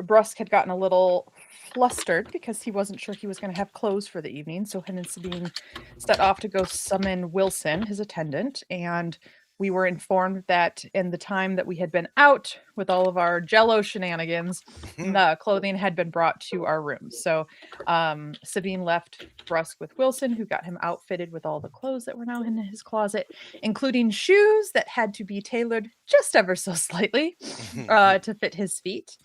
Brusque had gotten a little flustered because he wasn't sure he was going to have clothes for the evening. So him and Sabine set off to go summon Wilson, his attendant, and we were informed that in the time that we had been out with all of our Jello shenanigans, the clothing had been brought to our rooms. So Sabine left Brusque with Wilson, who got him outfitted with all the clothes that were now in his closet, including shoes that had to be tailored just ever so slightly to fit his feet.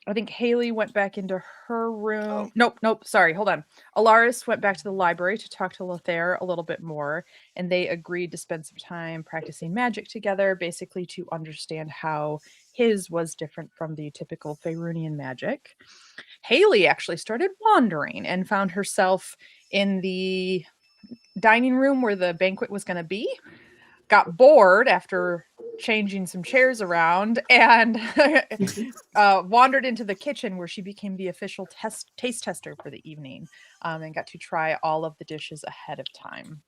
I think Haley went back into her room. Nope. Sorry, hold on. Alaris went back to the library to talk to Lothair a little bit more, and they agreed to spend some time practicing magic together, basically to understand how his was different from the typical Faerunian magic. Haley actually started wandering and found herself in the dining room where the banquet was going to be, got bored after changing some chairs around, and wandered into the kitchen where she became the official taste tester for the evening, and got to try all of the dishes ahead of time.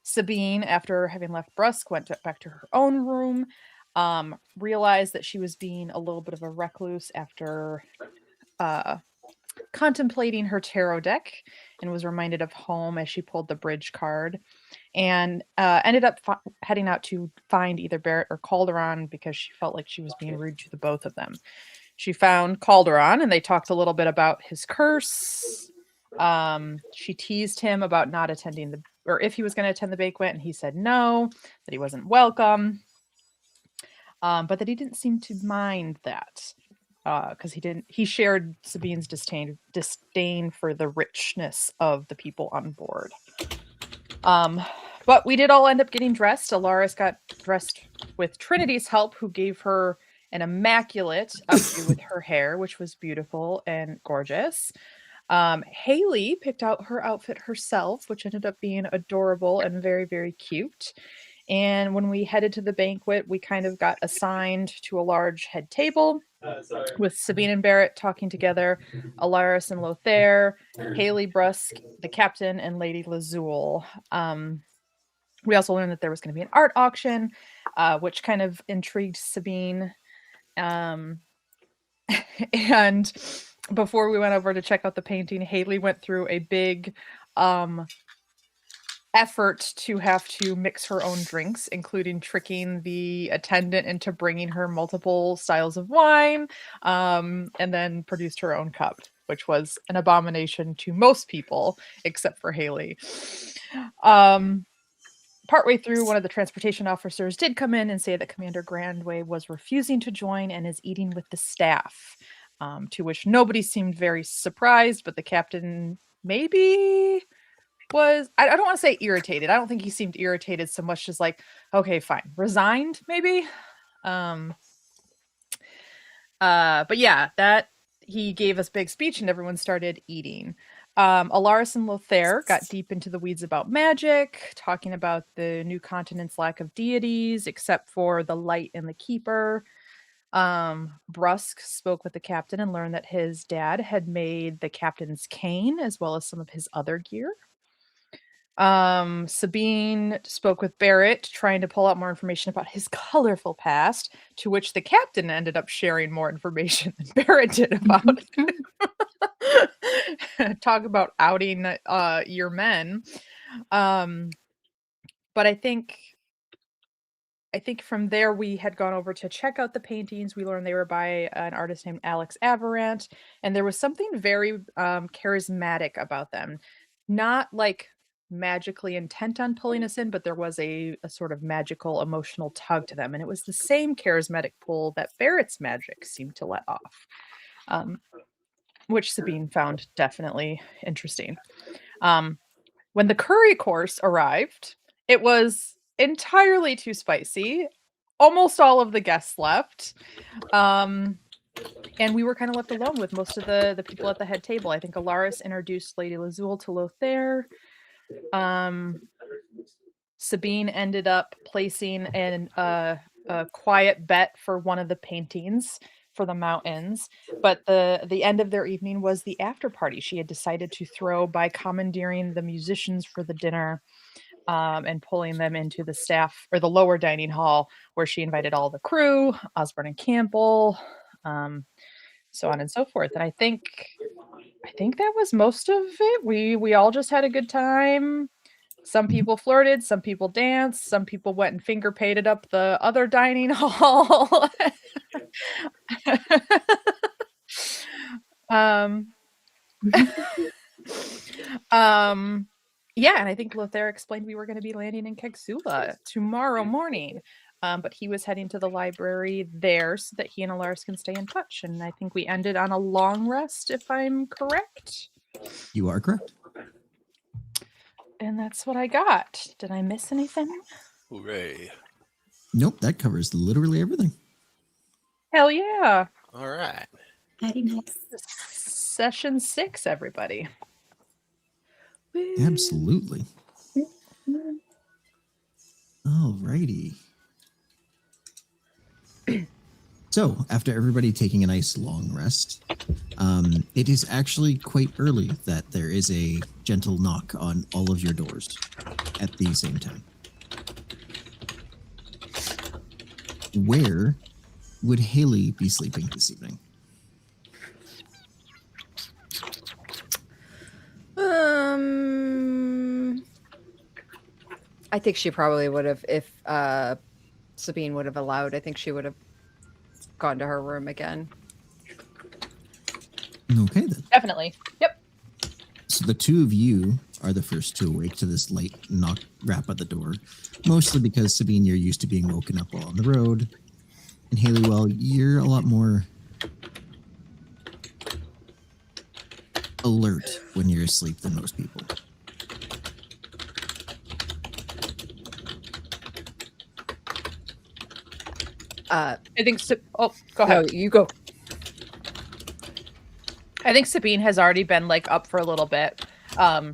Sabine, after having left Brusque, went back to her own room, realized that she was being a little bit of a recluse after contemplating her tarot deck, and was reminded of home as she pulled the bridge card, and ended up heading out to find either Barrett or Calderon because she felt like she was being rude to the both of them. She found Calderon, and they talked a little bit about his curse. She teased him about not attending or if he was going to attend the banquet, and he said no, that he wasn't welcome, but that he didn't seem to mind that, because he shared Sabine's disdain for the richness of the people on board. But we did all end up getting dressed. Alaris got dressed with Trinity's help, who gave her an immaculate updo with her hair, which was beautiful and gorgeous. Haley picked out her outfit herself, which ended up being adorable and very, very cute. And when we headed to the banquet, we kind of got assigned to a large head table with Sabine and Barrett talking together, Alaris and Lothair, Haley, Brusque, the captain, and Lady Lazul. We also learned that there was going to be an art auction, which kind of intrigued Sabine. And before we went over to check out the painting, Haley went through a big effort to have to mix her own drinks, including tricking the attendant into bringing her multiple styles of wine, and then produced her own cup, which was an abomination to most people except for Haley. Partway through, one of the transportation officers did come in and say that Commander Grandway was refusing to join and is eating with the staff, to which nobody seemed very surprised, but the captain maybe was, I don't want to say irritated. I don't think he seemed irritated so much as like, okay, fine, resigned maybe. But yeah, that he gave us big speech and everyone started eating. Alaris and Lothair got deep into the weeds about magic, talking about the new continent's lack of deities, except for the light and the keeper. Brusque spoke with the captain and learned that his dad had made the captain's cane as well as some of his other gear. Sabine spoke with Barrett, trying to pull out more information about his colorful past, to which the captain ended up sharing more information than Barrett did about it. Talk about outing your men. But I think from there we had gone over to check out the paintings. We learned they were by an artist named Alex Averant, and there was something very charismatic about them. Not like magically intent on pulling us in, but there was a sort of magical emotional tug to them, and it was the same charismatic pull that Barrett's magic seemed to let off, which Sabine found definitely interesting. When the curry course arrived, it was entirely too spicy. Almost all of the guests left. And we were kind of left alone with most of the people at the head table. I think Alaris introduced Lady Lazul to Lothair. Sabine ended up placing a quiet bet for one of the paintings for the mountains, but the end of their evening was the after party she had decided to throw by commandeering the musicians for the dinner. and pulling them into the staff or the lower dining hall where she invited all the crew, Osborne and Campbell, um, so on and so forth. And I think that was most of it. We all just had a good time. Some Mhm. people flirted, some people danced, some people went and finger painted up the other dining hall. um, um, yeah, and I think Lothair explained we were going to be landing in Kegsula tomorrow morning. But he was heading to the library there so that he and Alaris can stay in touch. And I think we ended on a long rest, if I'm correct. You are correct. And that's what I got. Did I miss anything? Hooray. Nope, that covers literally everything. Hell yeah. All right. Very nice. Session 6, everybody. Absolutely. Alrighty. So, after everybody taking a nice long rest, it is actually quite early that there is a gentle knock on all of your doors at the same time. Where would Haley be sleeping this evening? I think she probably would have, if Sabine would have allowed. I think she would have gone to her room again. Okay, then. Definitely. Yep. So the two of you are the first to awake to this light knock rap at the door, mostly because Sabine, you're used to being woken up while on the road, and Haley, well, you're a lot more alert when you're asleep than most people. I think. Go No, ahead. you go. I think Sabine has already been like up for a little bit. I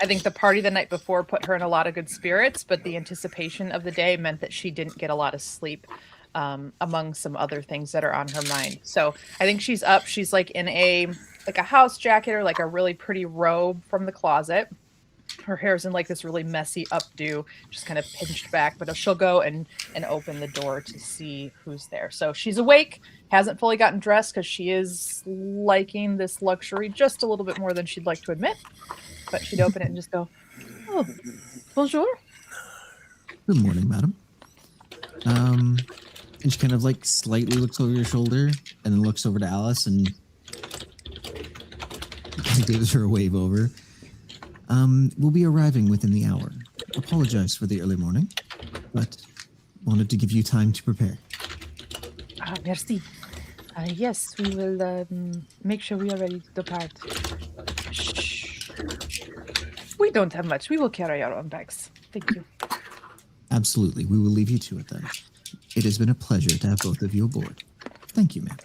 think the party the night before put her in a lot of good spirits, but the anticipation of the day meant that she didn't get a lot of sleep, among some other things that are on her mind. So I think she's up. She's like in a house jacket or like a really pretty robe from the closet. Her hair's in like this really messy updo, just kind of pinched back, but she'll go and open the door to see who's there. So she's awake, hasn't fully gotten dressed because she is liking this luxury just a little bit more than she'd like to admit. But she'd open it and just go, "Oh, bonjour." Good morning, madam. And she kind of like slightly looks over your shoulder and then looks over to Alice and gives her a wave over. We'll be arriving within the hour. Apologize for the early morning, but wanted to give you time to prepare. Merci. Yes, we will make sure we are ready to depart. Shh. We don't have much. We will carry our own bags. Thank you. Absolutely. We will leave you to it then. It has been a pleasure to have both of you aboard. Thank you, ma'am.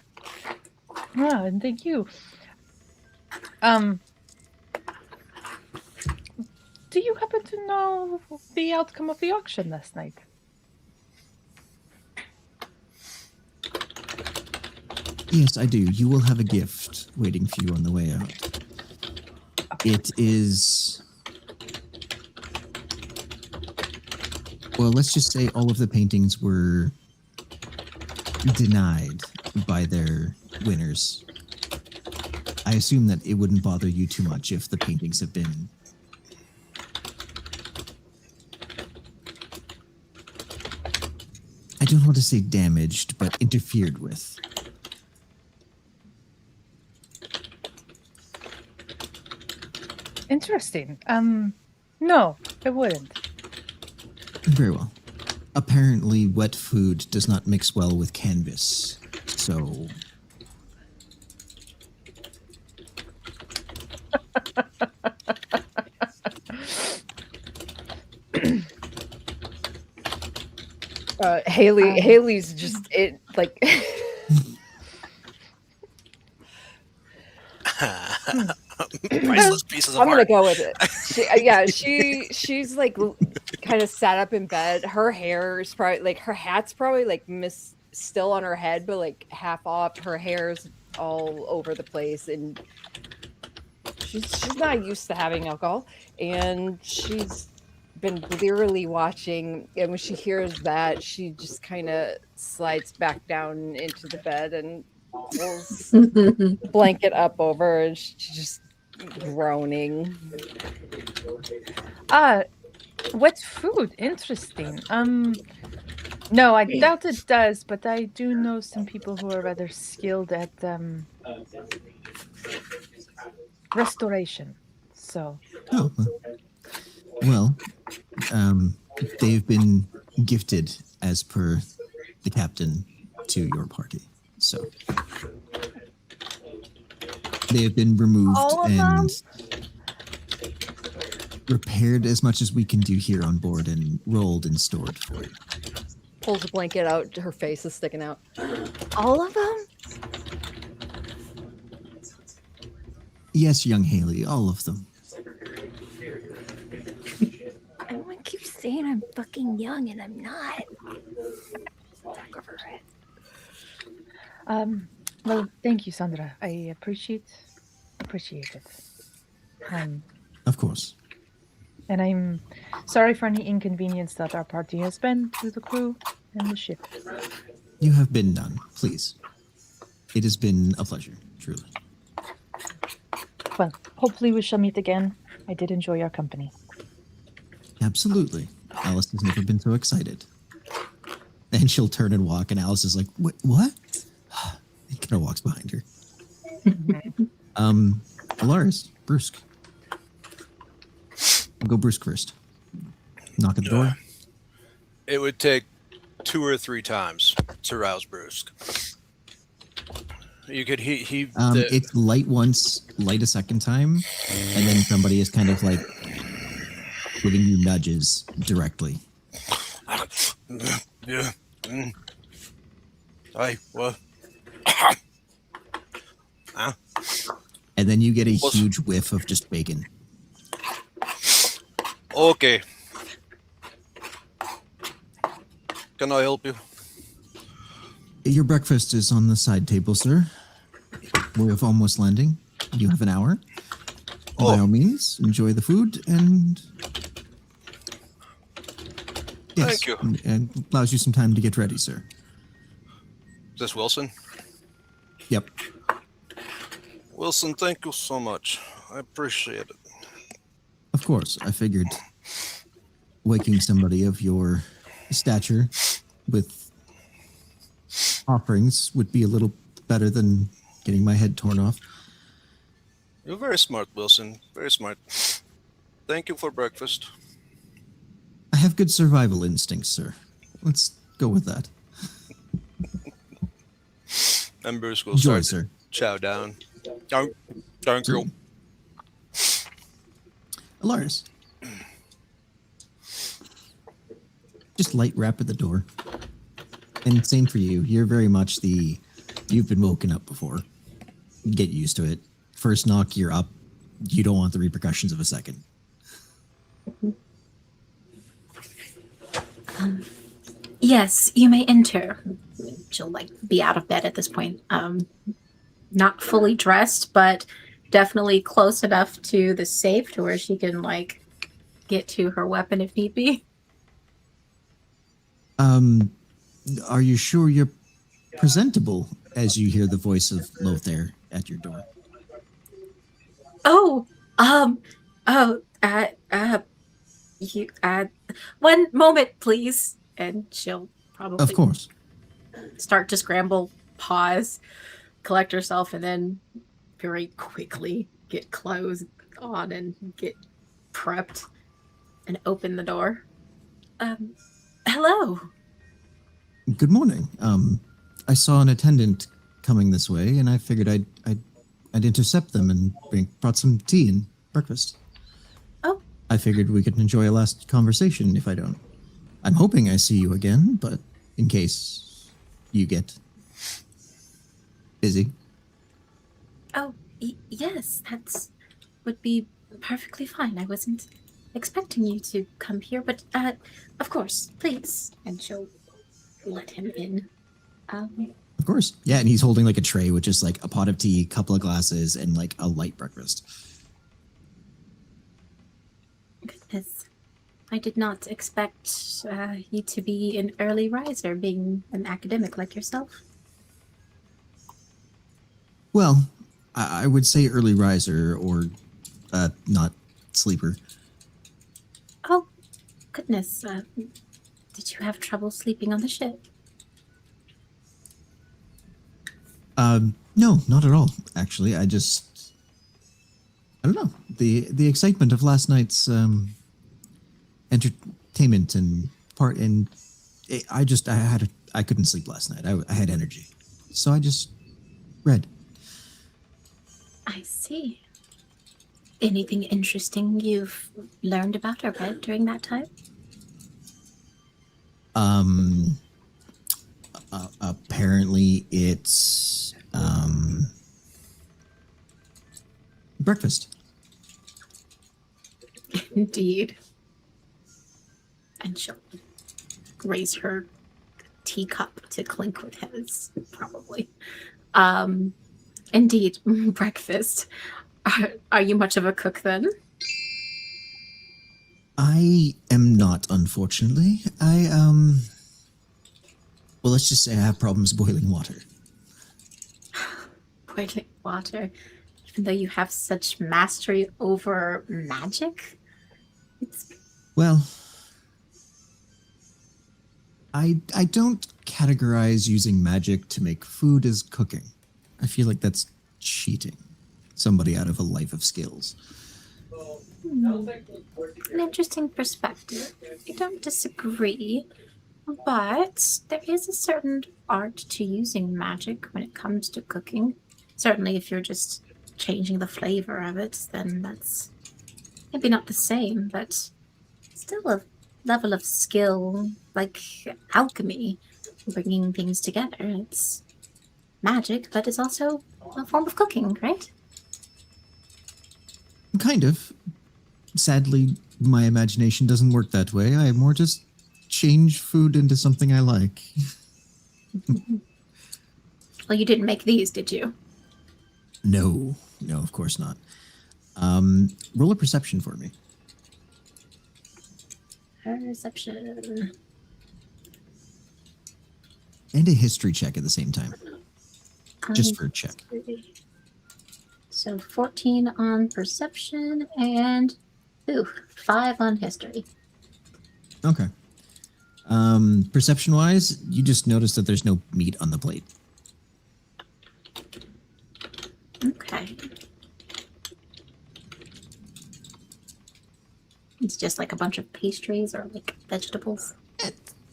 And thank you. Do you happen to know the outcome of the auction last night? Yes, I do. You will have a gift waiting for you on the way out. It is... Well, let's just say all of the paintings were denied by their winners. I assume that it wouldn't bother you too much if the paintings have been... I don't want to say damaged, but interfered with. Interesting. No, it wouldn't. Very well. Apparently, wet food does not mix well with canvas, so... Haley's just it like Priceless pieces of I'm gonna art. go with it. She's like kind of sat up in bed. Her hair is probably like her hat's probably like still on her head, but like half off. Her hair's all over the place, and she's not used to having alcohol, and she's been blearily watching, and when she hears that, she just kind of slides back down into the bed and pulls blanket up over, and she's just groaning. Wet food. Interesting. No, I doubt it does, but I do know some people who are rather skilled at restoration. So. Oh, well, they've been gifted as per the captain to your party. So they have been removed All of and repaired as much as we can do here on board and rolled and stored for you. Pulls a blanket out, her face is sticking out. All of them? Yes, young Haley, all of them. Everyone keeps saying I'm fucking young and I'm not. Talk over it. Well, thank you, Sandra. I appreciate it. Of course. And I'm sorry for any inconvenience that our party has been to the crew and the ship. You have been done. Please. It has been a pleasure, truly. Well, hopefully we shall meet again. I did enjoy your company. Absolutely. Alice has never been so excited. And she'll turn and walk, and Alice is like, what? And kind of walks behind her. Alaris, Brusque. Go Brusque first. Knock at the door. It would take 2 or 3 times to rouse Brusque. You could It's light once, light a second time, and then somebody is kind of like giving you nudges directly. Yeah. Hi. What? Huh? And then you get a huge whiff of just bacon. Okay. Can I help you? Your breakfast is on the side table, sir. We have almost landing. You have an hour. By all means, enjoy the food and Thank you. And allows you some time to get ready, sir. Is this Wilson? Yep. Wilson, thank you so much. I appreciate it. Of course, I figured waking somebody of your stature with offerings would be a little better than getting my head torn off. You're very smart, Wilson. Very smart. Thank you for breakfast. I have good survival instincts, sir. Let's go with that. And Bruce will Enjoy, start sir. to chow down. Thank you. Alaris. Just light rap at the door. And same for you. You're very much you've been woken up before. Get used to it. First knock, you're up. You don't want the repercussions of a second. Yes, you may enter. She'll be out of bed at this point. Not fully dressed, but definitely close enough to the safe to where she can get to her weapon if need be. Are you sure you're presentable as you hear the voice of Lothair at your door? One moment, please. And she'll probably Of course. start to scramble, pause, collect herself, and then very quickly get clothes on and get prepped and open the door. Hello. Good morning. I saw an attendant coming this way, and I figured I'd intercept them and brought some tea and breakfast. Oh. I figured we could enjoy a last conversation if I don't. I'm hoping I see you again, but in case you get busy. Oh, yes, would be perfectly fine. I wasn't expecting you to come here, but of course, please. And she'll let him in. Of course. Yeah, and he's holding a tray with just a pot of tea, couple of glasses, and a light breakfast. Goodness. I did not expect you to be an early riser, being an academic like yourself. Well, I would say early riser or not sleeper. Oh, goodness. Did you have trouble sleeping on the ship? No, not at all. Actually, I don't know. The excitement of last night's entertainment and I couldn't sleep last night. I had energy, so I just read. I see. Anything interesting you've learned about or read during that time? Apparently it's breakfast. Indeed. And she'll raise her teacup to clink with his, probably. Indeed, breakfast. Are you much of a cook then? I am not, unfortunately. Well, let's just say I have problems boiling water. Boiling water, even though you have such mastery over magic? It's Well, I don't categorize using magic to make food as cooking. I feel like that's cheating somebody out of a life of skills. an interesting perspective. I don't disagree, but there is a certain art to using magic when it comes to cooking. Certainly, if you're just changing the flavor of it, then that's maybe not the same, but still a level of skill, like alchemy, bringing things together. It's magic, but it's also a form of cooking, right? Kind of. Sadly, my imagination doesn't work that way. I more just change food into something I like. Well, you didn't make these, did you? No, of course not. Roll a perception for me. Perception. And a history check at the same time. Just for a check. So 14 on perception and 5 on history. Okay. Perception-wise, you just notice that there's no meat on the plate. Okay. It's just like a bunch of pastries or like vegetables.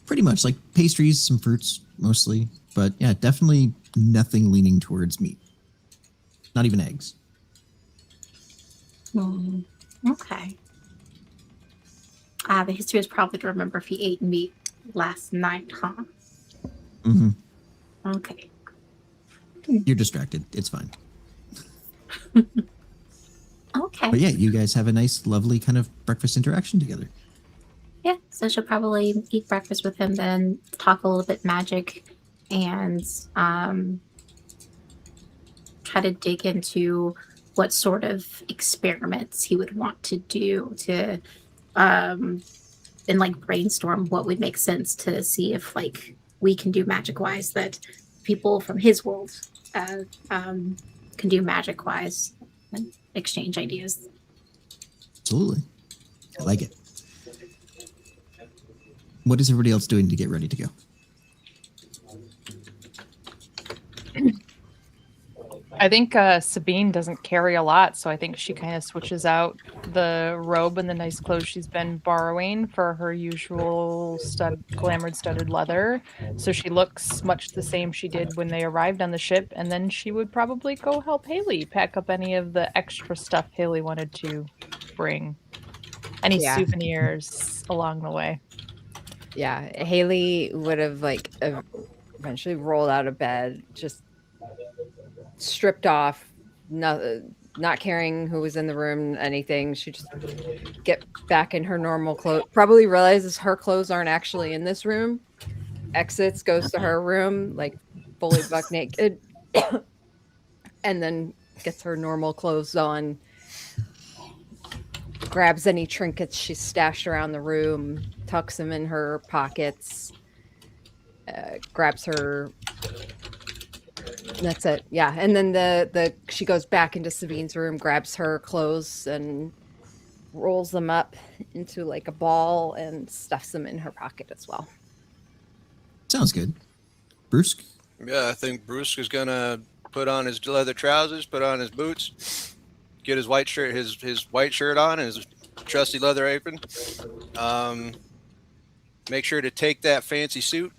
Pretty much, like pastries, some fruits, mostly. But yeah, definitely nothing leaning towards meat. Not even eggs. Okay. The history is probably to remember if he ate meat last night, huh? Mm-hmm. Okay. You're distracted. It's fine. Okay. But yeah, you guys have a nice, lovely kind of breakfast interaction together. Yeah, so she'll probably eat breakfast with him, then talk a little bit magic, and try to dig into what sort of experiments he would want to do to, and like brainstorm what would make sense to see if like we can do magic wise that people from his world can do magic wise and exchange ideas. Absolutely. I like it. What is everybody else doing to get ready to go? I think Sabine doesn't carry a lot, so I think she kind of switches out the robe and the nice clothes she's been borrowing for her usual glamored studded leather. So she looks much the same she did when they arrived on the ship, and then she would probably go help Haley pack up any of the extra stuff Haley wanted to bring. Any souvenirs along the way. Yeah, Haley would have like eventually rolled out of bed, just stripped off, not caring who was in the room, anything. She just get back in her normal clothes. Probably realizes her clothes aren't actually in this room. Exits, goes to her room, like fully buck naked, and then gets her normal clothes on. grabs any trinkets she's stashed around the room, tucks them in her pockets, grabs her. That's it. Yeah, and then she goes back into Sabine's room, grabs her clothes, and rolls them up into like a ball and stuffs them in her pocket as well. Sounds good. Bruce? Yeah, I think Bruce is gonna put on his leather trousers, put on his boots, get his white shirt, his white shirt on, and his trusty leather apron. Make sure to take that fancy suit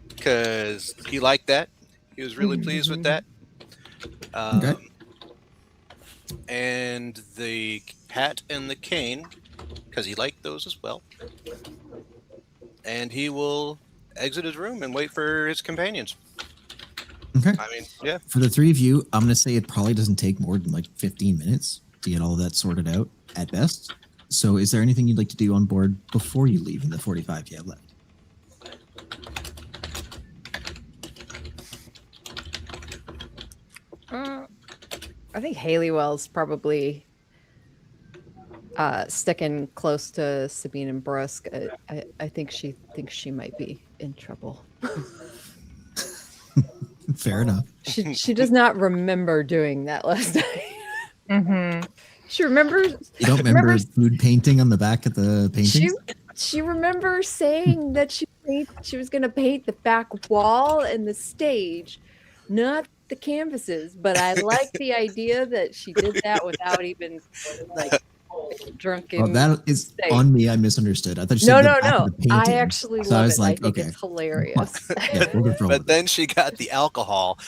because he liked that. He was really pleased with that. Okay. And the hat and the cane because he liked those as well. And he will exit his room and wait for his companions. Okay. I mean, yeah. For the three of you, I'm going to say it probably doesn't take more than like 15 minutes to get all of that sorted out at best. So is there anything you'd like to do on board before you leave in the 45 you have left? I think Haley-Well's probably sticking close to Sabine and Brusk. I think she thinks she might be in trouble. Fair enough. She does not remember doing that last night. Mm-hmm. She remembers. You don't remember remembers- food painting on the back of the painting? She remembers saying that she was going to paint the back wall and the stage, not the canvases. But I like the idea that she did that without even like drunken. Oh, that is state. on me. I misunderstood. I thought you No, said no, the back no. of the I painting. actually So I love was it. like, I think okay. it's hilarious. Yeah, we'll go for But then she got the alcohol.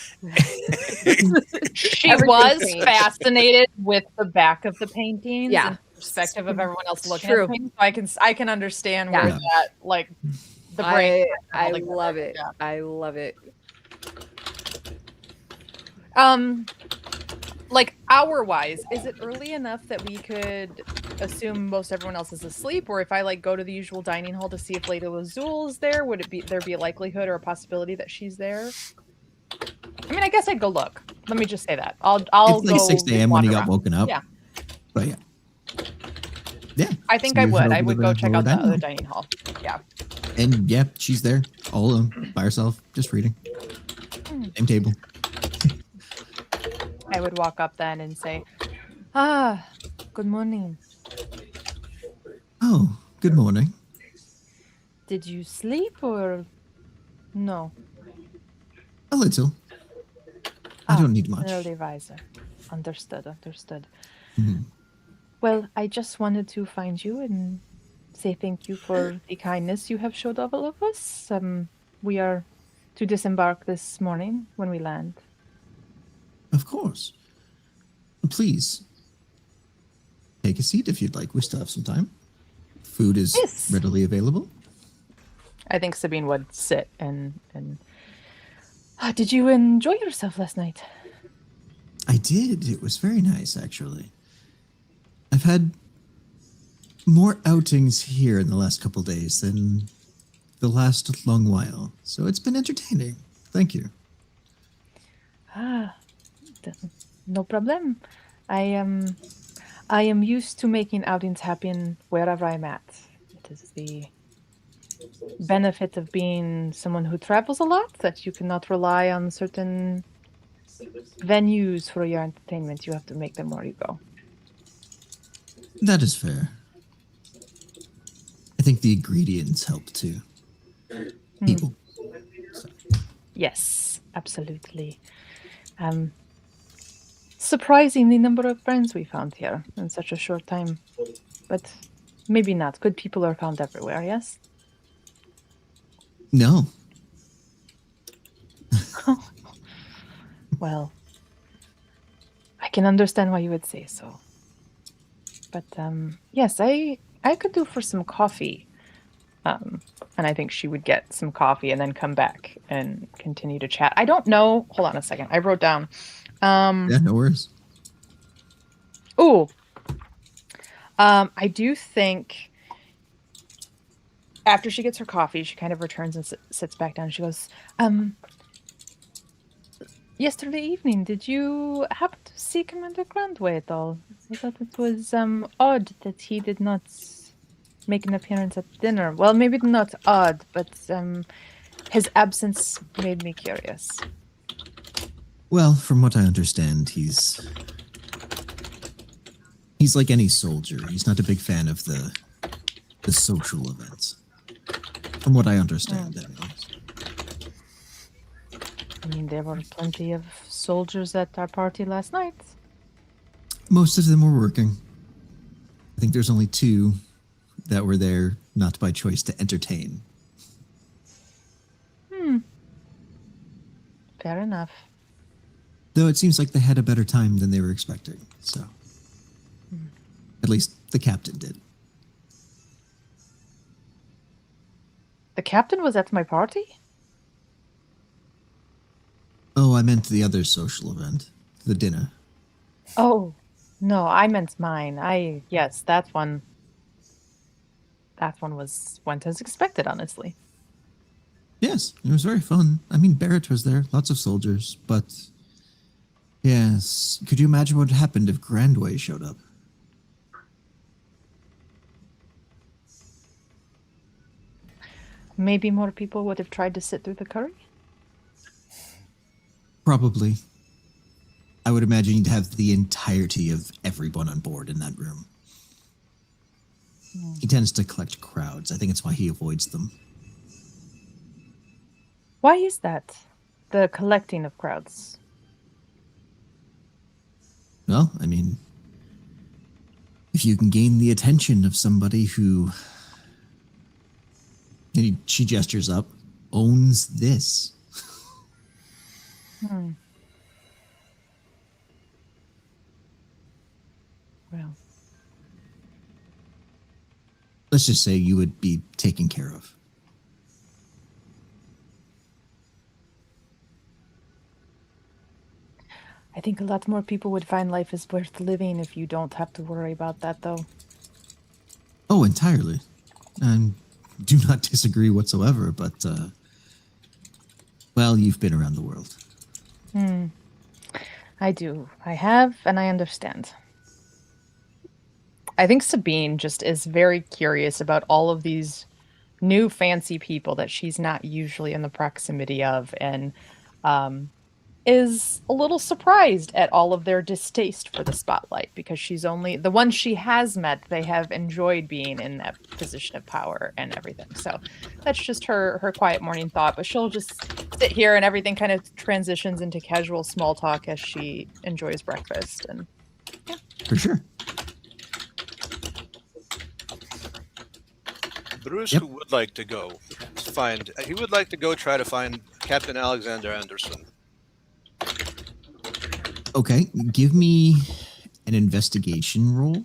She Everything was changed. fascinated with the back of the paintings. Yeah. and the perspective of everyone else looking True. at the paintings. So I can understand Yeah. where that like the brain. I all together. love it. Yeah. I love it. Like hour wise, is it early enough that we could assume most everyone else is asleep? Or if I like go to the usual dining hall to see if Lady Lazul is there, would there be a likelihood or a possibility that she's there? I mean, I guess I'd go look. Let me just say that. I'll It's like go 6 a.m. when you wander got around. woken up. Yeah. But yeah. Yeah. I think So I you head would. over I to would the go check lower out the dining other hall. dining hall. Yeah. And yeah, she's there all alone by herself, just reading. Same table. I would walk up then and say, good morning. Oh, good morning. Did you sleep or no? A little. I don't need much. Early riser. Understood. Mhm. Well, I just wanted to find you and say thank you for the kindness you have showed all of us. We are to disembark this morning when we land. Of course. Please. Take a seat if you'd like. We still have some time. Food is Yes. readily available. I think Sabine would sit and did you enjoy yourself last night? I did. It was very nice, actually. I've had more outings here in the last couple days than the last long while, so it's been entertaining. Thank you. No problem. I am used to making outings happen wherever I'm at. It is the benefit of being someone who travels a lot that you cannot rely on certain venues for your entertainment. You have to make them where you go. That is fair. I think the ingredients help too. People. Yes, absolutely. Surprising the number of friends we found here in such a short time. But maybe not. Good people are found everywhere, yes? No. Well, I can understand why you would say so. But yes, I could do for some coffee. And I think she would get some coffee and then come back and continue to chat. I don't know. Hold on a second. I wrote down. Yeah, no worries. Oh, I do think after she gets her coffee, she kind of returns and sits back down. She goes, yesterday evening, did you happen to see Commander Grandway at all? I thought it was odd that he did not make an appearance at dinner. Well, maybe not odd, but his absence made me curious. Well, from what I understand, he's like any soldier. He's not a big fan of the social events. From what I understand, anyways. I mean, there were plenty of soldiers at our party last night. Most of them were working. I think there's only 2 that were there not by choice to entertain. Fair enough. Though it seems like they had a better time than they were expecting, so. At least the captain did. The captain was at my party? Oh, I meant the other social event. The dinner. Oh, no, I meant mine. Yes, that one. That one went as expected, honestly. Yes, it was very fun. I mean, Barrett was there, lots of soldiers, but... Yes, could you imagine what happened if Grandway showed up? Maybe more people would have tried to sit through the curry? Probably. I would imagine you'd have the entirety of everyone on board in that room. He tends to collect crowds. I think it's why he avoids them. Why is that? The collecting of crowds. Well, I mean, if you can gain the attention of somebody who, and she gestures up, owns this. Well, Let's just say you would be taken care of. I think a lot more people would find life is worth living if you don't have to worry about that, though. Oh, entirely. And do not disagree whatsoever, but, well, you've been around the world. I do. I have, and I understand. I think Sabine just is very curious about all of these new fancy people that she's not usually in the proximity of, and is a little surprised at all of their distaste for the spotlight, because she's only the ones she has met, they have enjoyed being in that position of power and everything. So that's just her quiet morning thought, but she'll just sit here and everything kind of transitions into casual small talk as she enjoys breakfast. And For sure. Bruce Yep. would like to go he would like to go try to find Captain Alexander Anderson. Okay, give me an investigation roll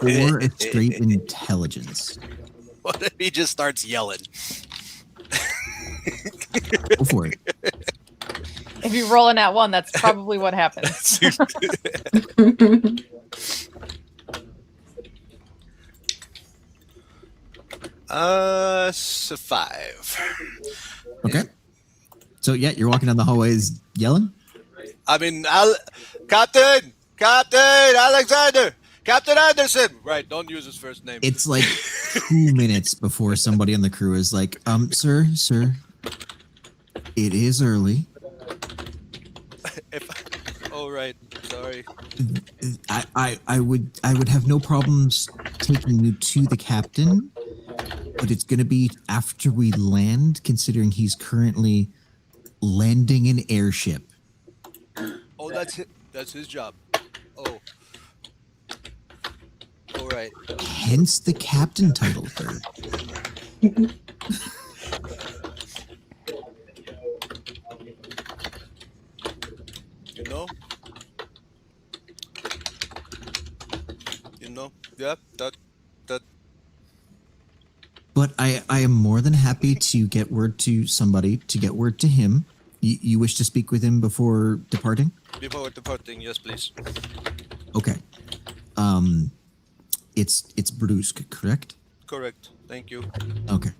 or a straight intelligence. What if he just starts yelling? Go for it. if you roll in that one, that's probably what happens. So 5. Okay. So, yeah, you're walking down the hallways yelling? I mean, Captain Alexander, Captain Anderson. Right, don't use his first name. It's like 2 minutes before somebody on the crew is like, sir, it is early. Oh, right, sorry. I would have no problems taking you to the captain, but it's going to be after we land, considering he's currently landing an airship. Oh, that's his job. Oh. All right. Hence the captain title, sir. Yeah, that. But I am more than happy to get word to somebody, to get word to him. You wish to speak with him before departing? Before departing, yes, please. Okay. It's Brusque, correct? Correct. Thank you. Okay.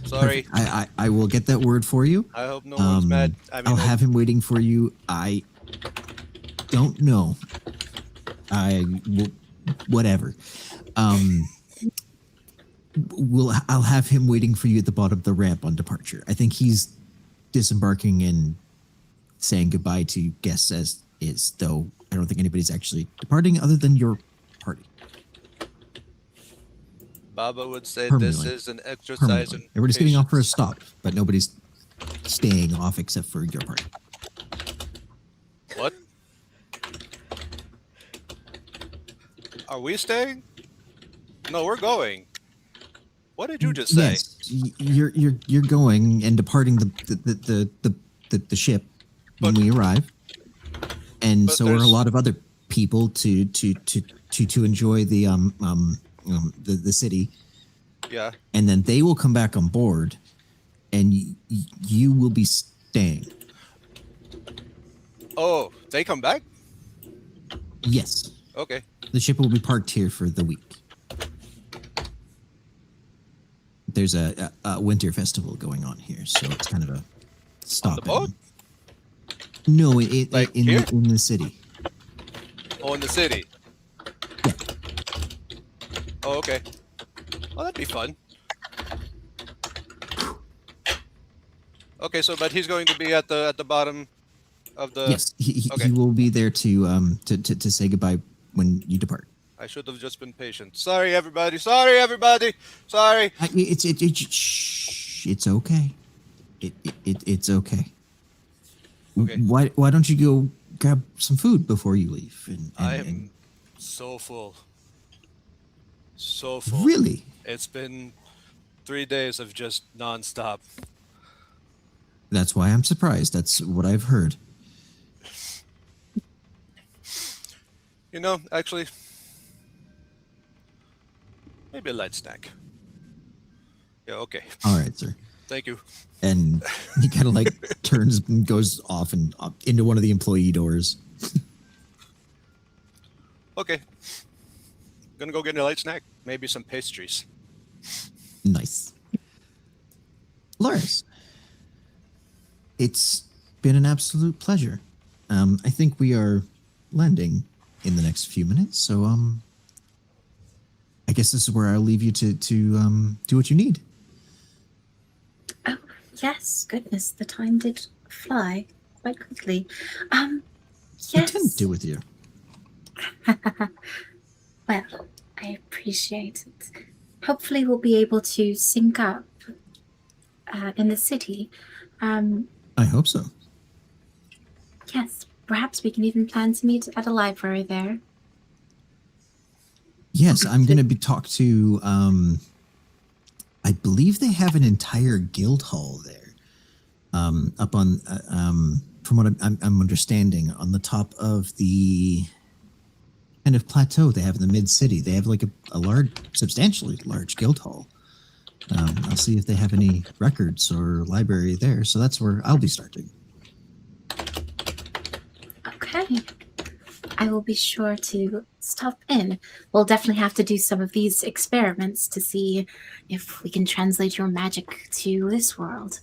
Sorry. Perfect. I will get that word for you. I hope no one's mad. I mean, I'll have him waiting for you. don't know. Whatever. I'll have him waiting for you at the bottom of the ramp on departure. I think he's disembarking and saying goodbye to guests as is, though I don't think anybody's actually departing other than your party. Baba would say this Permanently. is an exercise Permanently. in Everybody's getting off for a patience. stop, but nobody's staying off except for your party. What? Are we staying? No, we're going. What did you just say? Yes, you're going and departing the ship when But- we arrive, and but so are a there's- lot of other people to enjoy the city, Yeah. and then they will come back on board, and you will be staying. Oh, they come back? Yes, Okay. the ship will be parked here for the week. There's a winter festival going on here, so it's kind of a stop. boat? No, Like in here? in the city. Oh, in the city. Yeah. Oh, okay. Oh, that'd be fun. Okay, so but he's going to be at the bottom of the. Yes, okay. he will be there to say goodbye when you depart. I should have just been patient. Sorry, everybody. Sorry, everybody. Sorry. It's okay. It's okay. Okay. Why don't you go grab some food before you leave? I am so full. So full. Really? It's been 3 days of just nonstop. That's why I'm surprised. That's what I've heard. You know, actually, maybe a light snack. Yeah, okay. All right, sir. Thank you. And he kind of like turns and goes off and up into one of the employee doors. Okay. Gonna go get a light snack. Maybe some pastries. Nice. Lars, it's been an absolute pleasure. I think we are landing in the next few minutes, so I guess this is where I'll leave you to do what you need. Oh, yes. Goodness, the time did fly quite quickly. Yes. What can do with you? Well, I appreciate it. Hopefully, we'll be able to sync up in the city. I hope so. Yes, perhaps we can even plan to meet at a library there. Yes, I'm going to be talked to. I believe they have an entire guild hall there, up on, from what I'm understanding, on the top of the kind of plateau they have in the mid city. They have like a large, substantially large guild hall. I'll see if they have any records or library there. So that's where I'll be starting. Okay. I will be sure to stop in. We'll definitely have to do some of these experiments to see if we can translate your magic to this world.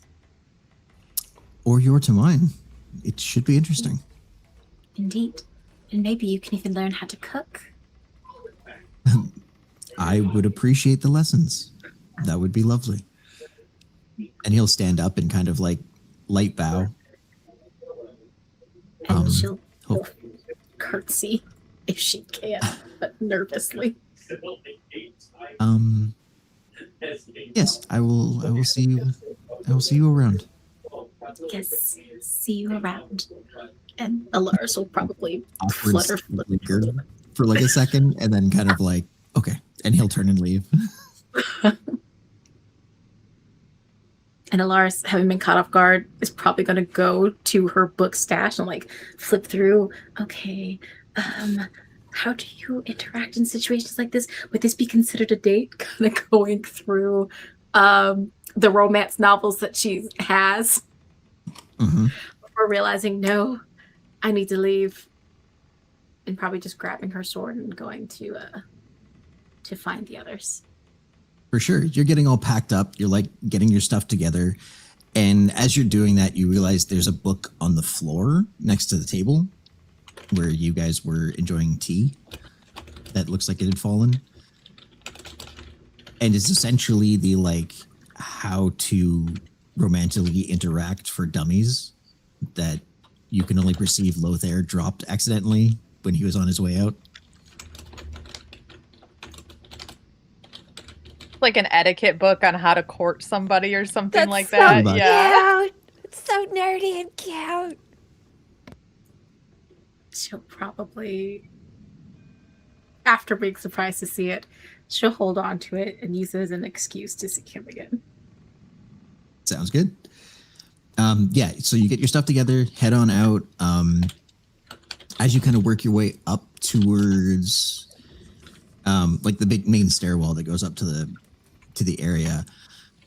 Or your to mine. It should be interesting. Indeed. And maybe you can even learn how to cook. I would appreciate the lessons. That would be lovely. And he'll stand up and kind of like light bow. And she'll hope- curtsy if she can, but nervously. Yes, I will see you. I will see you around. Yes, see you around. And Alaris will probably Awkward flutter. linger for like a second, and then kind of like, okay, and he'll turn and leave. And Alaris, having been caught off guard, is probably going to go to her book stash and like flip through. Okay, how do you interact in situations like this? Would this be considered a date? Kind of going through the romance novels that she has Hmm. before realizing, no, I need to leave, and probably just grabbing her sword and going to find the others. For sure. You're getting all packed up. You're like getting your stuff together. And as you're doing that, you realize there's a book on the floor next to the table. where you guys were enjoying tea that looks like it had fallen. And it's essentially the like how to romantically interact for dummies that you can only perceive Lothair dropped accidentally when he was on his way out. Like an etiquette book on how to court somebody or something That's like so that. much. Yeah. Cute. It's so nerdy and cute. She'll probably, after being surprised to see it, she'll hold on to it and use it as an excuse to see him again. Sounds good. Yeah, so you get your stuff together, head on out. As you kind of work your way up towards like the big main stairwell that goes up to the area,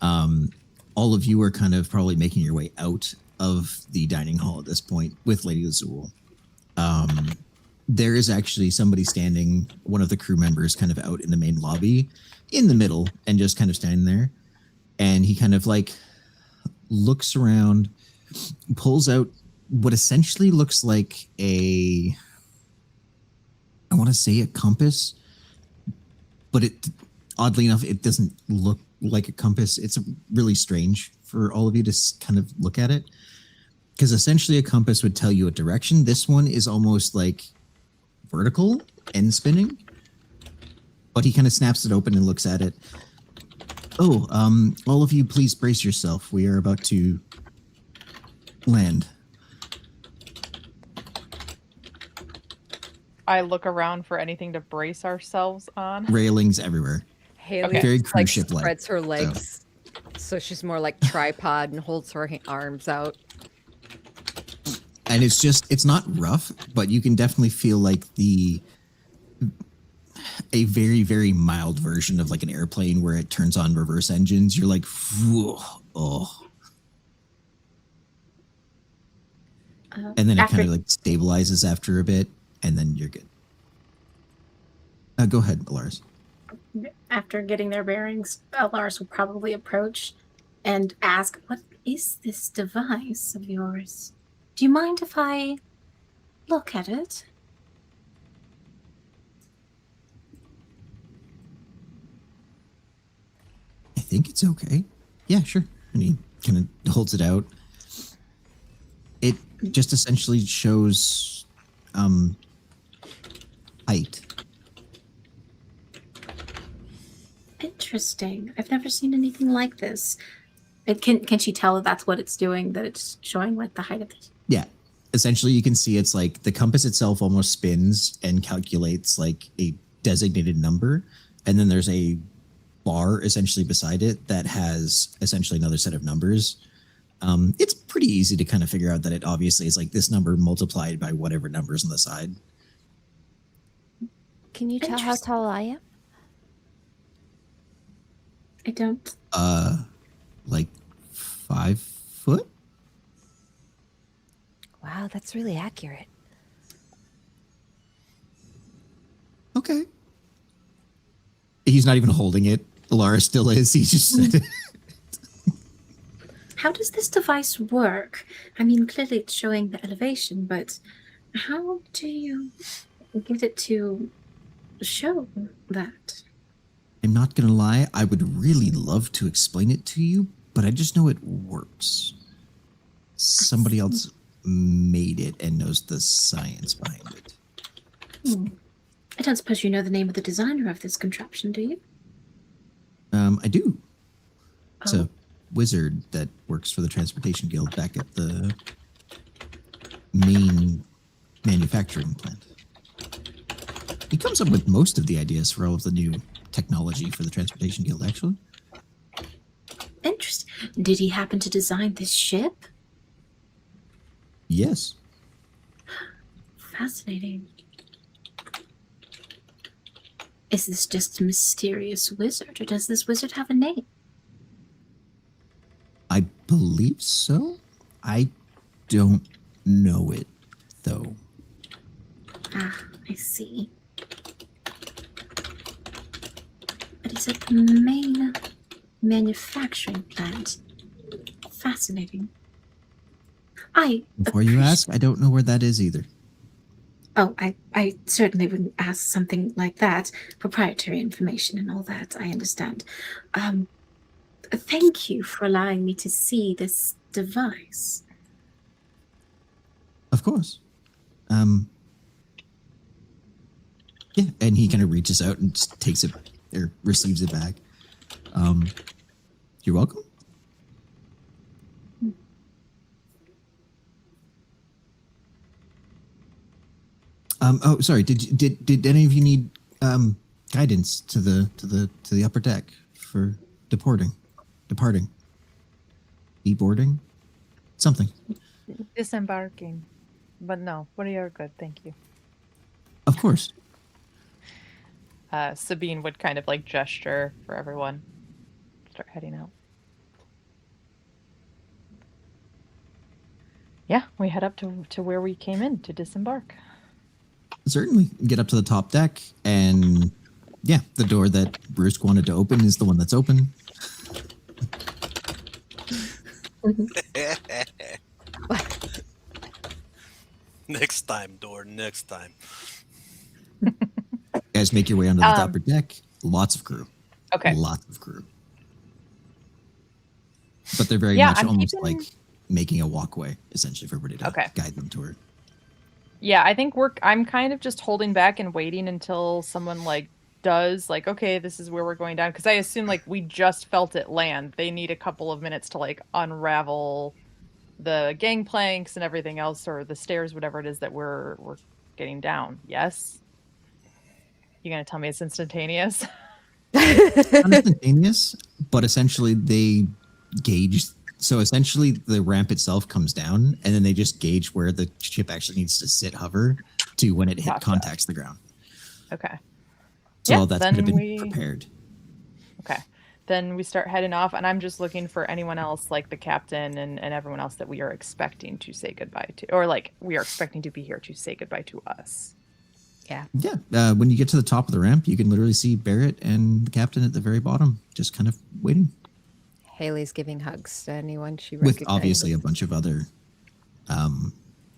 all of you are kind of probably making your way out of the dining hall at this point with Lady Azul. There is actually somebody standing, one of the crew members kind of out in the main lobby in the middle and just kind of standing there. And he kind of like looks around, pulls out what essentially looks like I want to say a compass, but it, oddly enough, it doesn't look like a compass. It's really strange for all of you to kind of look at it, because essentially a compass would tell you a direction. This one is almost like vertical and spinning, but he kind of snaps it open and looks at it. Oh, all of you, please brace yourself. We are about to land. I look around for anything to brace ourselves on. Railings everywhere. Haley Okay. Very just, cruise like ship-like, spreads her legs, so she's more like tripod and holds her arms out. And it's not rough, but you can definitely feel like a very, very mild version of like an airplane where it turns on reverse engines. You're like, oh. And then it After- kind of like stabilizes after a bit, and then you're good. Go ahead, Lars. After getting their bearings, Lars will probably approach and ask, "What is this device of yours? Do you mind if I look at it?" I think it's okay. Yeah, sure. And he kind of holds it out. It just essentially shows height. Interesting. I've never seen anything like this. Can she tell that that's what it's doing? That it's showing like the height of it? Yeah. Essentially, you can see it's like the compass itself almost spins and calculates like a designated number. And then there's a bar essentially beside it that has essentially another set of numbers. It's pretty easy to kind of figure out that it obviously is like this number multiplied by whatever numbers on the side. Can you tell how tall I am? I don't. Like 5 foot? Wow, that's really accurate. Okay. He's not even holding it. Laura still is. He just said it. How does this device work? I mean, clearly it's showing the elevation, but how do you get it to show that? I'm not going to lie. I would really love to explain it to you, but I just know it works. Somebody else made it and knows the science behind it. I don't suppose you know the name of the designer of this contraption, do you? I do. It's Oh. a wizard that works for the Transportation Guild back at the main manufacturing plant. He comes up with most of the ideas for all of the new technology for the Transportation Guild, actually. Interesting. Did he happen to design this ship? Yes. Fascinating. Is this just a mysterious wizard, or does this wizard have a name? I believe so. I don't know it, though. Ah, I see. But he's at the main manufacturing plant. Fascinating. Before you ask, I don't know where that is either. Oh, I certainly wouldn't ask something like that. Proprietary information and all that, I understand. Thank you for allowing me to see this device. Of course. Yeah, and he kind of reaches out and just takes it or receives it back. You're welcome. Oh, sorry. Did any of you need guidance to the upper deck for departing, deboarding, something? Disembarking. But no, we're good, thank you. Of course. Sabine would kind of like gesture for everyone. Start heading out. Yeah, we head up to where we came in to disembark. Certainly. Get up to the top deck, and yeah, the door that Bruce wanted to open is the one that's open. Next time, door. Next time. You guys make your way onto the upper deck. Lots of crew. Okay. Lots of crew. But they're very Yeah, much I'm almost keeping- like making a walkway, essentially, for everybody to Okay. guide them toward. Yeah, I think I'm kind of just holding back and waiting until someone like does like, okay, this is where we're going down. Because I assume like we just felt it land. They need a couple of minutes to like unravel the gangplanks and everything else, or the stairs, whatever it is that we're getting down. Yes. You gonna tell me it's instantaneous? Not instantaneous, but essentially they gauge. So essentially the ramp itself comes down, and then they just gauge where the ship actually needs to sit hover to when it Gotcha. contacts the ground. Okay. So Yeah, all that's going to then be we- prepared. Okay. Then we start heading off, and I'm just looking for anyone else, like the captain and everyone else that we are expecting to say goodbye to, or like we are expecting to be here to say goodbye to us. Yeah. Yeah. When you get to the top of the ramp, you can literally see Barrett and the captain at the very bottom, just kind of waiting, Haley's giving hugs to anyone she with recognizes. obviously a bunch of other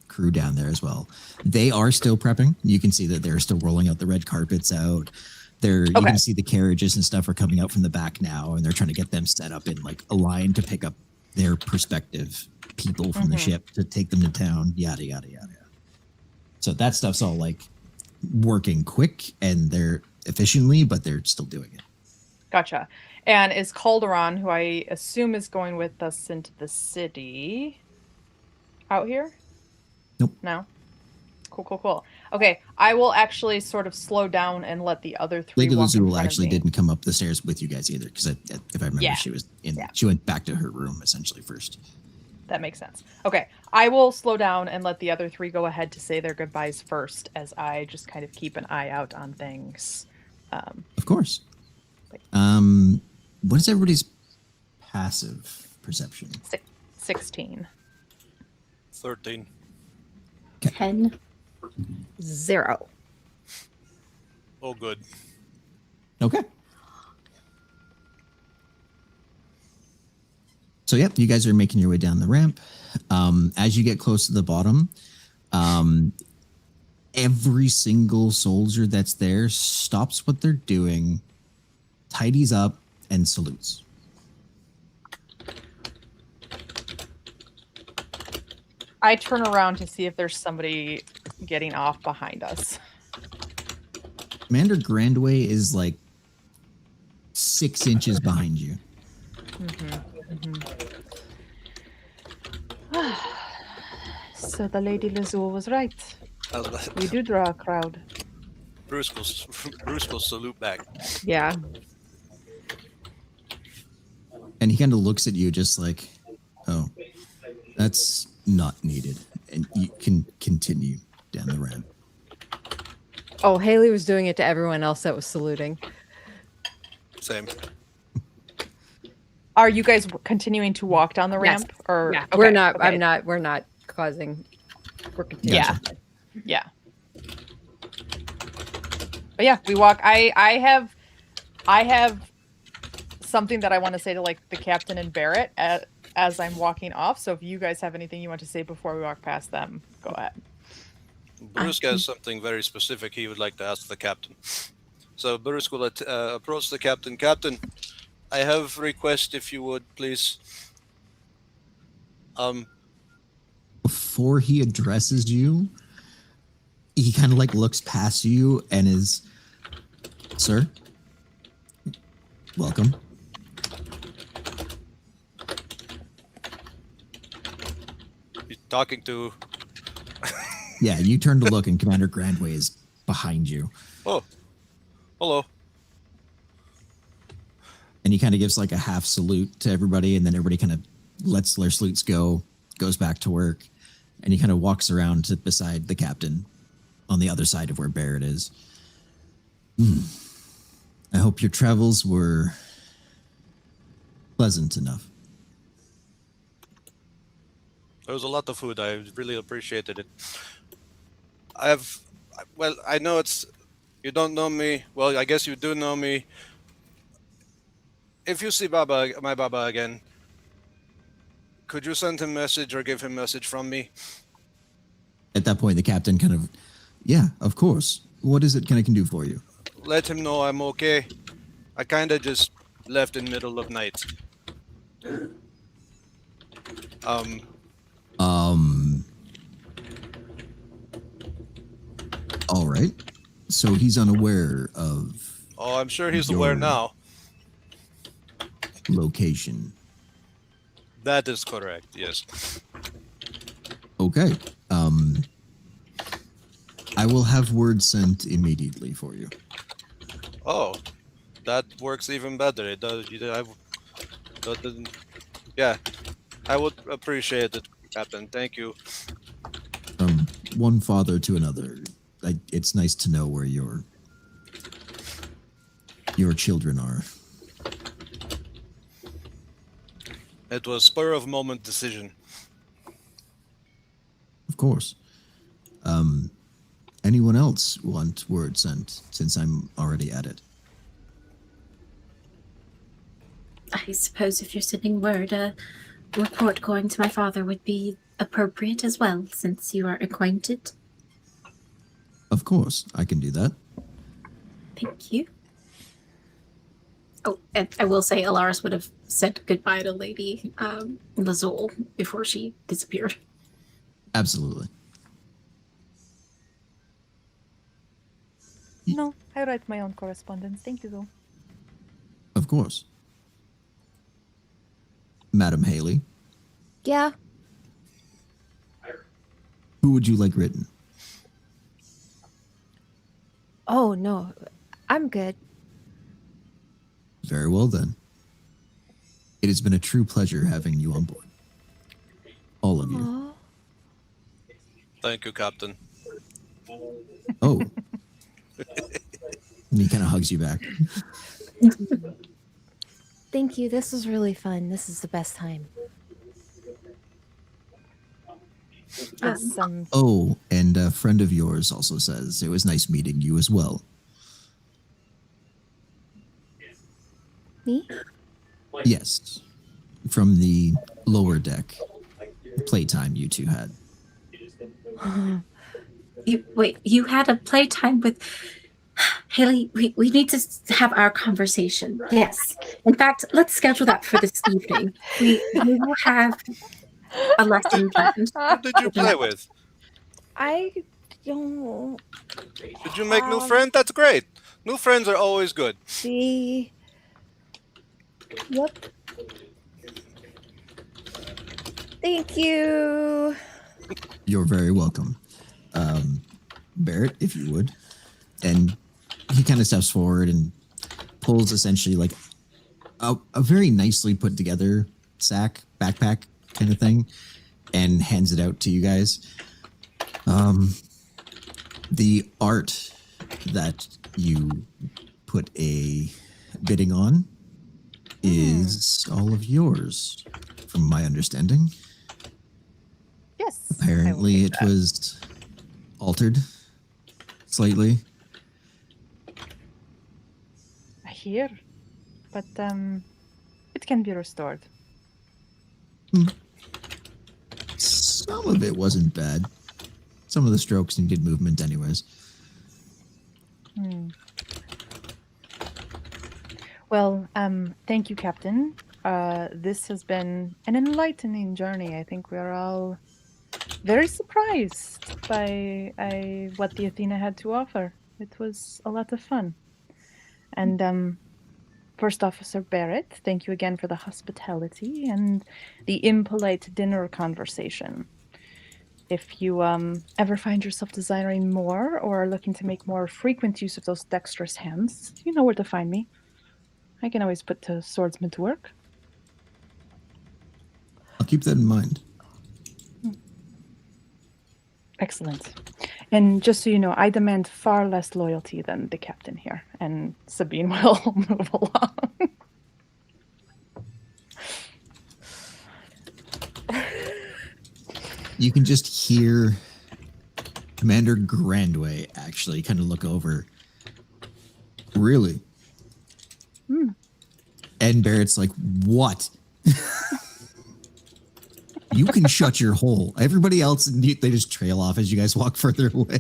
crew down there as well. They are still prepping. You can see that they're still rolling out the red carpets out. You Okay. can see the carriages and stuff are coming out from the back now, and they're trying to get them set up in like a line to pick up their prospective people from the ship to take them to town. Yada yada yada. So that stuff's all like working quick and they're efficiently, but they're still doing it. Gotcha. And is Calderon, who I assume is going with us into the city, out here? Nope. No? Cool. Okay, I will actually sort of slow down and let the other three Lady walk in Lazul front of actually me. didn't come up the stairs with you guys either, because if I remember, Yeah. she was in. Yeah. She went back to her room essentially first. That makes sense. Okay, I will slow down and let the other three go ahead to say their goodbyes first, as I just kind of keep an eye out on things. Of course. What is everybody's passive perception? 16. 13. 10. 0. Oh, good. Okay. So yeah, you guys are making your way down the ramp. As you get close to the bottom, every single soldier that's there stops what they're doing, tidies up, and salutes. I turn around to see if there's somebody getting off behind us. Commander Grandway is like 6 inches behind you. So the Lady Lazul was right. Uh, We do draw a crowd. Bruce will salute back. Yeah. And he kind of looks at you just like, oh, that's not needed. And you can continue down the ramp. Oh, Haley was doing it to everyone else that was saluting. Same. Are you guys continuing to walk down the Yes. ramp? Or Yeah. okay, We're not. okay. I'm not. We're not causing. We're continuing. Yeah. Yeah. But yeah, we walk. I have something that I want to say to like the captain and Barrett as I'm walking off. So if you guys have anything you want to say before we walk past them, go ahead. Bruce has something very specific he would like to ask the captain. So Bruce will approach the captain. Captain, I have a request, if you would, please. Before he addresses you, he kind of like looks past you and is, sir, welcome. He's talking to. Yeah, you turn to look and Commander Grandway is behind you. Oh, hello. And he kind of gives like a half salute to everybody, and then everybody kind of lets their salutes go, goes back to work, and he kind of walks around to beside the captain on the other side of where Barrett is. I hope your travels were pleasant enough. There was a lot of food. I really appreciated it. I know you don't know me. Well, I guess you do know me. If you see my Baba again, could you send him a message or give him a message from me? At that point, the captain kind of, yeah, of course. What is it I can do for you? Let him know I'm okay. I kind of just left in middle of night. All right. So he's unaware of Oh, I'm sure he's aware Your- now. location. That is correct, yes. Okay. I will have word sent immediately for you. Oh, that works even better. It does. Yeah, I would appreciate it, Captain. Thank you. From one father to another, it's nice to know where your children are. It was spur of moment decision. Of course. Anyone else want word sent since I'm already at it? I suppose if you're sending word, a report going to my father would be appropriate as well, since you are acquainted. Of course, I can do that. Thank you. Oh, and I will say Alaris would have said goodbye to Lady Lazul before she disappeared. Absolutely. No, I write my own correspondence. Thank you, though. Of course. Madam Haley, Yeah. who would you like written? Oh no, I'm good. Very well then. It has been a true pleasure having you on board. All of you. Aw. Thank you, Captain. Oh. And he kind of hugs you back. Thank you. This was really fun. This is the best time. Yes, Oh, and a friend of yours also says it was nice meeting you as well. Me? Yes. From the lower deck playtime you two had. You had a playtime with Haley. We need to have our conversation. Yes. In fact, let's schedule that for this evening. We will have a lesson planned. Who did you play with? I don't Did you make new friends? That's great. New friends are always good. see. Yep. Thank you. You're very welcome. Barrett, if you would. And he kind of steps forward and pulls essentially like a very nicely put together backpack kind of thing, and hands it out to you guys. The art that you put a bidding on is all of yours, from my understanding. yes. I will Apparently, take it that. was altered slightly. I hear, but it can be restored. Some of it wasn't bad. some of the strokes needed movement anyways. Hmm. Well, thank you, Captain. This has been an enlightening journey. I think we're all very surprised by what the Athena had to offer. It was a lot of fun. And First Officer Barrett, thank you again for the hospitality and the impolite dinner conversation. If you ever find yourself desiring more or are looking to make more frequent use of those dexterous hands, you know where to find me. I can always put the swordsman to work. I'll keep that in mind. Excellent. And just so you know, I demand far less loyalty than the captain here, and Sabine will move along. You can just hear Commander Grandway actually kind of look over. Really? Hmm. And Barrett's like, what? You can shut your hole. Everybody else, they just trail off as you guys walk further away.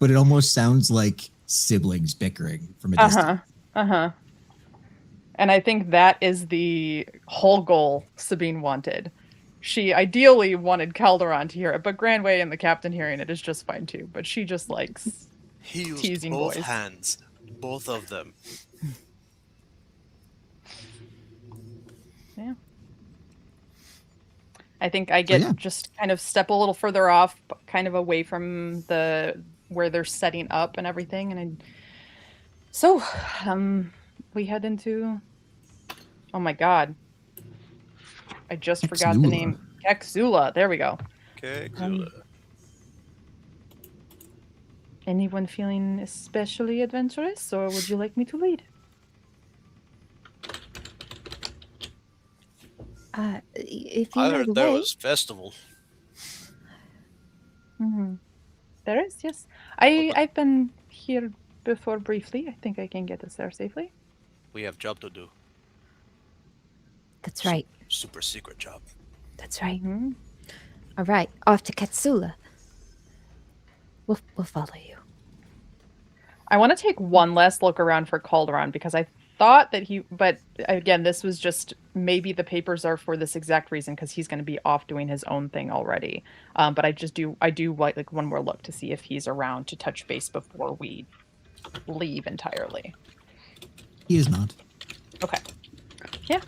But it almost sounds like siblings bickering from a distance. And I think that is the whole goal Sabine wanted. She ideally wanted Calderon to hear it, but Grandway and the captain hearing it is just fine too. But she just likes He used teasing both boys. hands, both of them. Yeah. I think I get just kind of step a little further off, kind of away from the where they're setting up and everything. And we head into, oh my God, I just forgot the name. Kexula. There we go. Okay, cool. Anyone feeling especially adventurous, or would you like me to lead? If you I know heard the there way. was festival. Mm-hmm. There is, yes. I've been here before briefly. I think I can get us there safely. We have job to do. That's right. Super secret job. That's right. Mm-hmm. All right, off to Katsula. We'll follow you. I want to take one last look around for Calderon because I thought that but again, this was just maybe the papers are for this exact reason because he's going to be off doing his own thing already. But I do like one more look to see if he's around to touch base before we leave entirely. He is not. Okay. Yeah.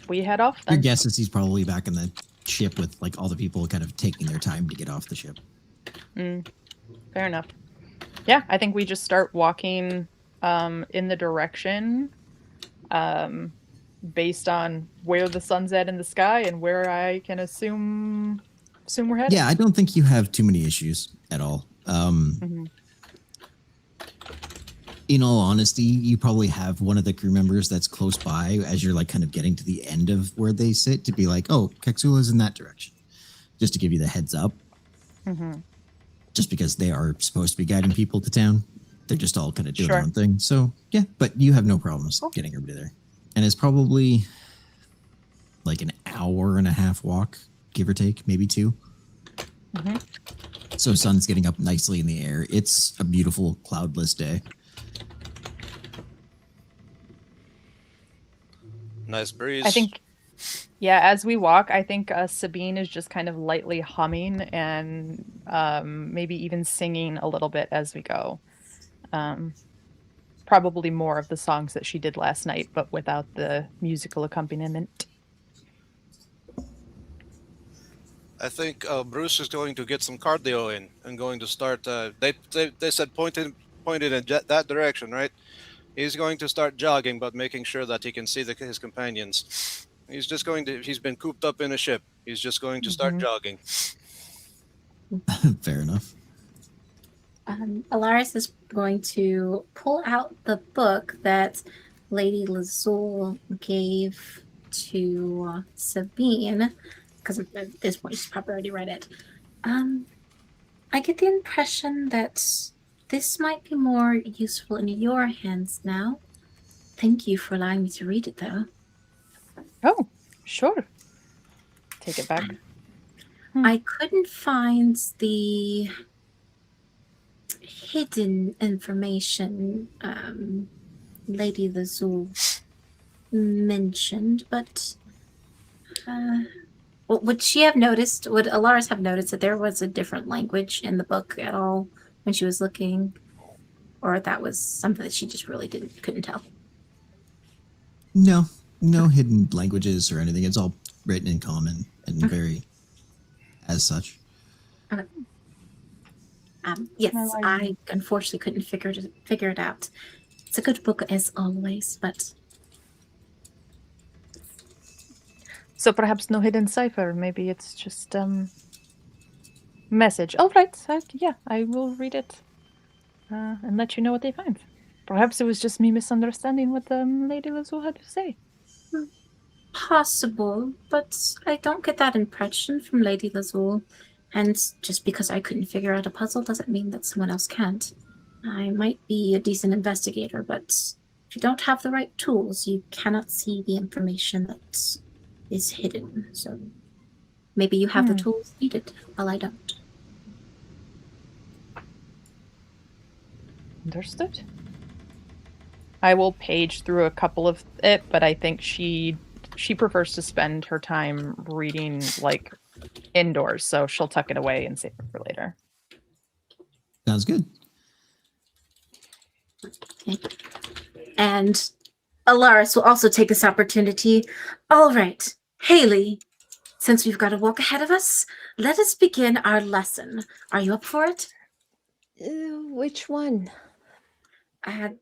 We head off Your then. guess is he's probably back in the ship with like all the people kind of taking their time to get off the ship. Fair enough. Yeah, I think we just start walking in the direction based on where the sun's at in the sky and where I can assume we're headed. Yeah, I don't think you have too many issues at all. In all honesty, you probably have one of the crew members that's close by as you're like kind of getting to the end of where they sit to be like, oh, Kexula's in that direction. Just to give you the heads up. Just because they are supposed to be guiding people to town. They're just all kind of doing their own thing. So, yeah, but you have no problems getting everybody there. And it's probably like an hour and a half walk, give or take, maybe 2. So sun's getting up nicely in the air. It's a beautiful cloudless day. Nice breeze. I think, yeah, as we walk, I think Sabine is just kind of lightly humming and maybe even singing a little bit as we go. Probably more of the songs that she did last night, but without the musical accompaniment. I think Bruce is going to get some cardio in and going to start. They said pointed in that direction, right? He's going to start jogging, but making sure that he can see his companions. He's just going to. He's been cooped up in a ship. He's just going to start jogging. Fair enough. Alaris is going to pull out the book that Lady Lazul gave to Sabine, because at this point she's probably already read it. I get the impression that this might be more useful in your hands now. Thank you for allowing me to read it, though. Oh, sure. Take it back. I couldn't find the hidden information Lady Lazul mentioned, but would she have noticed, would Alaris have noticed that there was a different language in the book at all when she was looking? Or that was something that she just really couldn't tell? No, no hidden languages or anything. It's all written in common and very as such. Yes, Well, I unfortunately couldn't figure it out. It's a good book as always, but So perhaps no hidden cipher. Maybe it's just message. All right. Yeah, I will read it and let you know what they find. Perhaps it was just me misunderstanding what Lady Lazul had to say. possible, but I don't get that impression from Lady Lazul. And just because I couldn't figure out a puzzle doesn't mean that someone else can't. I might be a decent investigator, but if you don't have the right tools, you cannot see the information that is hidden. So maybe you have the tools needed, while I don't. Understood. I will page through a couple of it, but I think she prefers to spend her time reading like indoors, so she'll tuck it away and save it for later. Sounds good. Okay. And Alaris will also take this opportunity. All right, Haley, since we've got a walk ahead of us, let us begin our lesson. Are you up for it? Which one?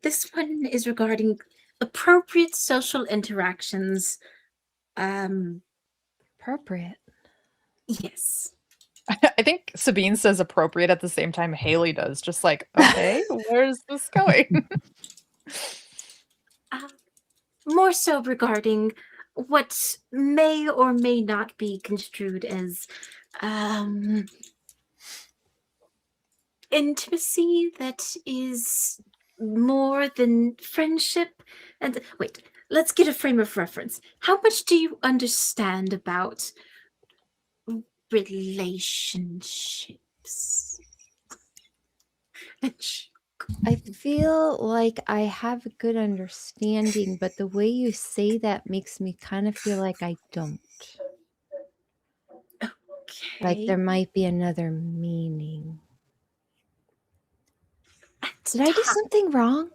This one is regarding appropriate social interactions. Appropriate. Yes. I think Sabine says appropriate at the same time Haley does. Just like, okay, where's this going? More so regarding what may or may not be construed as intimacy that is more than friendship. And wait, let's get a frame of reference. How much do you understand about relationships? I feel like I have a good understanding, but the way you say that makes me kind of feel like I don't. Like there might be another meaning. Did I do something wrong?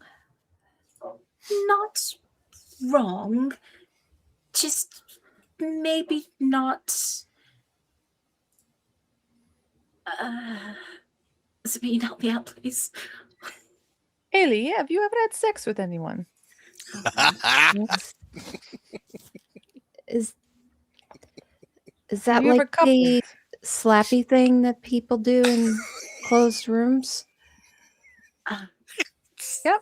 Not wrong. Just maybe not. Sabine, help me out, please. Haley, have you ever had sex with anyone? Yes. Is that Have you ever like the coupled? slappy thing that people do in closed rooms? Yep,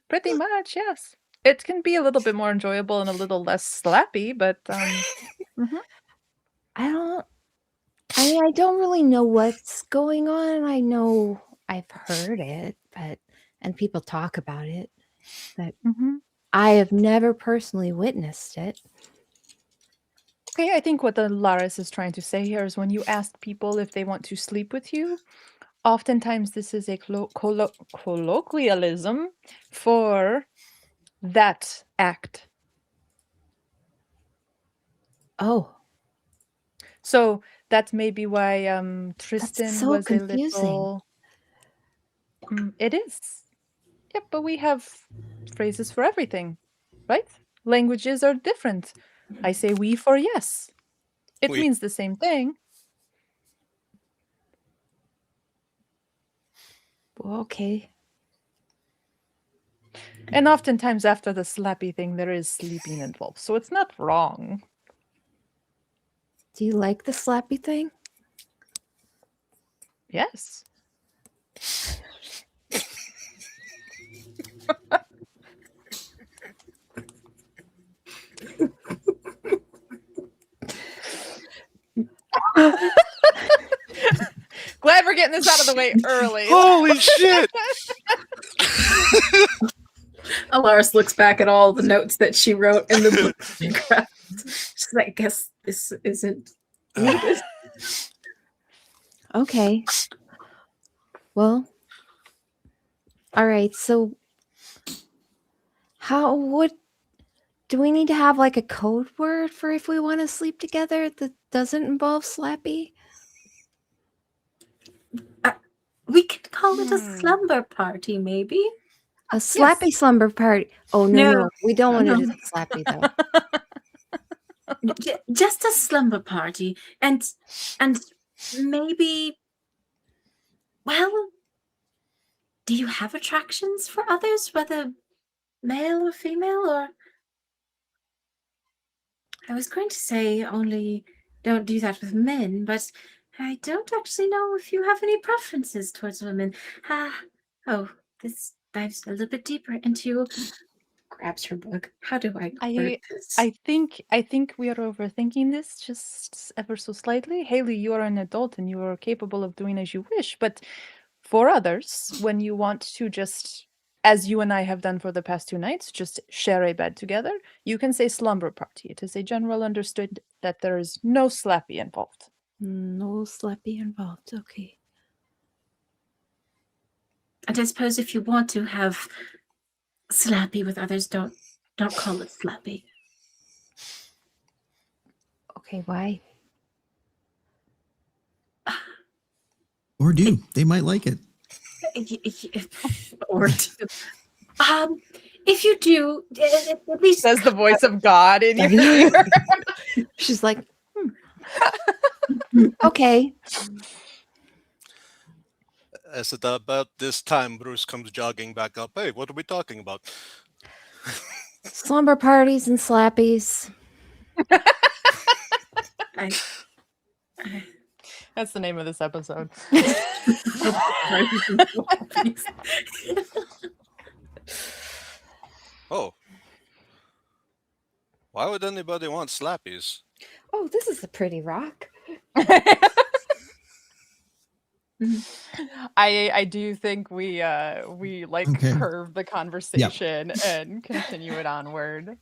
pretty much, yes. It can be a little bit more enjoyable and a little less slappy, but I don't really know what's going on. I know I've heard it, and people talk about it, but I have never personally witnessed it. Okay, I think what the Laris is trying to say here is when you ask people if they want to sleep with you, oftentimes this is a colloquialism for that act. Oh. So that may be why Tristan so was confusing. a little... it is. Yep, but we have phrases for everything, right? Languages are different. I say we for yes. It Oui. means the same thing. Okay. And oftentimes after the slappy thing, there is sleeping involved. So it's not wrong. Do you like the slappy thing? Yes. Glad we're getting this out of the way early. Holy shit! Alaris looks back at all the notes that she wrote in the book. She's like, I guess this isn't needed. Okay. Well, all right. So, what do we need to have like a code word for if we want to sleep together that doesn't involve Slappy? We could call it a Hmm. slumber party, maybe. A Slappy slumber party. Oh no, No. we don't want No. it as Slappy though. Just a slumber party, and maybe. Well, do you have attractions for others, whether male or female, or? I was going to say only don't do that with men, but I don't actually know if you have any preferences towards women. This dives a little bit deeper into. Grabs her book. How do I word this? I think we are overthinking this just ever so slightly. Haley, you are an adult and you are capable of doing as you wish, but for others, when you want to just, as you and I have done for the past 2 nights, just share a bed together, you can say slumber party. It is a general understood that there is no slappy involved. No Slappy involved. Okay. And I suppose if you want to have slappy with others, don't call it slappy. Okay. Why? Or do. They might like it. Or two. If you do, at least Says the voice of God in your ear. She's like, okay. As at about this time, Bruce comes jogging back up. Hey, what are we talking about? Slumber parties and slappies. That's the name of this episode. Oh. Why would anybody want slappies? Oh, this is a pretty rock. I do think we like Okay. curve the conversation and continue it onward.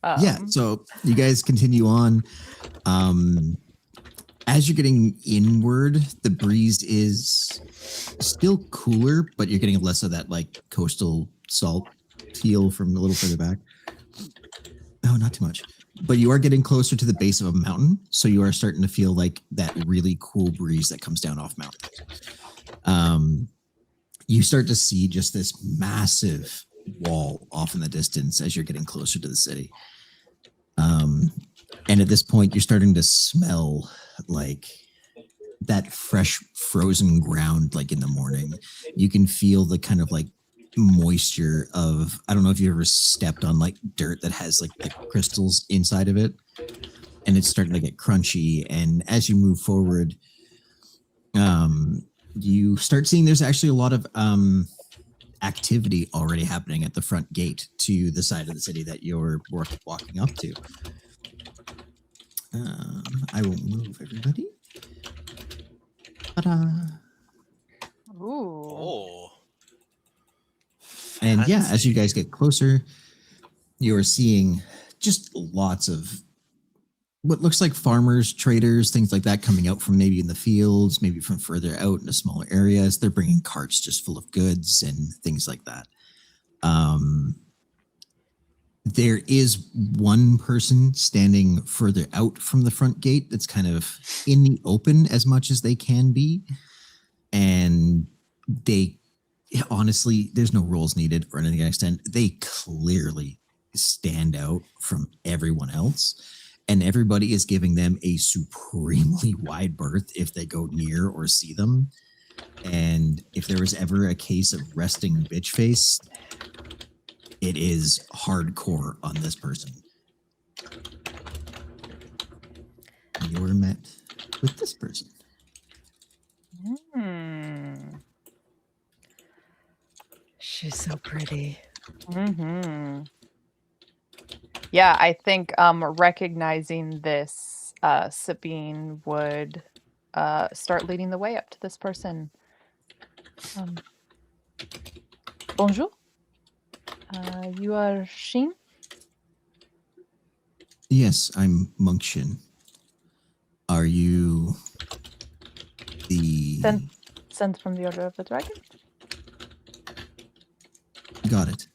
Yeah, so you guys continue on. As you're getting inward, the breeze is still cooler, but you're getting less of that like coastal salt feel from a little further back. No, not too much. But you are getting closer to the base of a mountain, so you are starting to feel like that really cool breeze that comes down off mountain. You start to see just this massive wall off in the distance as you're getting closer to the city. And at this point, you're starting to smell like that fresh frozen ground, like in the morning. You can feel the kind of like moisture of, I don't know if you ever stepped on like dirt that has like the crystals inside of it, and it's starting to get crunchy. And as you move forward, you start seeing there's actually a lot of activity already happening at the front gate to the side of the city that you're walking up to. I will move everybody. Ta-da. Ooh. Oh. And yeah, as Fancy. you guys get closer, you're seeing just lots of what looks like farmers, traders, things like that coming out from maybe in the fields, maybe from further out into smaller areas. They're bringing carts just full of goods and things like that. There is one person standing further out from the front gate that's kind of in the open as much as they can be. And they honestly, there's no rules needed or anything to that extent. They clearly stand out from everyone else. And everybody is giving them a supremely wide berth if they go near or see them. And if there was ever a case of resting bitch face, it is hardcore on this person. You're met with this person. She's so pretty. Mm-hmm. Yeah, I think recognizing this, Sabine would start leading the way up to this person. Bonjour. You are Shin? Yes, I'm Monk Shin. Are you The Sent from the Order of the Dragon. got it.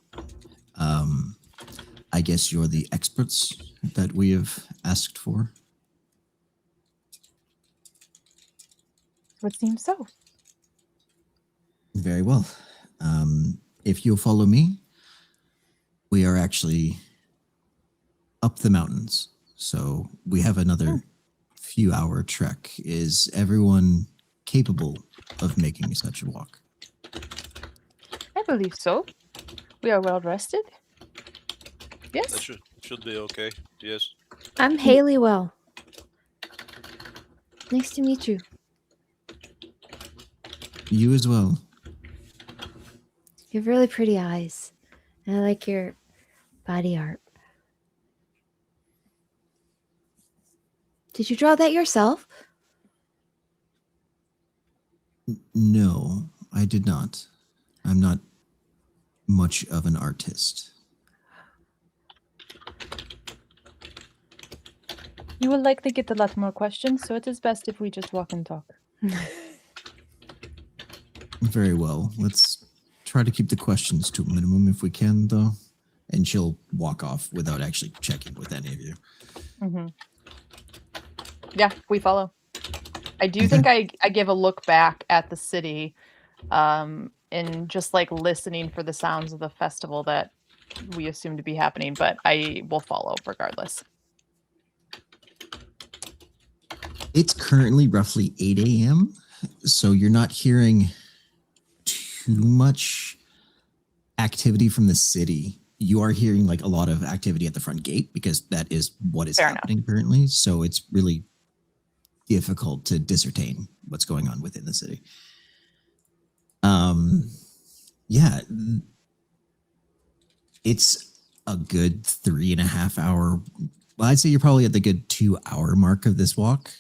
I guess you're the experts that we have asked for. Would seem so. Very well. If you'll follow me, we are actually up the mountains. So we have another few hour trek. Is everyone capable of making such a walk? I believe so. We are well rested. That Yes. should be okay. Yes. I'm Haley Well. Nice to meet you. You as well. You have really pretty eyes. And I like your body art. Did you draw that yourself? No, I did not. I'm not much of an artist. You will likely get a lot more questions, so it is best if we just walk and talk. Very well. Let's try to keep the questions to a minimum if we can, though. And she'll walk off without actually checking with any of you. Mm-hmm. Yeah, we follow. I do think I give a look back at the city, and just like listening for the sounds of the festival that we assume to be happening, but I will follow regardless. It's currently roughly 8 a.m., so you're not hearing too much activity from the city. You are hearing like a lot of activity at the front gate because that is what is Fair enough. happening currently. So it's really difficult to discern what's going on within the city. Yeah, it's a good 3.5 hour. Well, I'd say you're probably at the good 2 hour mark of this walk.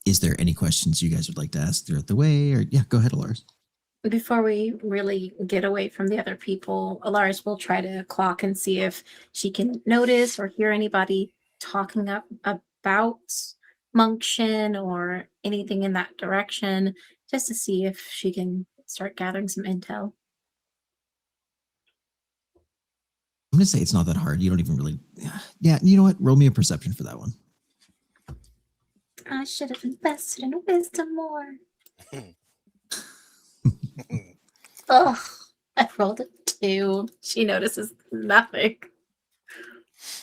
Is there any questions you guys would like to ask throughout the way? Or yeah, go ahead, Alaris. Before we really get away from the other people, Alaris will try to clock and see if she can notice or hear anybody talking about Monkshin or anything in that direction, just to see if she can start gathering some intel. I'm gonna say it's not that hard. You don't even really. Yeah, you know what? Roll me a perception for that one. I should have invested in wisdom more. Oh, I rolled a 2. She notices nothing.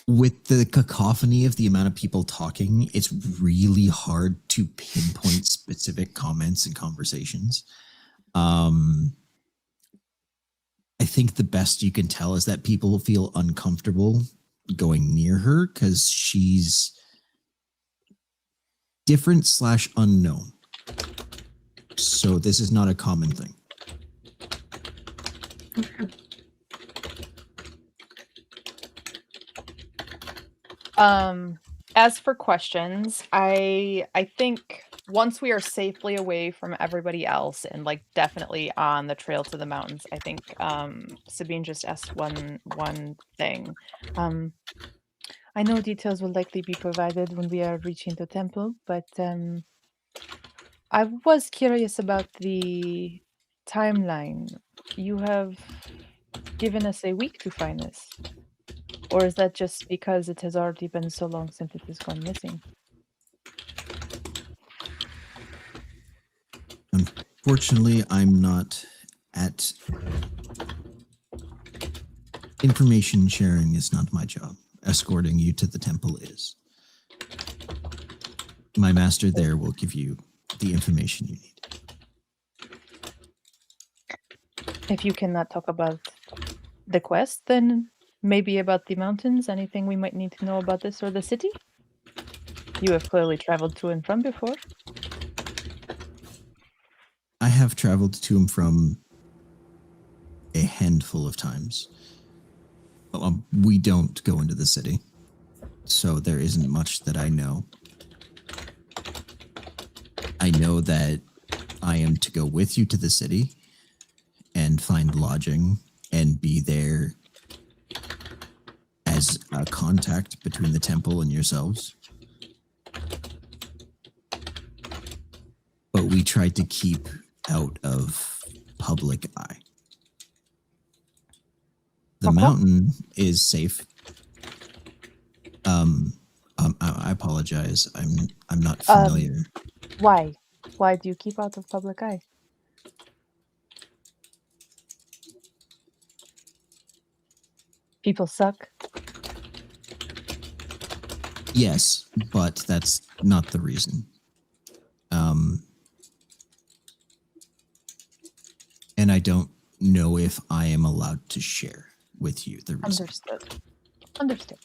With the cacophony of the amount of people talking, it's really hard to pinpoint specific comments and conversations. I think the best you can tell is that people feel uncomfortable going near her because she's different / unknown. So this is not a common thing. As for questions, I think once we are safely away from everybody else and like definitely on the trail to the mountains, I think Sabine just asked one thing. I know details will likely be provided when we are reaching the temple, but I was curious about the timeline. You have given us a week to find this. Or is that just because it has already been so long since it has gone missing? Unfortunately, I'm not at... Information sharing is not my job. Escorting you to the temple is. My master there will give you the information you need. If you cannot talk about the quest, then maybe about the mountains, anything we might need to know about this or the city? You have clearly traveled to and from before. I have traveled to and from a handful of times. We don't go into the city, so there isn't much that I know. I know that I am to go with you to the city and find lodging and be there as a contact between the temple and yourselves. we tried to keep out of public eye. The Okay. mountain is safe. I apologize. I'm not familiar. Why? Why do you keep out of public eye? People suck. Yes, but that's not the reason. And I don't know if I am allowed to share with you the reason. Understood. Understood.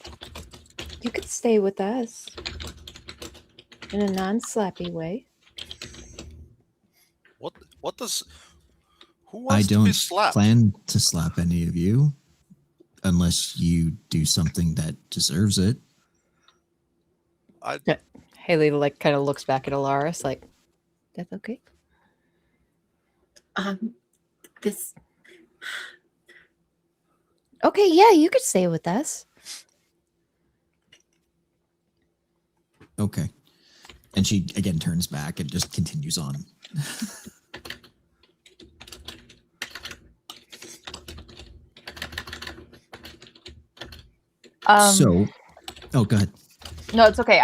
You could stay with us in a non-slappy way. What does? Who I wants to be don't slapped? plan to slap any of you unless you do something that deserves it. Haley like kind of looks back at Alaris like, that's okay. This Okay, yeah, you could stay with us. Okay. And she again turns back and just continues on. So, oh, go ahead. No, it's okay.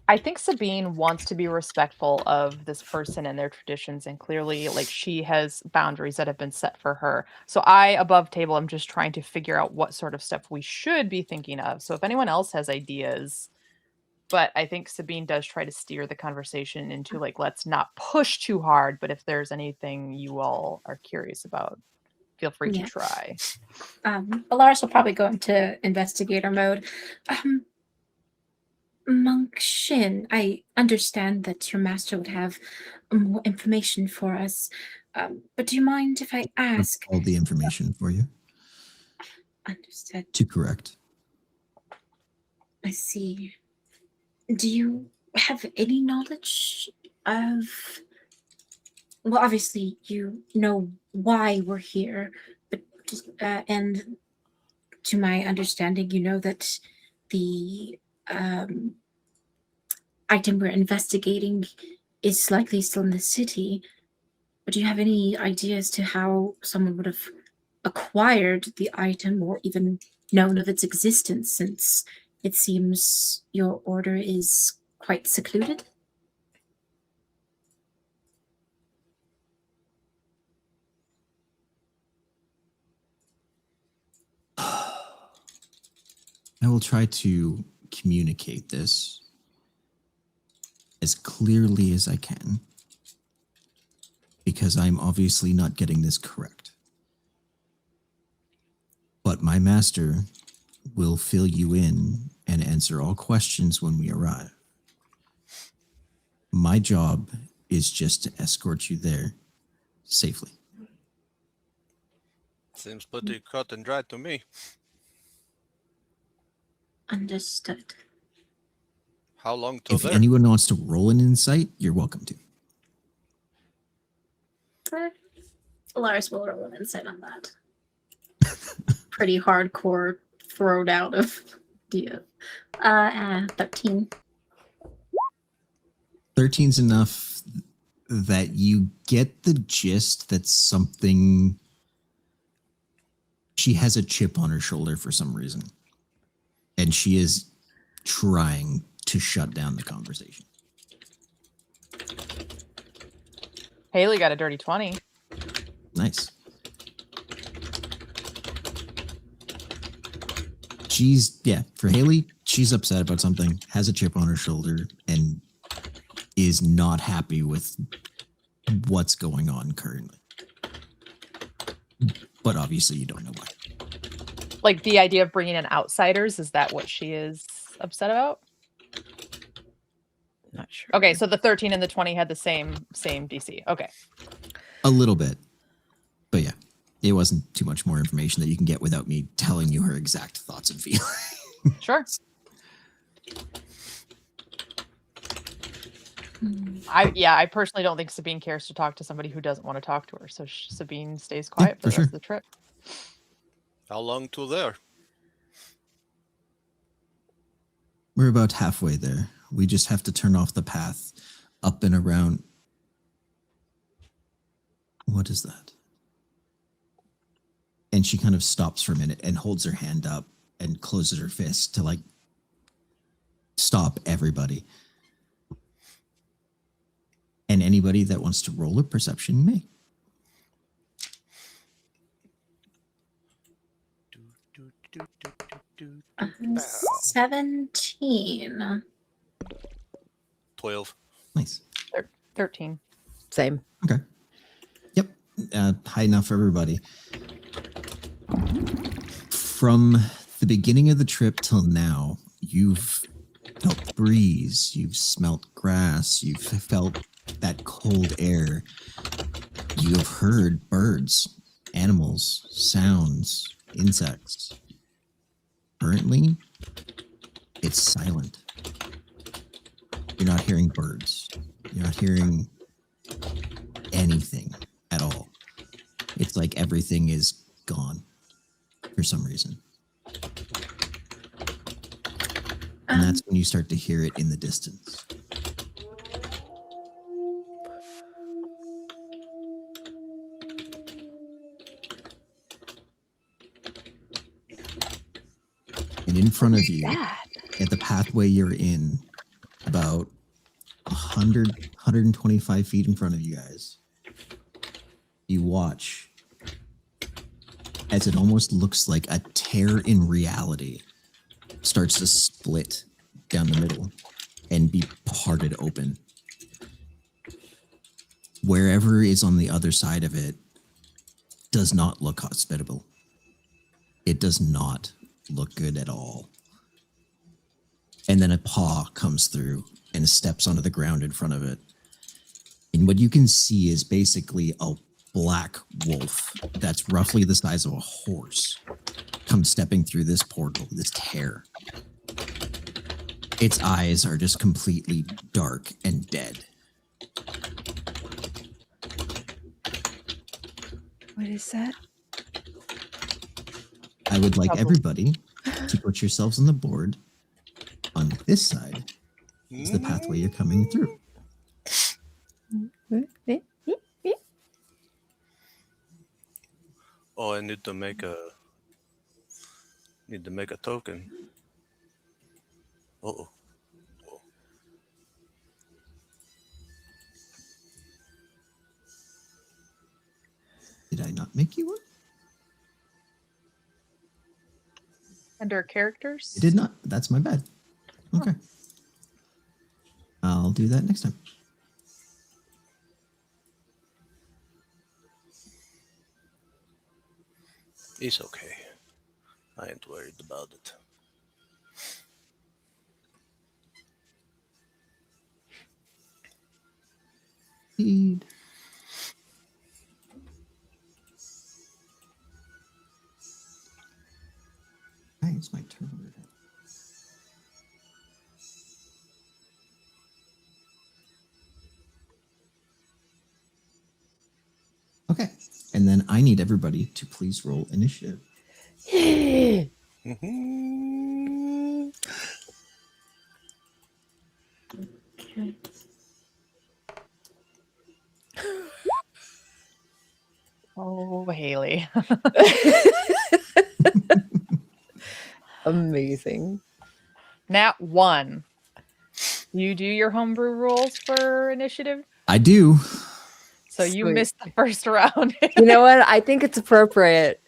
I think Sabine wants to be respectful of this person and their traditions, and clearly, like, she has boundaries that have been set for her. So I, above table, I'm just trying to figure out what sort of stuff we should be thinking of. So if anyone else has ideas, but I think Sabine does try to steer the conversation into, like, let's not push too hard, but if there's anything you all are curious about, feel free Yeah. to try. Alaris will probably go into investigator mode. Monk Shin, I understand that your master would have more information for us, but do you mind if I ask? All the information for you Understood. to correct. I see. Do you have any knowledge of? Well, obviously you know why we're here, but and to my understanding, you know that the item we're investigating is likely still in the city. But do you have any idea as to how someone would have acquired the item or even known of its existence, since it seems your order is quite secluded? I will try to communicate this as clearly as I can, because I'm obviously not getting this correct. But my master will fill you in and answer all questions when we arrive. My job is just to escort you there safely. Seems pretty cut and dry to me. Understood. How long till If there? anyone wants to roll an insight, you're welcome to. Alaris will roll an insight on that. Pretty hardcore throwed out of Dia. 13. 13's enough that you get the gist that something. She has a chip on her shoulder for some reason. And she is trying to shut down the conversation. Haley got a dirty 20. Nice. For Haley, she's upset about something, has a chip on her shoulder, and is not happy with what's going on currently. But obviously you don't know why. Like, the idea of bringing in outsiders, is that what she is upset about? Not sure. Okay, so the 13 and the 20 had the same DC. Okay. A little bit. But yeah, it wasn't too much more information that you can get without me telling you her exact thoughts and feelings. Sure. I personally don't think Sabine cares to talk to somebody who doesn't want to talk to her. So Sabine stays quiet for the rest of the trip. How long till there? We're about halfway there. We just have to turn off the path up and around. What is that? And she kind of stops for a minute and holds her hand up and closes her fist to like stop everybody. And anybody that wants to roll a perception may. Do, do, do, do, do, do, do. 17. 12. Nice. 13. Same. Okay. Yep. High enough for everybody. From the beginning of the trip till now, you've felt the breeze, you've smelt grass, you've felt that cold air. You have heard birds, animals, sounds, insects. Currently, it's silent. You're not hearing birds. You're not hearing anything at all. It's like everything is gone for some reason. And that's when you start to hear it in the distance. And in front of you, at the pathway you're in, about 100, 125 feet in front of you guys, you watch as it almost looks like a tear in reality starts to split down the middle and be parted open. Wherever is on the other side of it does not look hospitable. It does not look good at all. And then a paw comes through and steps onto the ground in front of it. And what you can see is basically a black wolf that's roughly the size of a horse comes stepping through this portal, this tear. Its eyes are just completely dark and dead. What is that? I would like everybody to put yourselves on the board. On this side is the pathway you're coming through. Oh, I need to make a token. Uh-oh. Did I not make you one? Under characters? It did not. That's my bad. Okay. I'll do that next time. It's okay. I ain't worried about it. Indeed. Hey, it's my turn. Okay. And then I need everybody to please roll initiative. Mhm. Okay. Oh, Haley. Amazing. Nat 1. You do your homebrew rules for initiative? I do. So you Sweet. missed the first round. You know what? I think it's appropriate.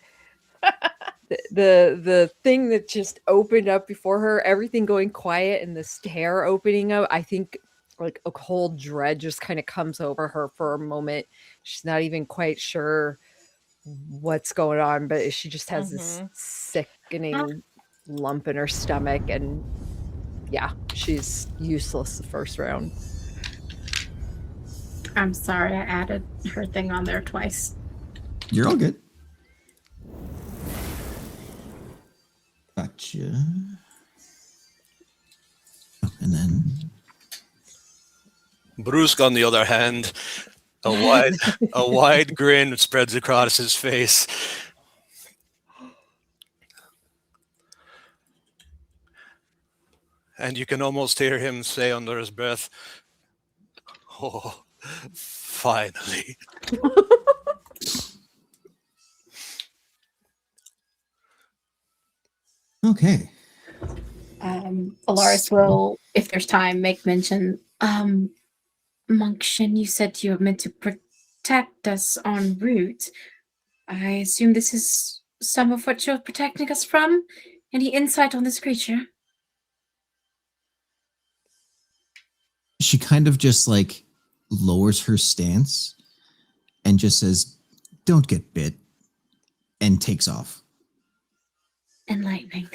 The thing that just opened up before her, everything going quiet and the stair opening up, I think like a cold dread just kind of comes over her for a moment. She's not even quite sure what's going on, but she just has this sickening lump in her stomach, and yeah, she's useless the first round. I'm sorry, I added her thing on there twice. You're all good. Gotcha. Oh, and then Brusque, on the other hand, a wide grin spreads across his face. And you can almost hear him say under his breath, Oh, finally. Okay. Alaris will, if there's time, make mention. Monk Shin, you said you were meant to protect us en route. I assume this is some of what you're protecting us from? Any insight on this creature? She kind of just like lowers her stance and just says, "Don't get bit," and takes off. Enlightening.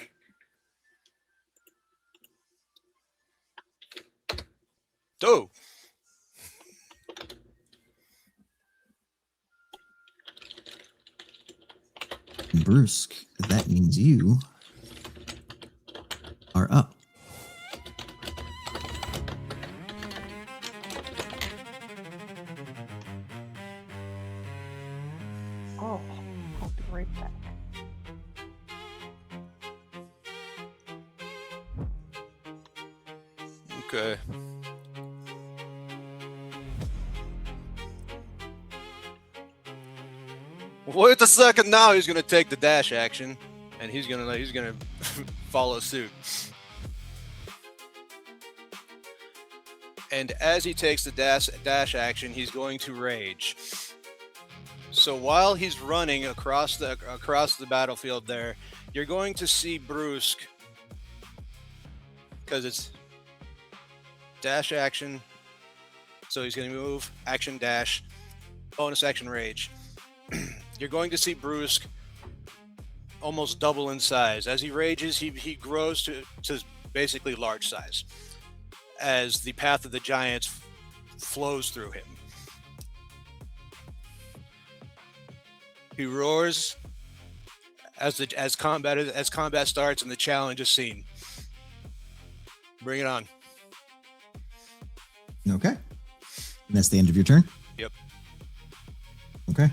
Oh, Brusque, that means you are up. Oh, I'll be right back. okay. Wait a second now, he's gonna take the dash action, and he's gonna follow suit. And as he takes the dash action, he's going to rage. So while he's running across the battlefield there, you're going to see Brusque, because it's dash action. So he's going to move, action dash, bonus action rage. You're going to see Brusque almost double in size. As he rages, he grows to basically large size as the path of the giants flows through him. He roars as combat starts and the challenge is seen. Bring it on. Okay. And that's the end of your turn? Yep. Okay.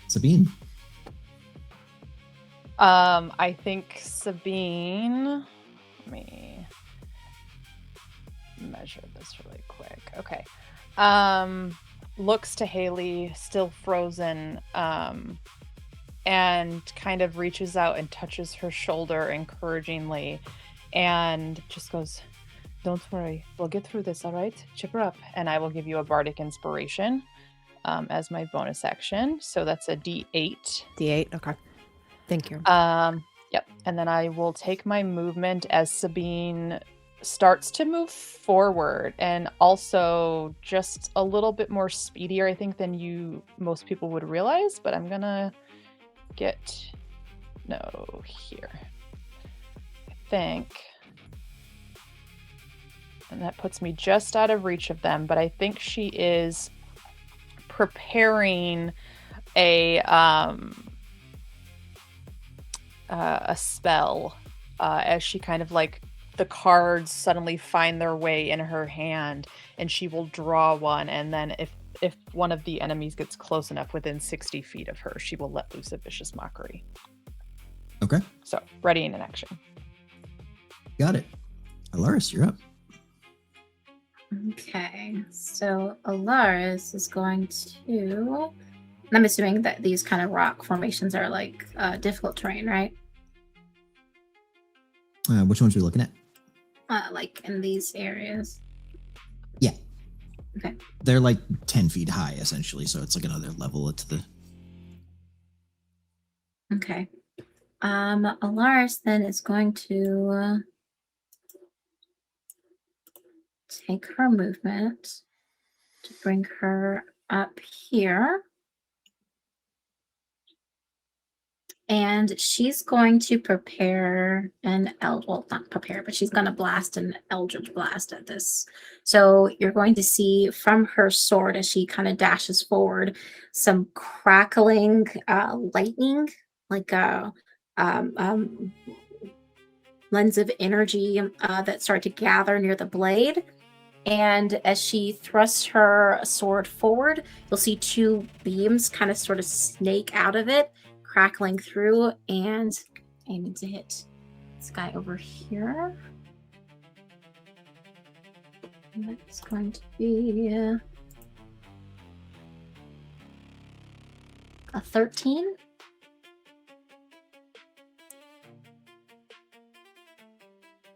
Sabine. I think Sabine. Let me measure this really quick. Okay. Looks to Haley, still frozen, and kind of reaches out and touches her shoulder encouragingly, and just goes, "Don't worry, we'll get through this, all right? Chip her up." And I will give you a bardic inspiration as my bonus action. So that's a D8. D8. Okay. Thank you. Yep. And then I will take my movement as Sabine starts to move forward, and also just a little bit more speedier, I think, than most people would realize. But I'm gonna get here. I think. And that puts me just out of reach of them, but I think she is preparing a spell as she kind of like the cards suddenly find their way in her hand, and she will draw one, and then if one of the enemies gets close enough within 60 feet of her, she will let loose a vicious mockery. Okay. So ready in an action. Got it. Alaris, you're up. Okay, so Alaris is going to. I'm assuming that these kind of rock formations are like difficult terrain, right? Which ones are we looking at? Like in these areas. Yeah. Okay. They're like 10 feet high, essentially, so it's like another level to the... Okay. Alaris then is going to take her movement to bring her up here. And she's going to prepare not prepare, but she's going to blast an Eldritch Blast at this. So you're going to see from her sword as she kind of dashes forward some crackling lightning, like a lens of energy that start to gather near the blade. And as she thrusts her sword forward, you'll see two beams kind of sort of snake out of it, crackling through, and aiming to hit this guy over here. That's going to be a 13.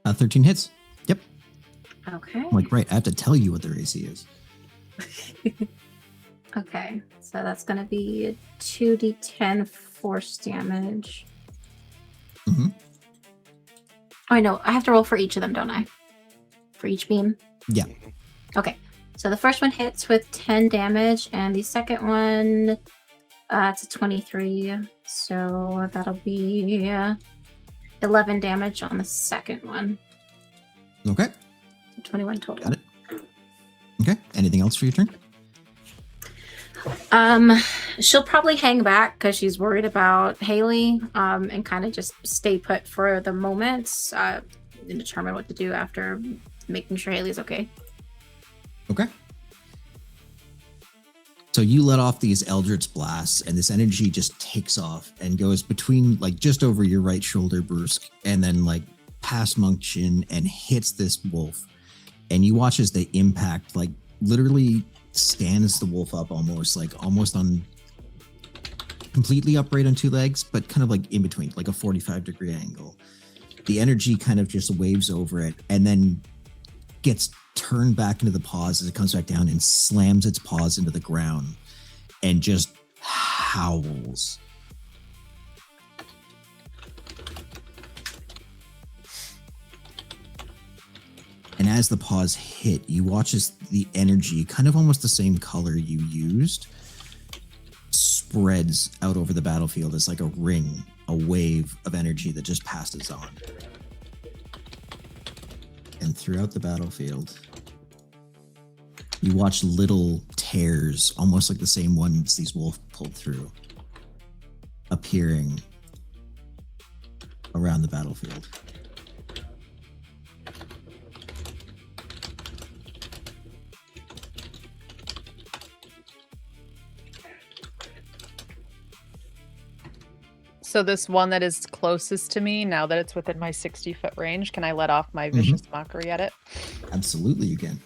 13 hits. Yep. Okay. I'm like, right, I have to tell you what their AC is. Okay, so that's going to be 2d10 force damage. Mhm. Oh, I know. I have to roll for each of them, don't I? For each beam? Yeah. Okay, so the first one hits with 10 damage, and the second one, it's a 23. So that'll be 11 damage on the second one. Okay. 21 total. Got it. Okay. Anything else for your turn? She'll probably hang back because she's worried about Haley, and kind of just stay put for the moment, and determine what to do after making sure Haley's okay. Okay. So you let off these Eldritch blasts, and this energy just takes off and goes between, like, just over your right shoulder, Brusque, and then, like, past Monk Chin and hits this wolf. And you watch as the impact, like, literally stands the wolf up almost on completely upright on two legs, but kind of like in between, like a 45-degree angle. The energy kind of just waves over it and then gets turned back into the paws as it comes back down and slams its paws into the ground and just howls. And as the paws hit, you watch as the energy, kind of almost the same color you used, spreads out over the battlefield as like a ring, a wave of energy that just passes on. And throughout the battlefield, you watch little tears, almost like the same ones these wolves pulled through, appearing around the battlefield. So this one that is closest to me, now that it's within my 60-foot range, can I let off my vicious mockery at it? Absolutely, you can.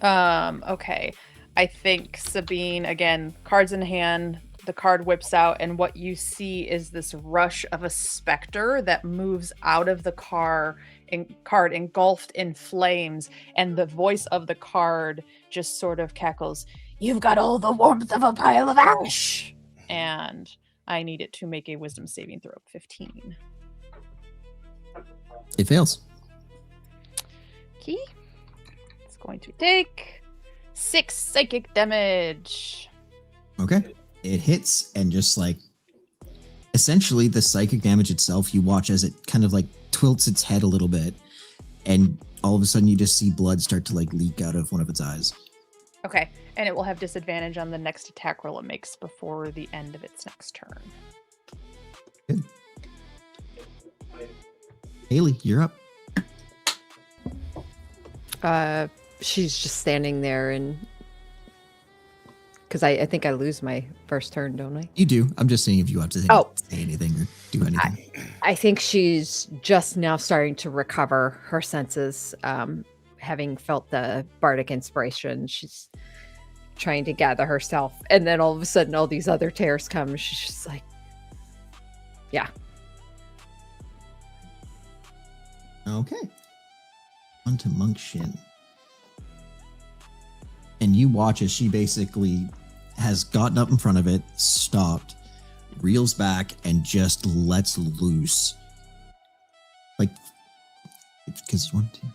Okay. I think Sabine, again, cards in hand, the card whips out, and what you see is this rush of a specter that moves out of the card engulfed in flames, and the voice of the card just sort of cackles, "You've got all the warmth of a pile of ash!" And I need it to make a wisdom saving throw of 15. It fails. Okay. It's going to take 6 psychic damage. Okay. It hits and just like essentially the psychic damage itself, you watch as it kind of like tilts its head a little bit, and all of a sudden you just see blood start to like leak out of one of its eyes. Okay. And it will have disadvantage on the next attack roll it makes before the end of its next turn. Good. Haley, you're up. She's just standing there, and because I think I lose my first turn, don't I? You do. I'm just seeing if you have to say anything or do anything. I think she's just now starting to recover her senses, having felt the bardic inspiration. She's trying to gather herself, and then all of a sudden all these other tears come. She's just like, yeah. Okay. On to Monk Shin. And you watch as she basically has gotten up in front of it, stopped, reels back, and just lets loose. Like, because 1, 2,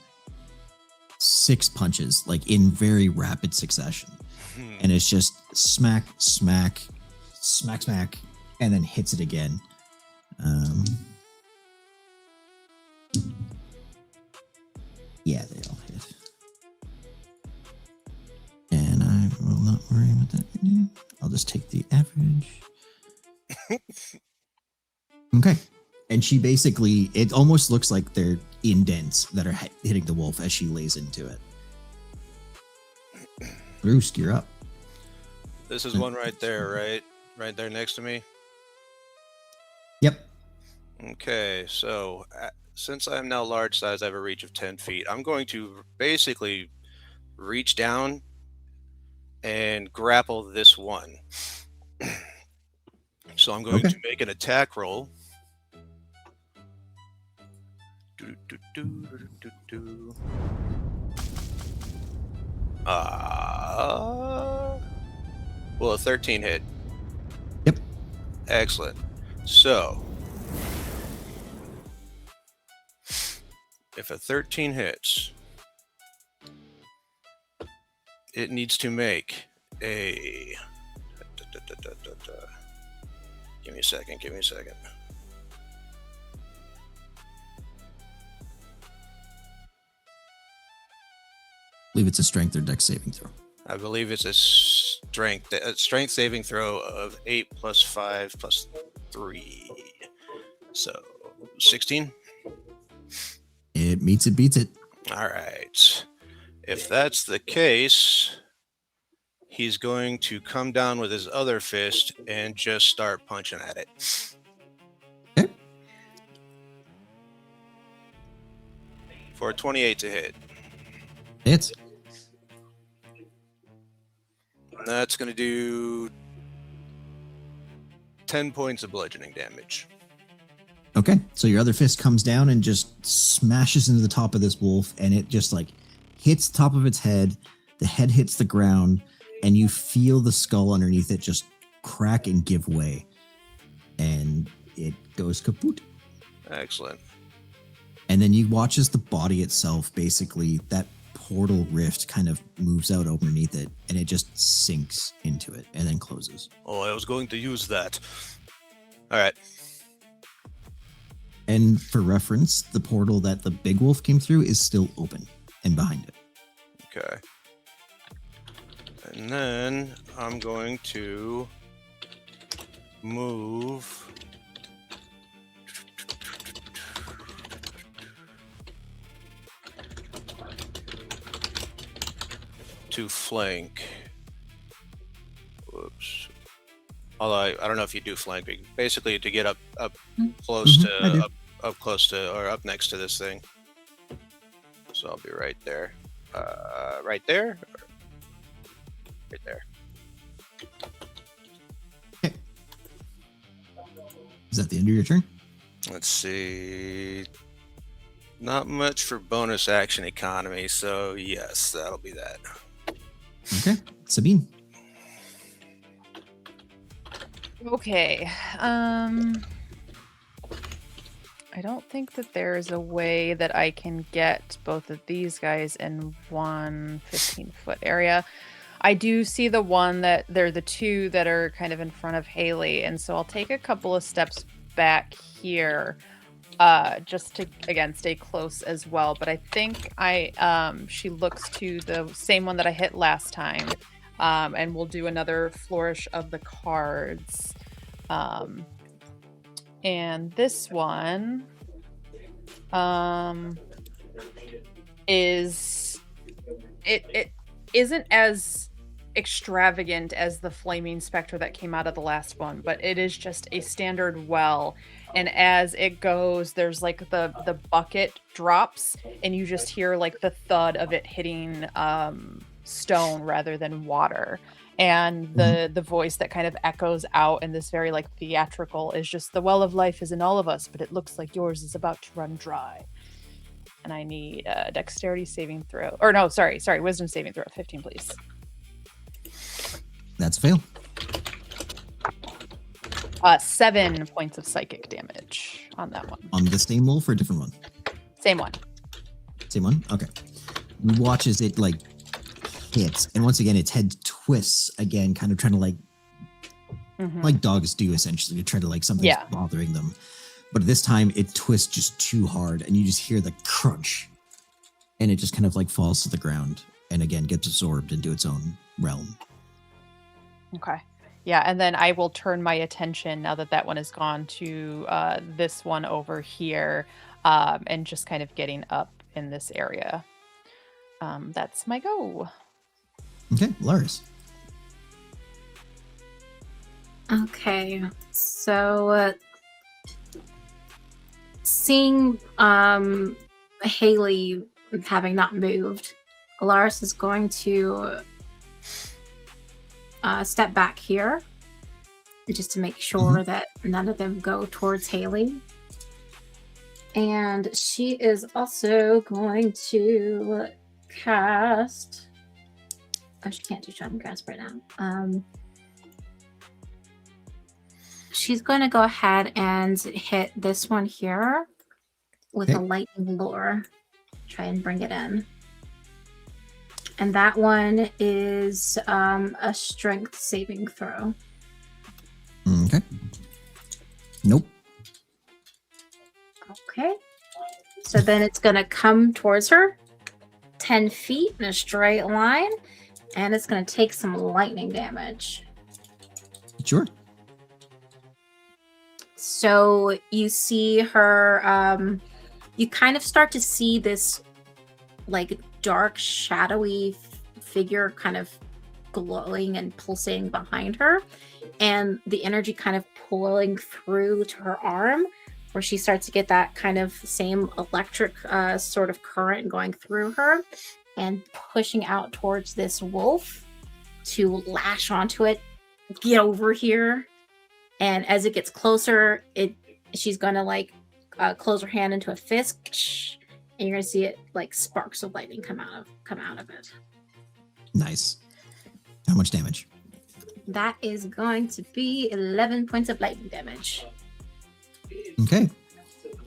6 punches, like in very rapid succession. And it's just smack, smack, smack, smack, and then hits it again. Yeah, they all hit. And I will not worry about that right now. I'll just take the average. Okay. And she basically, it almost looks like they're indents that are hitting the wolf as she lays into it. Bruce, you're up. This is one right there, right? Right there next to me. Yep. Okay, so since I am now large size, I have a reach of 10 feet. I'm going to basically reach down and grapple this one. So I'm going Okay. to make an attack roll. Do, do, do, do, do, do. Will a 13 hit? Yep. Excellent. So, if a 13 hits, it needs to make a... Give me a second, give me a second. I believe it's a strength or dex saving throw. I believe it's a strength saving throw of 8 plus 5 plus 3. So 16. It meets it, beats it. All right. If that's the case, he's going to come down with his other fist and just start punching at it. Okay. For a 28 to hit. Hits. That's going to do 10 points of bludgeoning damage. Okay, so your other fist comes down and just smashes into the top of this wolf, and it just like hits the top of its head. The head hits the ground, and you feel the skull underneath it just crack and give way, and it goes kaput. Excellent. And then you watch as the body itself, basically that portal rift kind of moves out underneath it, and it just sinks into it and then closes. Oh, I was going to use that. All right. And for reference, the portal that the big wolf came through is still open and behind it. Okay. And then I'm going to move to flank. Whoops. Although I don't know if you do flanking. Basically, to get up close I do. to up close to or up next to this thing. So I'll be right there. Right there. Right there. Is that the end of your turn? Let's see. Not much for bonus action economy, so yes, that'll be that. Okay, Sabine. Okay. I don't think that there's a way that I can get both of these guys in one 15-foot area. I do see the one that they're the two that are kind of in front of Haley, and so I'll take a couple of steps back here just to again stay close as well. But I think she looks to the same one that I hit last time, and we'll do another flourish of the cards. And this one is it isn't as extravagant as the flaming specter that came out of the last one, but it is just a standard well, and as it goes there's like the bucket drops and you just hear like the thud of it hitting stone rather than water, and the voice that kind of echoes out in this very like theatrical is just, the well of life is in all of us, but it looks like yours is about to run dry. And I need a dexterity saving throw, or no, sorry, wisdom saving throw, 15 please. That's a fail. 7 points of psychic damage on that one. On the same wolf or a different one? Same one. Same one? Okay. You watch as it like hits, and once again its head twists again, kind of trying to like dogs do essentially, to try to like something's bothering them. But this time it twists just too hard, and you just hear the crunch, and it just kind of like falls to the ground and again gets absorbed into its own realm. Okay. Yeah, and then I will turn my attention, now that that one is gone, to this one over here, and just kind of getting up in this area. That's my go. Okay, Laris. Okay, so seeing Haley having not moved, Alaris is going to step back here just to make sure that none of them go towards Haley. And she is also going to cast. Oh, she can't do Charm Grasp right now. She's going to go ahead and hit this one here with a lightning lure. Try and bring it in. And that one is a strength saving throw. Okay. Nope. Okay. So then it's going to come towards her 10 feet in a straight line. And it's going to take some lightning damage. Sure. So you see her, you kind of start to see this like dark, shadowy figure kind of glowing and pulsating behind her. And the energy kind of pulling through to her arm, where she starts to get that kind of same electric sort of current going through her and pushing out towards this wolf to lash onto it. Get over here. And as it gets closer, she's gonna like close her hand into a fist, and you're gonna see it like sparks of lightning come out of it. Nice. How much damage? That is going to be 11 points of lightning damage. Okay.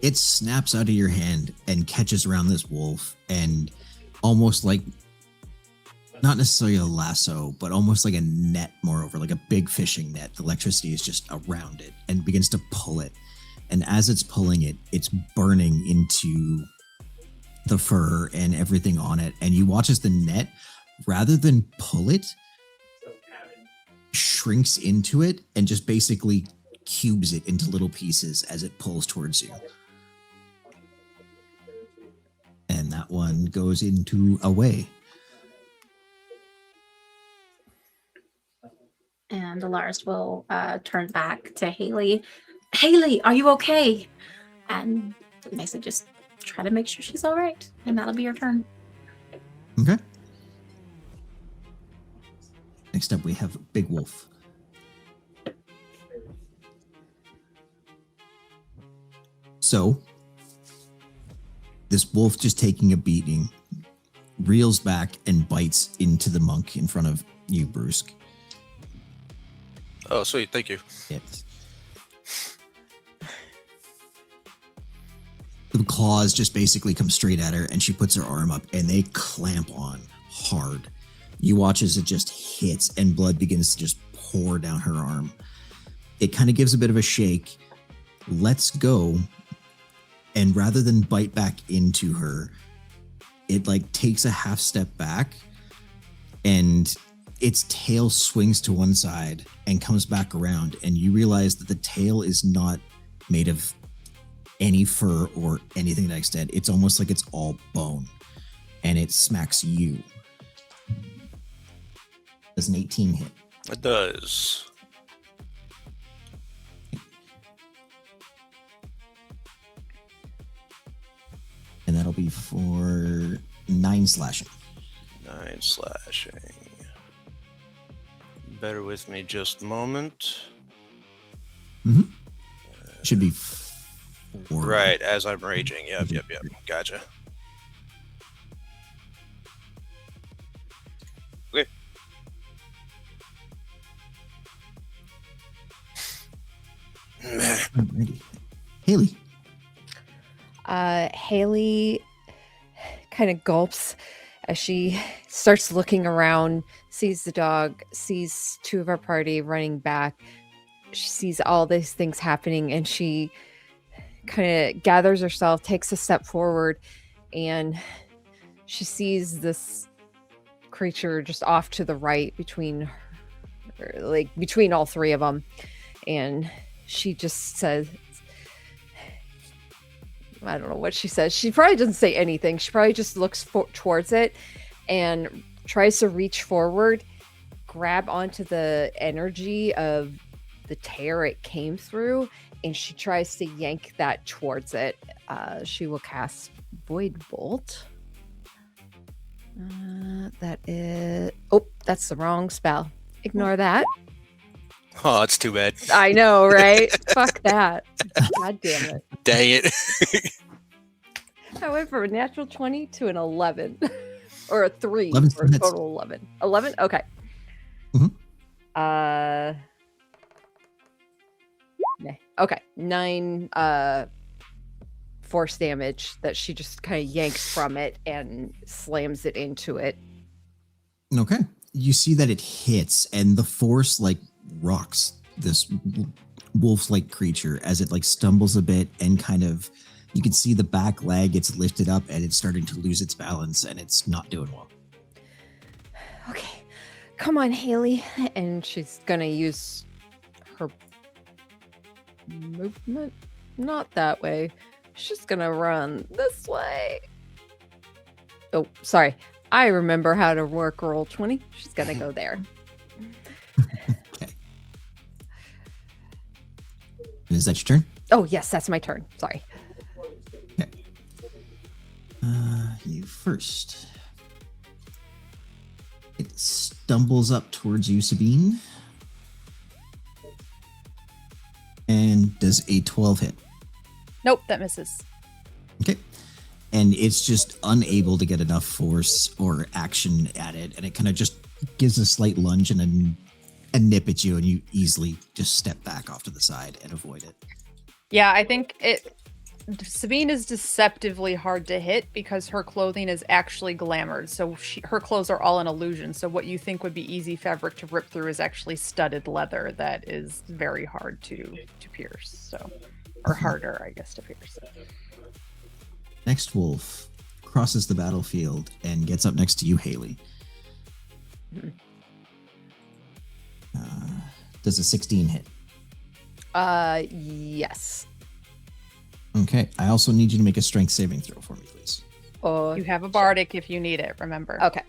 It snaps out of your hand and catches around this wolf, and almost like, not necessarily a lasso, but almost like a net, moreover, like a big fishing net. The electricity is just around it and begins to pull it. And as it's pulling it, it's burning into the fur and everything on it. And you watch as the net, rather than pull it, shrinks into it and just basically cubes it into little pieces as it pulls towards you. And that one goes into away. And Alaris will turn back to Haley. Haley, are you okay? And basically just try to make sure she's all right. And that'll be your turn. Okay. Next up, we have Big Wolf. So, this wolf, just taking a beating, reels back and bites into the monk in front of you, Brusque. Oh, sweet. Thank you. Yes. The claws just basically come straight at her, and she puts her arm up, and they clamp on hard. You watch as it just hits, and blood begins to just pour down her arm. It kind of gives a bit of a shake, lets go, and rather than bite back into her, it like takes a half step back, and its tail swings to one side and comes back around, and you realize that the tail is not made of any fur or anything to that extent. It's almost like it's all bone, and it smacks you. Does an 18 hit? It does. And that'll be for 9 slashing. 9 slashing. Bear with me just a moment. Should be 4. Right, as I'm raging. Yep. Gotcha. Okay. Alrighty. Haley. Haley kind of gulps as she starts looking around, sees the dog, sees two of our party running back. She sees all these things happening, and she kind of gathers herself, takes a step forward, and she sees this creature just off to the right between all three of them. And she just says, I don't know what she says. She probably doesn't say anything. She probably just looks towards it and tries to reach forward, grab onto the energy of the tear it came through, and she tries to yank that towards it. she will cast Void Bolt. That is. Oh, that's the wrong spell. Ignore that. Oh, it's too bad. I know, right? Fuck that. God damn it. Dang it. I went from a natural 20 to an 11. Or a 3 11 for a hits. total 11. 11? Okay. Mhm. Okay. 9 force damage that she just kind of yanks from it and slams it into it. Okay. You see that it hits, and the force like rocks this wolf-like creature as it like stumbles a bit, and kind of you can see the back leg gets lifted up, and it's starting to lose its balance, and it's not doing well. Okay. Come on, Haley. And she's gonna use her movement. Not that way. She's gonna run this way. Oh, sorry. I remember how to work roll 20. She's gonna go there. Okay. And is that your turn? Oh, yes, that's my turn. Sorry. Okay. You first. It stumbles up towards you, Sabine. And does a 12 hit. Nope, that misses. Okay. And it's just unable to get enough force or action at it. And it kind of just gives a slight lunge and a nip at you, and you easily just step back off to the side and avoid it. Yeah, I think Sabine is deceptively hard to hit because her clothing is actually glamored. So her clothes are all an illusion. So what you think would be easy fabric to rip through is actually studded leather that is very hard to pierce. So, or harder, I guess, to pierce. Next wolf crosses the battlefield and gets up next to you, Haley. Does a 16 hit? Yes. Okay. I also need you to make a strength saving throw for me, please. Oh, You have a bardic if you need it, remember. okay.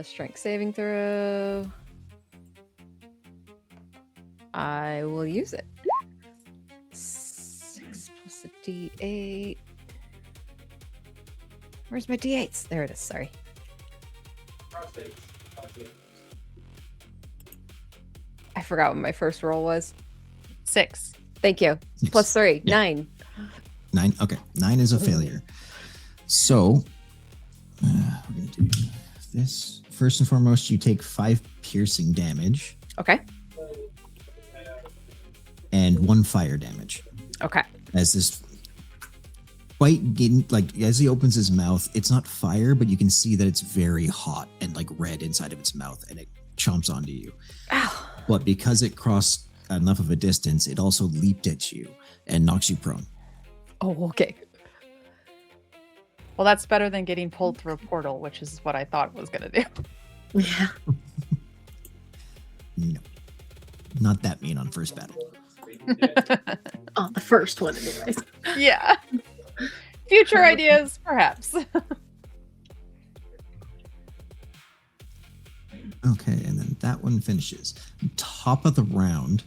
Strength saving throw. I will use it. 6 plus a d8. Where's my d8s? There it is. Sorry. I forgot what my first roll was. 6. Thank you. Yes. Plus 3. Yeah. 9. 9. Okay. 9 is a failure. So we're going to do this. First and foremost, you take 5 piercing damage Okay. and 1 fire damage. Okay. As this bite getting like as he opens his mouth, it's not fire, but you can see that it's very hot and like red inside of its mouth, and it chomps onto you. Ow. But because it crossed enough of a distance, it also leaped at you and knocks you prone. Oh, okay. Well, that's better than getting pulled through a portal, which is what I thought it was going to do. Yeah. No, not that mean on first battle. Oh, the first one, anyways. Yeah. Future ideas, perhaps. Okay, and then that one finishes. Top of the round,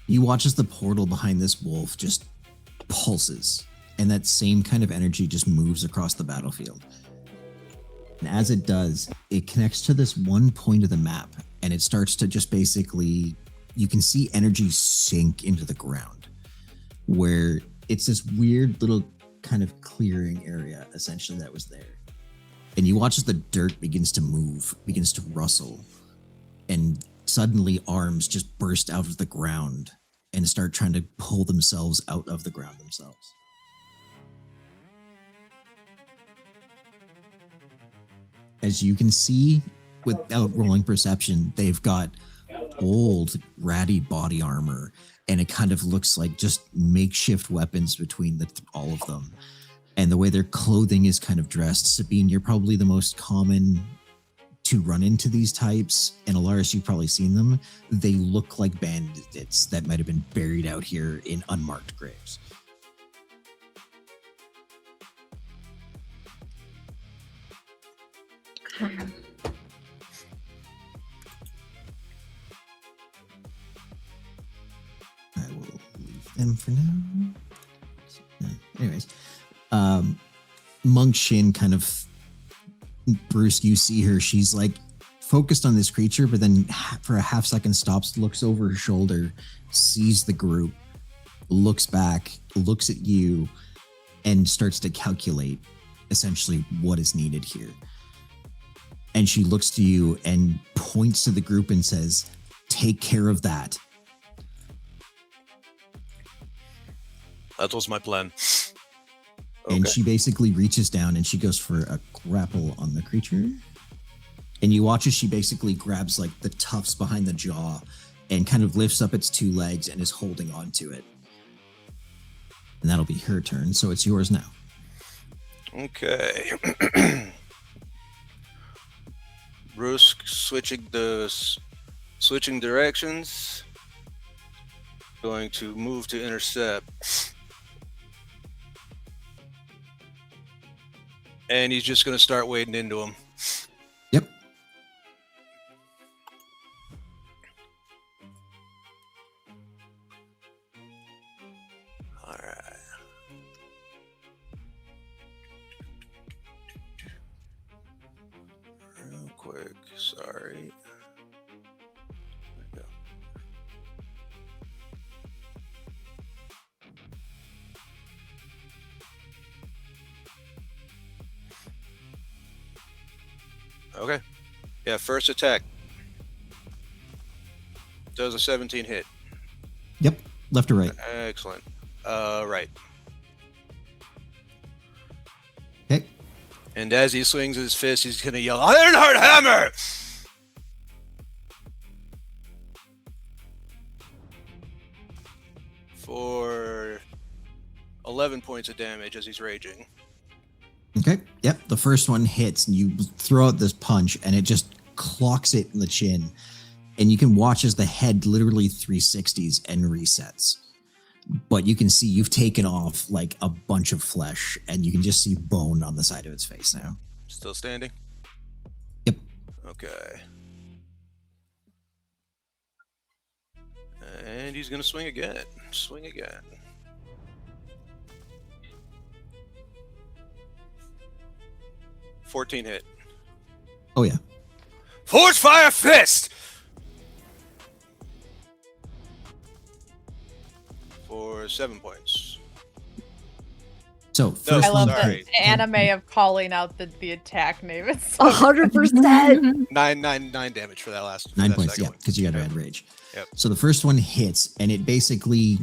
you watch as the portal behind this wolf just pulses, and that same kind of energy just moves across the battlefield. And as it does, it connects to this one point of the map, and it starts to just basically, you can see energy sink into the ground, where it's this weird little kind of clearing area, essentially, that was there. And you watch as the dirt begins to move, begins to rustle, and suddenly arms just burst out of the ground and start trying to pull themselves out of the ground themselves. As you can see, without rolling perception, they've got old, ratty body armor, and it kind of looks like just makeshift weapons between all of them. And the way their clothing is kind of dressed, Sabine, you're probably the most common to run into these types, and Alaris, you've probably seen them. They look like bandits that might have been buried out here in unmarked graves. I will leave And for now, anyways, Monk Shin kind of, Bruce, you see her. She's like focused on this creature, but then for a half second stops, looks over her shoulder, sees the group, looks back, looks at you, and starts to calculate essentially what is needed here. And she looks to you and points to the group and says, "Take care of that." That was my plan. And Okay. she basically reaches down and she goes for a grapple on the creature. And you watch as she basically grabs like the tufts behind the jaw and kind of lifts up its two legs and is holding on to it. And that'll be her turn. So it's yours now. Okay. Bruce switching directions. Going to move to intercept. And he's just going to start wading into him. Yep. All right. Real quick, sorry. There we go. Okay. Yeah, first attack. Does a 17 hit. Yep. Left or right? Excellent. Right. Okay. And as he swings his fist, he's gonna yell, "Ironheart Hammer!" For 11 points of damage as he's raging. Okay. Yep. The first one hits and you throw out this punch and it just clocks it in the chin. And you can watch as the head literally 360s and resets. But you can see you've taken off like a bunch of flesh and you can just see bone on the side of its face now. Still standing? Yep. Okay. And he's gonna swing again. Swing again. $14 hit. Oh, yeah. Forge Fire Fist! For 7 points. So, No, first I love one sorry. the anime of calling out the attack name. It's so 100%. Nine damage for that last. 9 that points, second yeah, one. because you got Yep. Red Rage. Yep. So the first one hits, and it basically,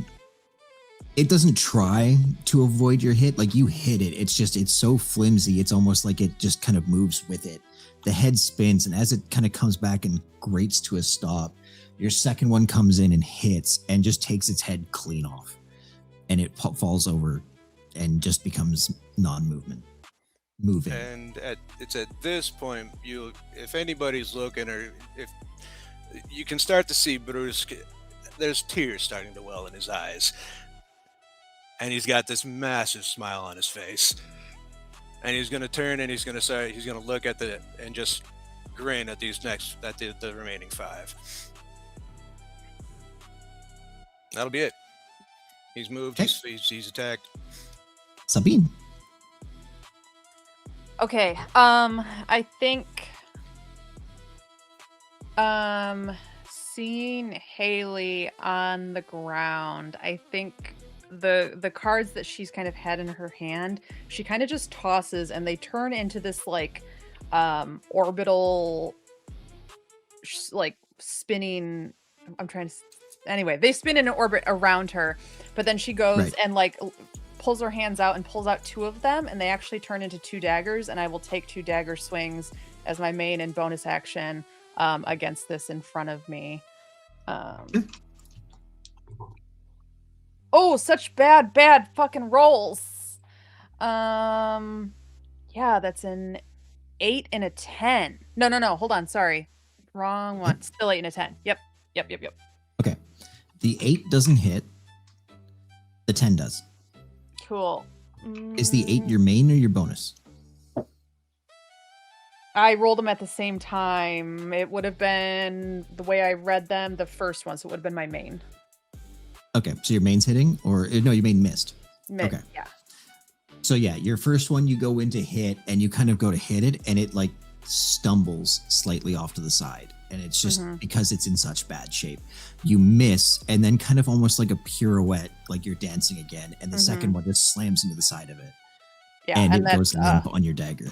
it doesn't try to avoid your hit. Like you hit it, it's so flimsy. It's almost like it just kind of moves with it. The head spins, and as it kind of comes back and grates to a stop, your second one comes in and hits, and just takes its head clean off, and it falls over, and just becomes moving. And it's at this point, if anybody's looking, or if you can start to see Bruce, there's tears starting to well in his eyes, and he's got this massive smile on his face, and he's gonna turn and he's gonna look at and just grin at the remaining 5. That'll be it. He's moved. Okay. He's attacked. Sabine. Okay. I think seeing Haley on the ground, I think the cards that she's kind of had in her hand, she kind of just tosses and they turn into this like orbital like spinning. I'm trying to anyway, they spin in an orbit around her, but then she goes Right. and like pulls her hands out and pulls out 2 of them, and they actually turn into 2 daggers, and I will take 2 dagger swings as my main and bonus action against this in front of me. Oh, such bad fucking rolls. Yeah, that's an 8 and a 10. No, hold on, sorry. Wrong one. Still 8 and a 10. Yep. Okay. The 8 doesn't hit. The 10 does. Cool. Is the 8 your main or your bonus? I rolled them at the same time. It would have been the way I read them, the first one, so it would have been my main. Okay, so your main's hitting, or no, your main missed. Okay. Yeah. So yeah, your first one you go in to hit, and you kind of go to hit it, and it like stumbles slightly off to the side, and it's just because it's in such bad shape. You miss, and then kind of almost like a pirouette, like you're dancing again, and the second one just slams into the side of it, Yeah. and it that's goes limp on your dagger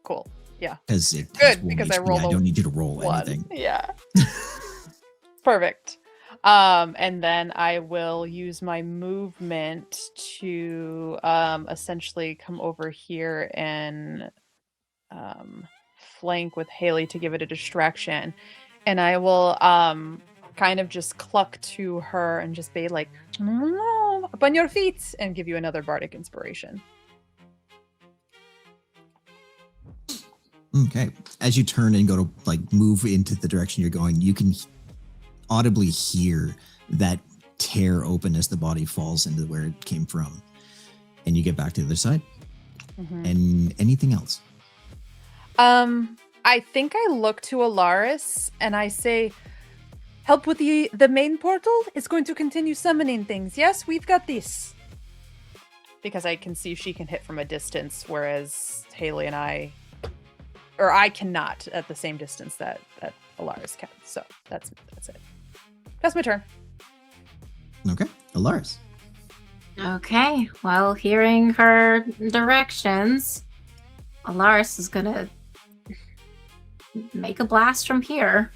cool. Yeah. because it Good, has one because I HP. rolled I a don't need you to roll one. anything. Yeah. Perfect. And then I will use my movement to essentially come over here and flank with Haley to give it a distraction. And I will kind of just cluck to her and just be like, up on your feet, and give you another bardic inspiration. Okay. As you turn and go to like move into the direction you're going, you can audibly hear that tear open as the body falls into where it came from. And you get back to the other side. And anything else? I think I look to Alaris and I say, help with the main portal is going to continue summoning things. Yes, we've got this. Because I can see she can hit from a distance, whereas Haley and I cannot at the same distance that Alaris can. So that's it. That's my turn. Okay. Alaris. Okay, well, hearing her directions, Alaris is gonna make a blast from here.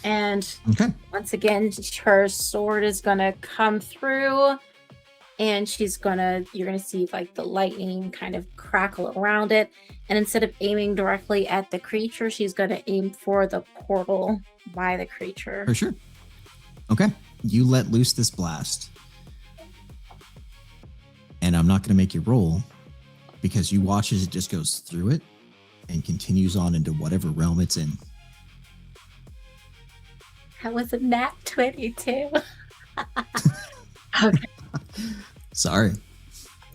And Okay. once again, her sword is gonna come through, and you're gonna see like the lightning kind of crackle around it. And instead of aiming directly at the creature, she's gonna aim for the portal by the creature. For sure. Okay. You let loose this blast. And I'm not going to make you roll because you watch as it just goes through it and continues on into whatever realm it's in. That was a nat 22. Okay, Sorry,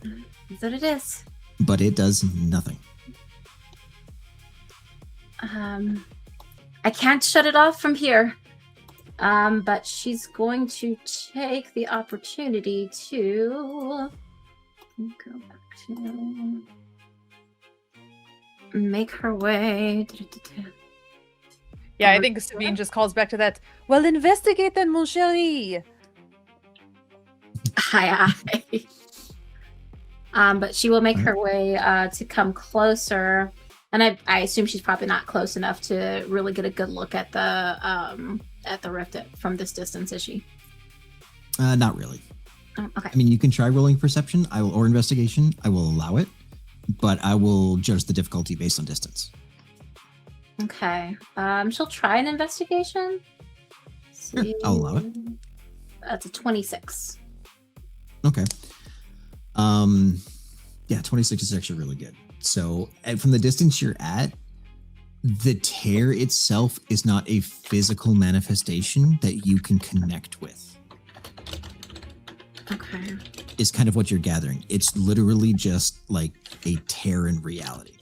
that's what it is. but it does nothing. I can't shut it off from here. But she's going to take the opportunity to go back to make her way. Yeah, I think Sabine just calls back to that. Well, investigate then, mon chéri. Hi. But she will make her way to come closer, and I assume she's probably not close enough to really get a good look at the rift from this distance, is she? Not really. Oh, okay. I mean, you can try rolling perception or investigation. I will allow it, but I will judge the difficulty based on distance. Okay. She'll try an investigation. Sure, I'll allow it. That's a 26. Okay. Yeah, 26 is actually really good. So, and from the distance you're at, the tear itself is not a physical manifestation that you can connect with. Okay. Is kind of what you're gathering. It's literally just like a tear in reality.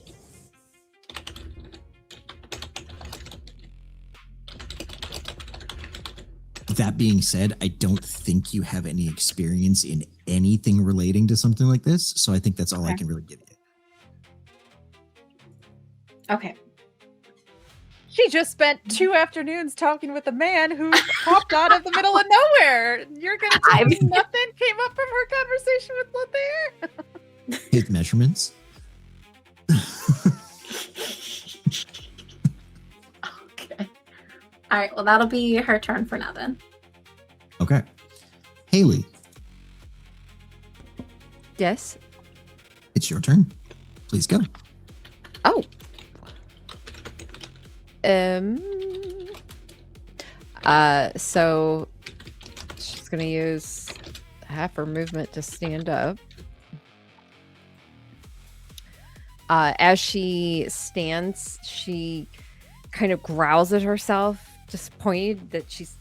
That being said, I don't think you have any experience in anything relating to something like this, so I think that's all I can really give you. Okay. She just spent 2 afternoons talking with a man who popped out of the middle of nowhere. You're going to tell me nothing came up from her conversation with Lothair? Hit measurements. Okay. All right. Well, that'll be her turn for now then. Okay. Haley, Yes. it's your turn. Please go. Oh. So she's gonna use half her movement to stand up. As she stands, she kind of growls at herself, disappointed that she's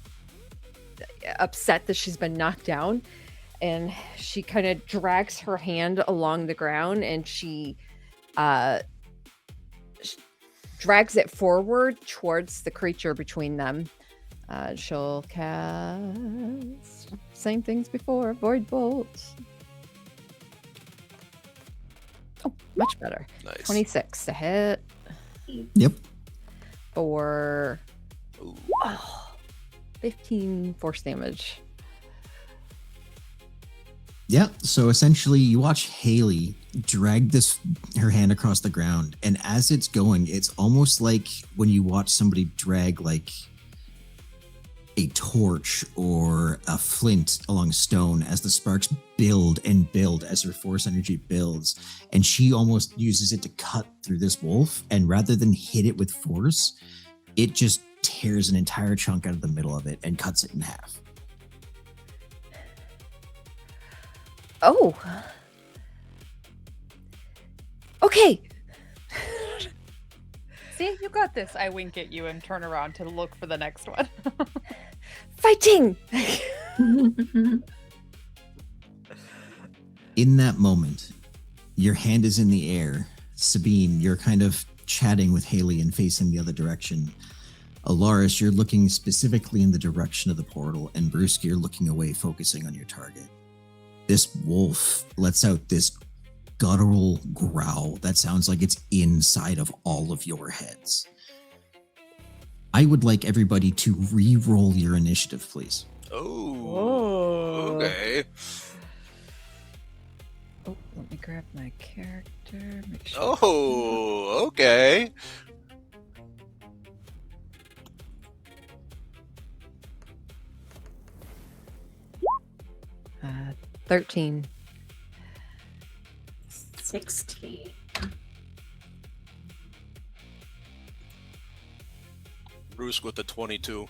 upset that she's been knocked down, and she kind of drags her hand along the ground and she drags it forward towards the creature between them. She'll cast same things before. Void Bolt. Oh, much better. Nice. 26 to hit Yep. for Ooh. 15 force damage. Yeah. So essentially, you watch Haley drag her hand across the ground, and as it's going, it's almost like when you watch somebody drag like a torch or a flint along stone as the sparks build and build as her force energy builds, and she almost uses it to cut through this wolf, and rather than hit it with force, it just tears an entire chunk out of the middle of it and cuts it in half. Oh. Okay. See, you got this. I wink at you and turn around to look for the next one. Fighting. In that moment, your hand is in the air. Sabine, you're kind of chatting with Haley and facing the other direction. Alaris, you're looking specifically in the direction of the portal, and Bruce, you're looking away, focusing on your target. This wolf lets out this guttural growl that sounds like it's inside of all of your heads. I would like everybody to re-roll your initiative, please. Oh. Okay. Oh, let me grab my character. Make sure. Oh. Okay. 13. 16. Bruce with the 22.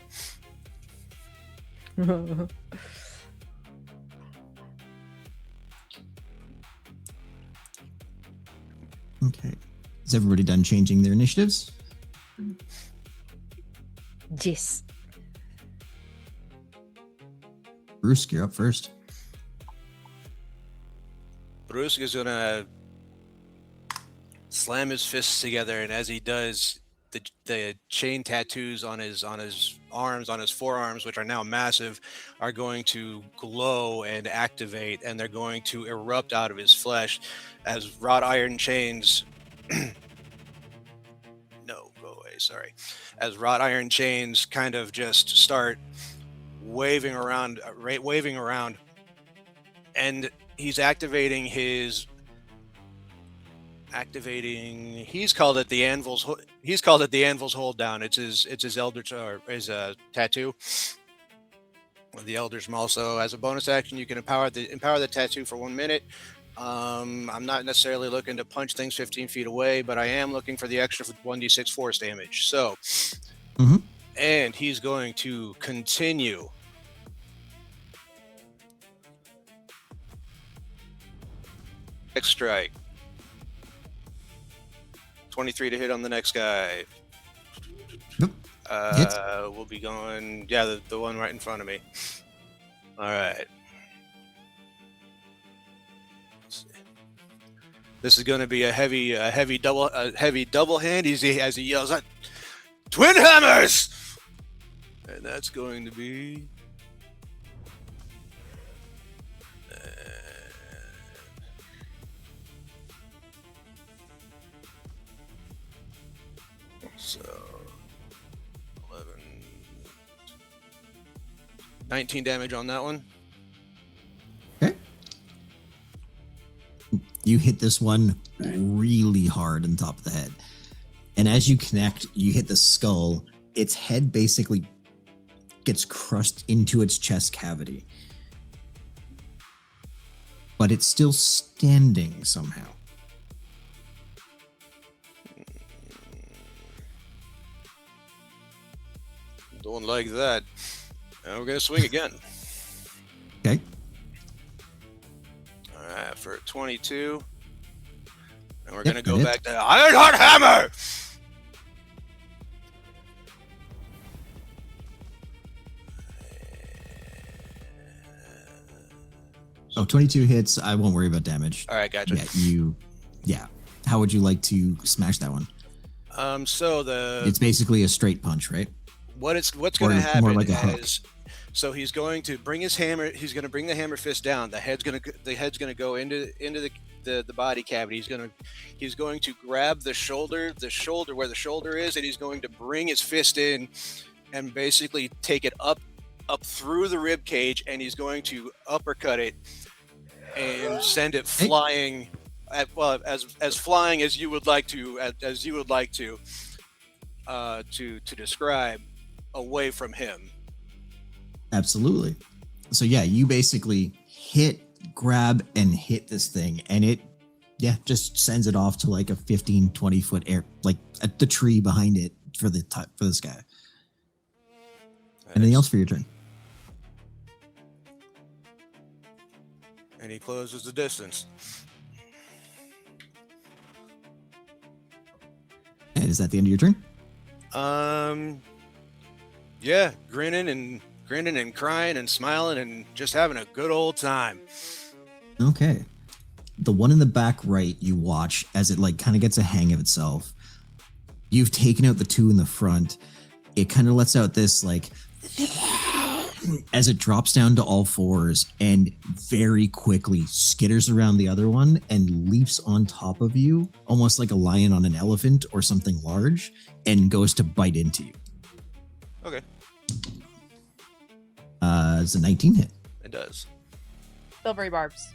Okay. Is everybody done changing their initiatives? Yes. Bruce, you're up first. Bruce is gonna slam his fists together, and as he does, the chain tattoos on his arms, on his forearms, which are now massive, are going to glow and activate, and they're going to erupt out of his flesh as wrought iron chains. No, go away. Sorry. As wrought iron chains kind of just start waving around, and he's activating he's called it the anvil's hold down. It's his eldritch, or his tattoo, the Elder's Maul. So as a bonus action, you can empower the tattoo for 1 minute. I'm not necessarily looking to punch things 15 feet away, but I am looking for the extra 1d6 force damage. So and he's going to continue next strike. 23 to hit on the next guy. Yep. We'll be going, yeah, the one right in front of me. All right. Let's see. This is going to be a heavy double hand as he yells out, "Twin hammers!" And that's going to be so 11, 19 damage on that one. Okay. You hit this one really hard on top of the head. And as you connect, you hit the skull. Its head basically gets crushed into its chest cavity. But it's still standing somehow. Don't like that. And we're going to swing again. Okay. All right, for 22. And we're Yep, going to go that back to Ironheart Hammer! Oh, 22 hits. I won't worry about damage. All right, gotcha. Yeah. How would you like to smash that one? So It's basically a straight punch, right? what's going to Or more happen like a hook. is, so he's going to bring his hammer. He's going to bring the hammer fist down. The head's going to go into the body cavity. He's going to grab the shoulder where the shoulder is, and he's going to bring his fist in and basically take it up through the rib cage, and he's going to uppercut it and send it flying as flying as you would like to describe, away from him. Absolutely. So yeah, you basically grab and hit this thing, and it just sends it off to like a 15-20 foot air, like at the tree behind it for this guy. Anything else for your turn? And he closes the distance. And is that the end of your turn? Yeah, grinning and crying and smiling and just having a good old time. Okay. The one in the back right, you watch as it like kind of gets a hang of itself. You've taken out the two in the front. It kind of lets out this like as it drops down to all fours and very quickly skitters around the other one and leaps on top of you, almost like a lion on an elephant or something large, and goes to bite into you. Okay. It's a 19 hit. It does. Silvery barbs.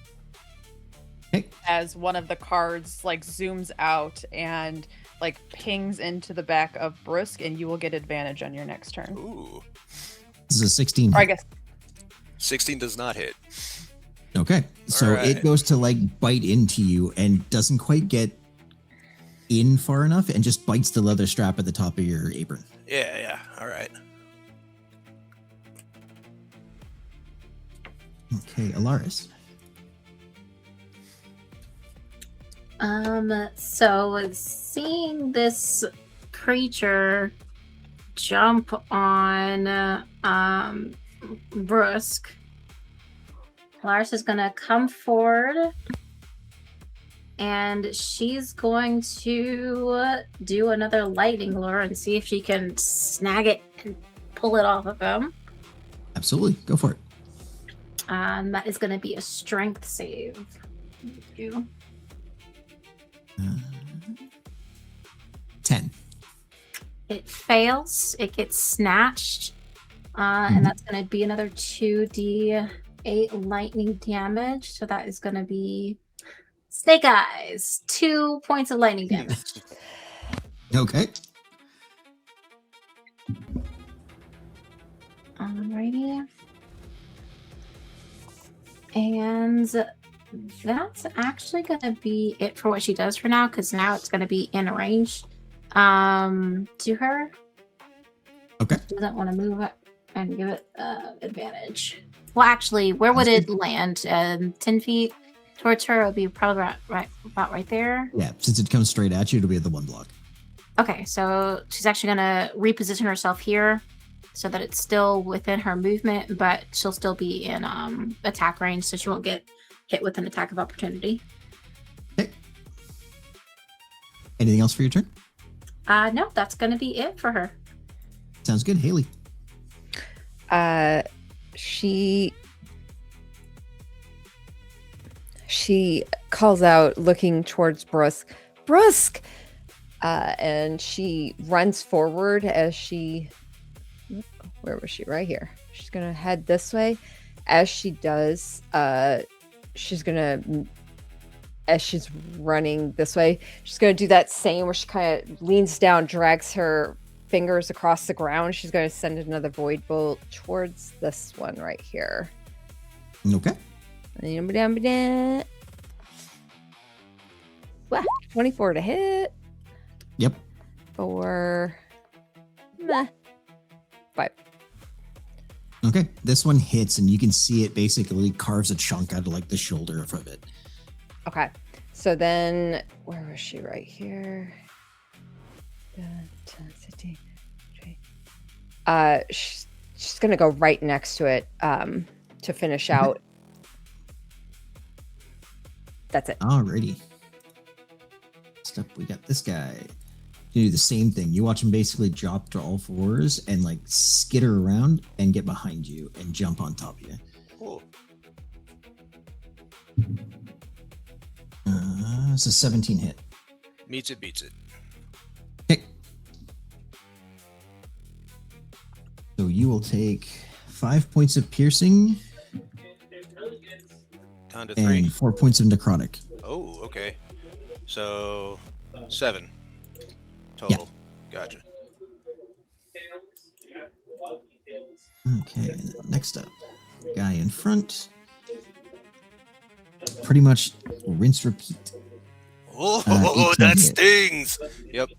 Okay. As one of the cards like zooms out and like pings into the back of Brusk, and you will get advantage on your next turn. Ooh. This is a 16 Or I hit. guess 16 does not hit. Okay. So All right. it goes to like bite into you and doesn't quite get in far enough and just bites the leather strap at the top of your apron. Yeah. All right. Okay, Alaris. So seeing this creature jump on Brusk, Lars is gonna come forward and she's going to do another lightning lure and see if she can snag it and pull it off of him. Absolutely. Go for it. That is gonna be a strength save. Thank you. 10. It fails. It gets snatched. And that's going to be another 2d8 lightning damage. So that is going to be Snake Eyes. 2 points of lightning damage. Okay. Alrighty. And that's actually going to be it for what she does for now, because now it's going to be in range to her. Okay. She doesn't want to move it and give it advantage. Well, actually, where would it land? 10 feet towards her? It would be probably about right there. Yeah, since it comes straight at you, it'll be at the one block. Okay, so she's actually going to reposition herself here so that it's still within her movement, but she'll still be in attack range, so she won't get hit with an attack of opportunity. Okay. Anything else for your turn? No, that's going to be it for her. Sounds good. Haley. She calls out, looking towards Brusk, and she runs forward as she. Where was she? Right here. She's gonna head this way. As she does, she's gonna. As she's running this way, she's gonna do that same where she kind of leans down, drags her fingers across the ground. She's gonna send another void bolt towards this one right here. Okay. 24 to hit. Yep. For 5. Okay. This one hits, and you can see it basically carves a chunk out of like the shoulder of it. Okay. So then, where was she? Right here. She's gonna go right next to it to finish out. That's it. Alrighty. Next up, we got this guy. You do the same thing. You watch him basically drop to all fours and like skitter around and get behind you and jump on top of you. Cool. It's a 17 hit. Meets it, beats it. Okay. So you will take 5 points of piercing Down to 3. and 4 points of necrotic. Oh, okay. So 7 total. Gotcha. Okay, and then next up, guy in front. Pretty much rinse, repeat. Oh, 18 that hit. stings. Yep.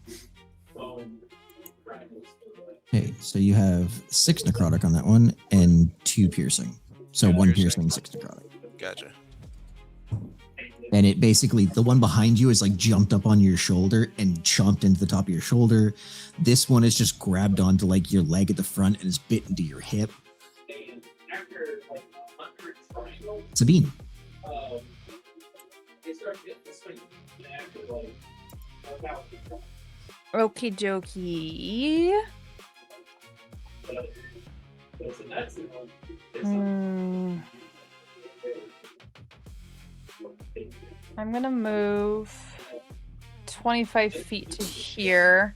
Okay, so you have 6 necrotic on that one and 2 piercing. So 1 piercing, 6 necrotic. Gotcha. And it basically, the one behind you is like jumped up on your shoulder and chomped into the top of your shoulder. This one is just grabbed onto like your leg at the front and is bit into your hip. Sabine. Okie dokie. I'm gonna move 25 feet to here.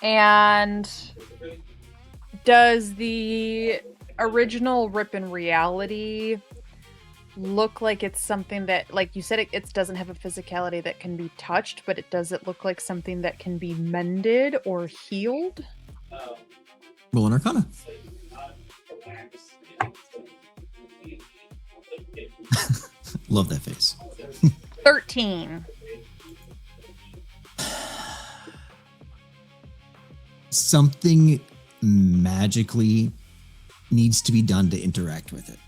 And does the original Rip in Reality look like it's something that, like you said, it doesn't have a physicality that can be touched, but does it look like something that can be mended or healed? Roll an Arcana. Love that face. 13. Something magically needs to be done to interact with it.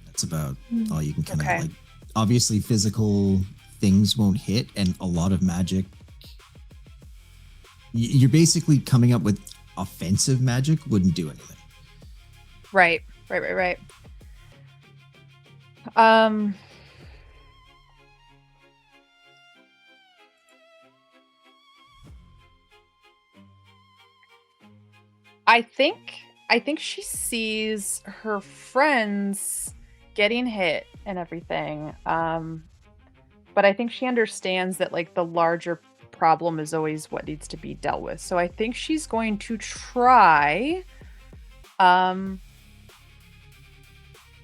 That's about all you can kind Okay. of like. Obviously, physical things won't hit, and a lot of magic. You're basically coming up with offensive magic wouldn't do anything. Right. Um, I think she sees her friends getting hit and everything. But I think she understands that like the larger problem is always what needs to be dealt with. So I think she's going to try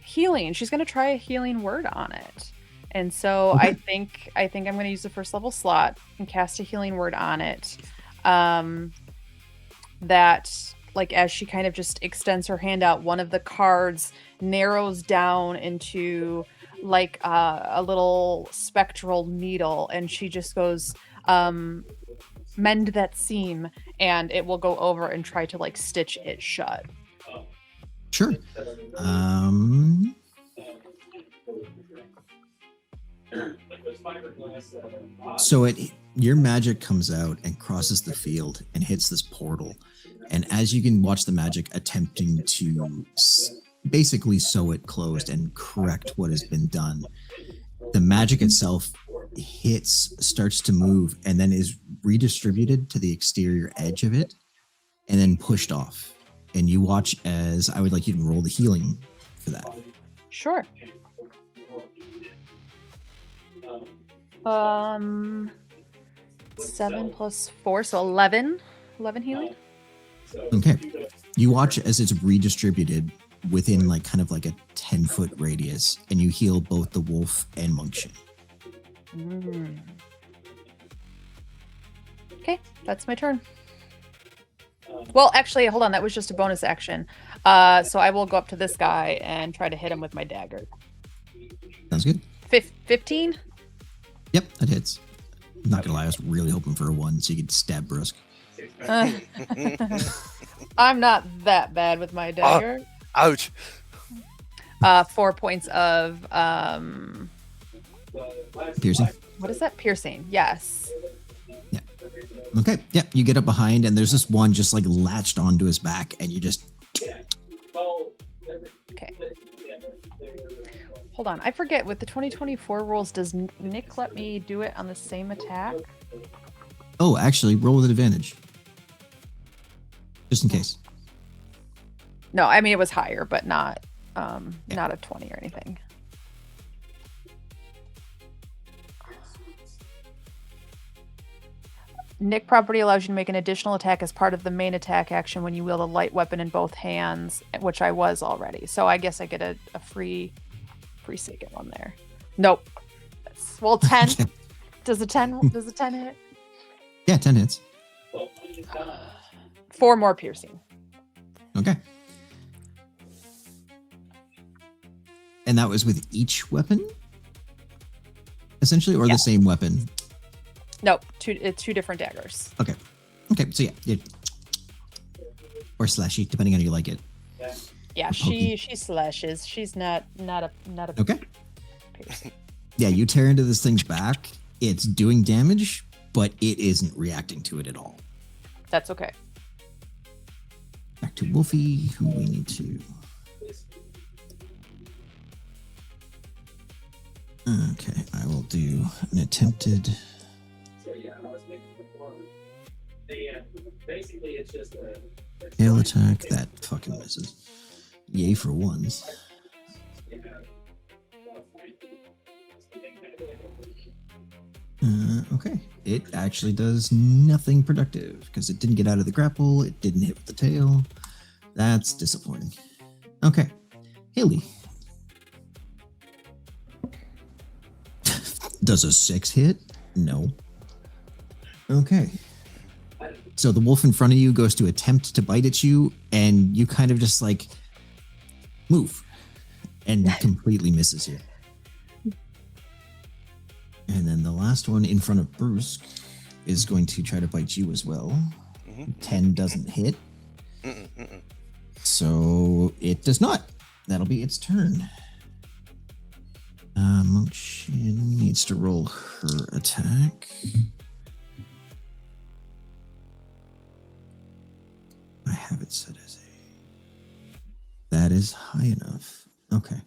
healing. She's going to try a healing word on it. And so Okay. I think I'm going to use the first level slot and cast a healing word on it. That like as she kind of just extends her hand out, one of the cards narrows down into like a little spectral needle, and she just goes, mend that seam, and it will go over and try to like stitch it shut. Sure. So your magic comes out and crosses the field and hits this portal. And as you can watch the magic attempting to basically sew it closed and correct what has been done, the magic itself starts to move, and then is redistributed to the exterior edge of it and then pushed off. And you watch as I would like you to roll the healing for that. Sure. 7 plus 4, so 11 healing. Okay. You watch as it's redistributed within like kind of like a 10-foot radius, and you heal both the wolf and Monkshin. Okay, that's my turn. Well, actually, hold on. That was just a bonus action. So I will go up to this guy and try to hit him with my dagger. Sounds good. 15? Yep, that hits. I'm not gonna lie, I was really hoping for a 1 so you could stab Brusk. I'm not that bad with my dagger. Ouch. 4 points of Piercing. what is that? Piercing. Yes. Yeah. Okay. Yep. You get up behind, and there's this one just like latched onto his back, and you just. Okay. Hold on. I forget with the 2024 rules. Does Nick let me do it on the same attack? Oh, actually, roll with advantage. Just in case. No, I mean it was higher, but not not a 20 or anything. Nick property allows you to make an additional attack as part of the main attack action when you wield a light weapon in both hands, which I was already. So I guess I get a free second one there. Nope. Well, 10. Okay. Does a 10 hit? Yeah, 10 hits. 4 more piercing. Okay. And that was with each weapon? Essentially, or Yeah. the same weapon? Nope, two different daggers. Okay, so yeah. Or slashy, depending on how you like it. Yeah, she slashes. She's not a Okay. piercing. Yeah, you tear into this thing's back. It's doing damage, but it isn't reacting to it at all. That's okay. Back to Wolfie, who we need to... Okay, I will do an attempted... hail attack. That fucking misses. Yay for ones. Okay, it actually does nothing productive because it didn't get out of the grapple. It didn't hit with the tail. That's disappointing. Okay, Haley. Does a 6 hit? No. Okay. So the wolf in front of you goes to attempt to bite at you, and you kind of just like move and completely misses you. And then the last one in front of Bruce is going to try to bite you as well. 10 doesn't hit. So it does not. That'll be its turn. Monk Shin needs to roll her attack. I have it set as a... That is high enough. Okay.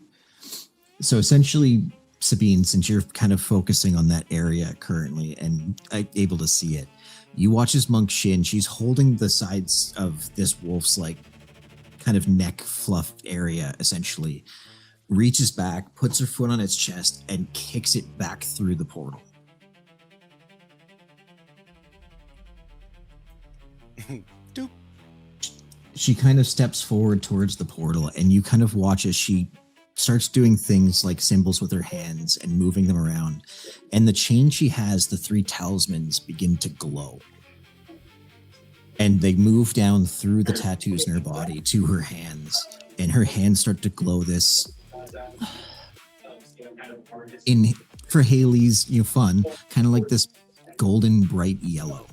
So essentially, Sabine, since you're kind of focusing on that area currently and able to see it, you watch as Monk Shin, she's holding the sides of this wolf's like kind of neck fluffed area, essentially, reaches back, puts her foot on its chest, and kicks it back through the portal. Doop. She kind of steps forward towards the portal, and you kind of watch as she starts doing things like symbols with her hands and moving them around. And the chain she has, the 3 talismans, begin to glow. And they move down through the tattoos in her body to her hands. And her hands start to glow this, for Haley's fun, kind of like this golden bright yellow.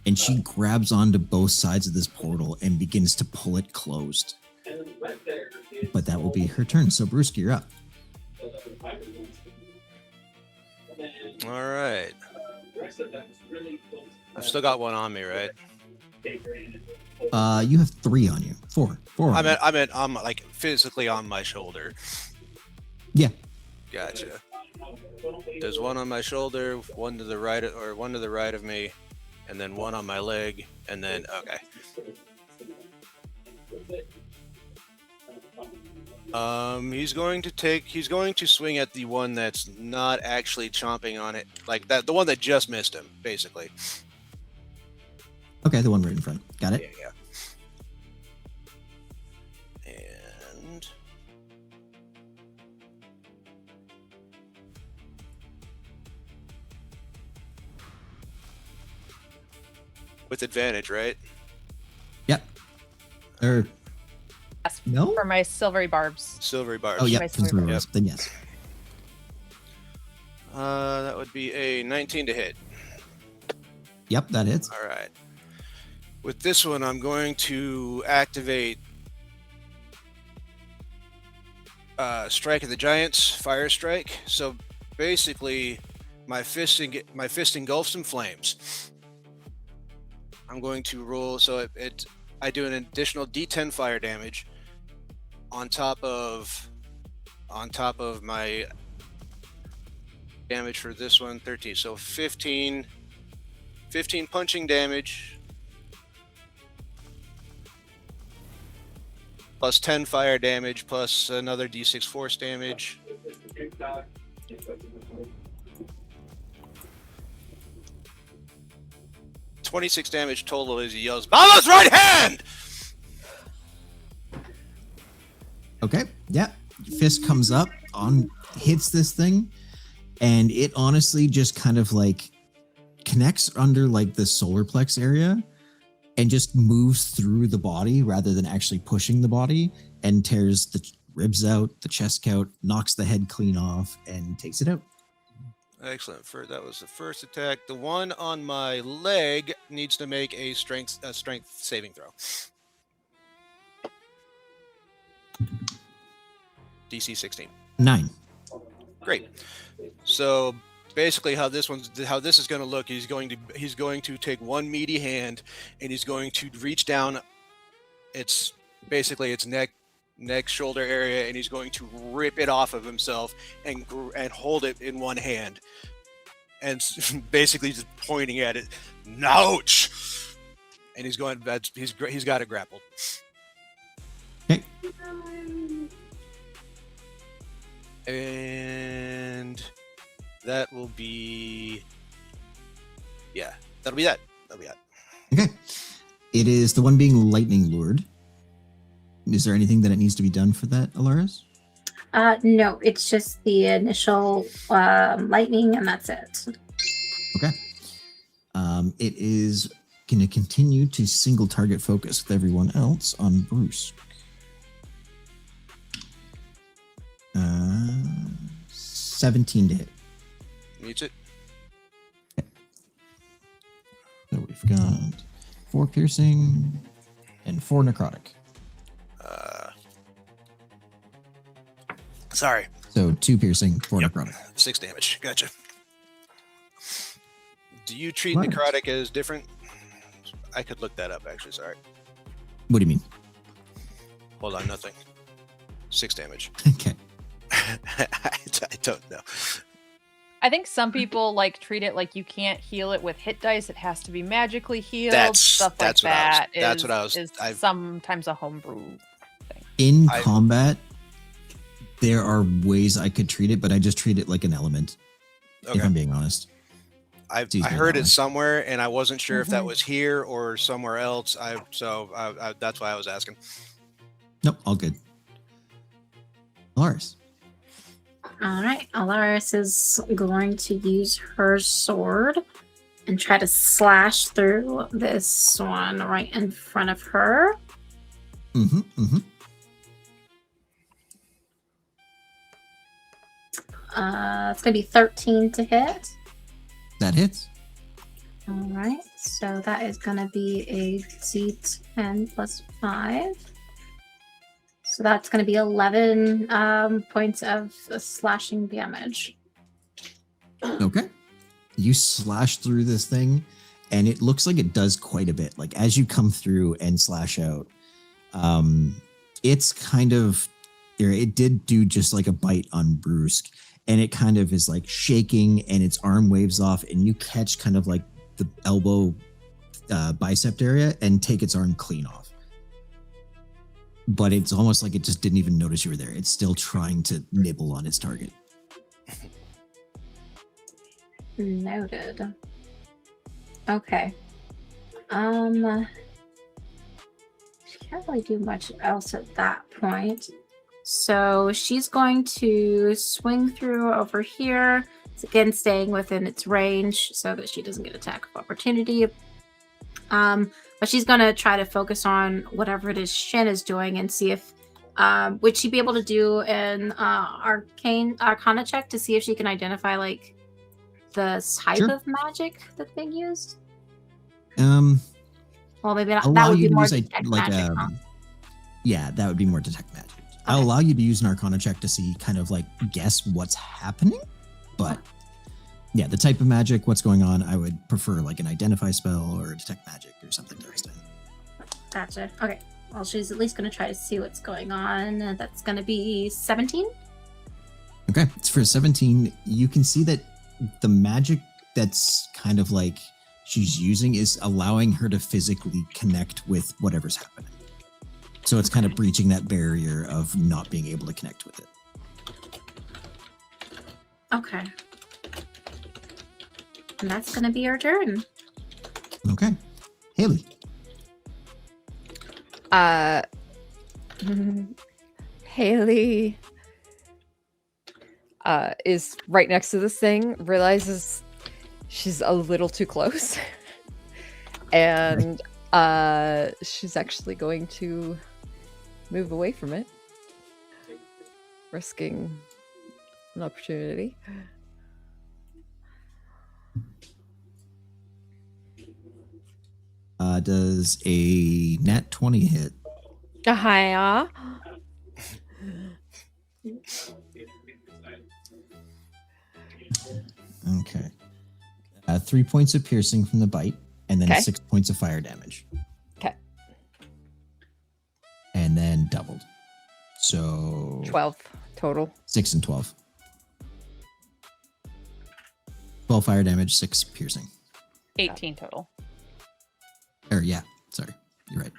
And she grabs onto both sides of this portal and begins to pull it closed. But that will be her turn. So Brewski, you're up. All right. I've still got one on me, right? You have 3 on you. 4 on you. I meant I'm like physically on my shoulder. Yeah. Gotcha. There's one on my shoulder, one to the right, or one to the right of me, and then one on my leg, and then okay. He's going to swing at the one that's not actually chomping on it, like that, the one that just missed him, basically. Okay, the one right in front. Got it. Yeah. And with advantage, right? Yep. Or Yes, no? for my silvery barbs. Silvery bars. Oh, my yeah. silver Yep. Then yes. That would be a 19 to hit. Yep, that hits. All right. With this one, I'm going to activate Strike of the Giants, Fire Strike. So basically, my fist engulfs in flames. I'm going to roll, so I do an additional D10 fire damage on top of my damage for this one, 13. So 15 15 punching damage. Plus 10 fire damage, plus another d6 force damage. 26 damage total as he yells, "Mama's right hand!" Okay. Yeah. Fist comes up hits this thing, and it honestly just kind of like connects under like the solar plex area and just moves through the body rather than actually pushing the body, and tears the ribs out, the chest out, knocks the head clean off, and takes it out. Excellent. That was the first attack. The one on my leg needs to make a strength saving throw. DC 16. 9. Great. So basically, how this is going to look, he's going to take one meaty hand and he's going to reach down. It's basically its neck, shoulder area, and he's going to rip it off of himself and hold it in one hand, and basically just pointing at it. Ouch! And he's going. He's got it grappled. Okay. And that will be. Yeah, that'll be that. Okay. It is the one being lightning lured. Is there anything that it needs to be done for that, Alaris? No, it's just the initial lightning, and that's it. Okay. It is going to continue to single target focus with everyone else on Bruce. 17 to hit. Meets it. So we've got 4 piercing and 4 necrotic. Sorry. So 2 piercing, 4 necrotic. 6 damage. Gotcha. Do you treat Right. necrotic as different? I could look that up, actually. Sorry. What do you mean? Hold on, nothing. 6 damage. Okay. I don't know. I think some people like treat it like you can't heal it with hit dice. It has to be magically healed. That's Stuff like what I was- that. that's what I was- Is I've- sometimes a homebrew thing. In I- combat, there are ways I could treat it, but I just treat it like an element, if Okay. I'm being honest. I easy heard that it way. somewhere, and I wasn't sure if that Mhm. was here or somewhere else. So that's why I was asking. Nope, all good. Lars. All right, Alaris is going to use her sword and try to slash through this one right in front of her. Mm-hmm, mm-hmm. It's going to be 13 to hit. That hits. All right, so that is going to be a D10 plus 5. So that's going to be 11 points of slashing damage. Okay. You slash through this thing, and it looks like it does quite a bit. Like as you come through and slash out, it's kind of, it did do just like a bite on Brusque, and it kind of is like shaking, and its arm waves off, and you catch kind of like the elbow bicep area and take its arm clean off. But it's almost like it just didn't even notice you were there. It's still trying to nibble on its target. Noted. Okay. She can't really do much else at that point. So she's going to swing through over here. It's again staying within its range so that she doesn't get attack of opportunity. But she's going to try to focus on whatever it is Shin is doing and see if would she be able to do an arcana check to see if she can identify like the type Sure. of magic that's being used? Um, Well, maybe not. That allow would you be to more use detect like magic, huh? yeah, that would be more detect magic. I'll allow you to use an arcana check to see kind of like guess what's happening, but yeah, the type of magic, what's going on, I would prefer like an identify spell or a detect magic or something to extend. Gotcha. Okay. Well, she's at least going to try to see what's going on. That's going to be 17. Okay, it's for 17. You can see that the magic that's kind of like she's using is allowing her to physically connect with whatever's happening. So it's kind of breaching that barrier of not being able to connect with it. Okay. And that's going to be your turn. Okay. Haley. Haley is right next to this thing, realizes she's a little too close. And she's actually going to move away from it, risking an opportunity. Does a nat 20 hit? Hiya. Okay. 3 points of piercing from the bite, and then Okay. 6 points of fire damage. Okay. And then doubled. So 12 total. 6 and 12. 12 fire damage, 6 piercing. 18 total. Or yeah, sorry. You're right.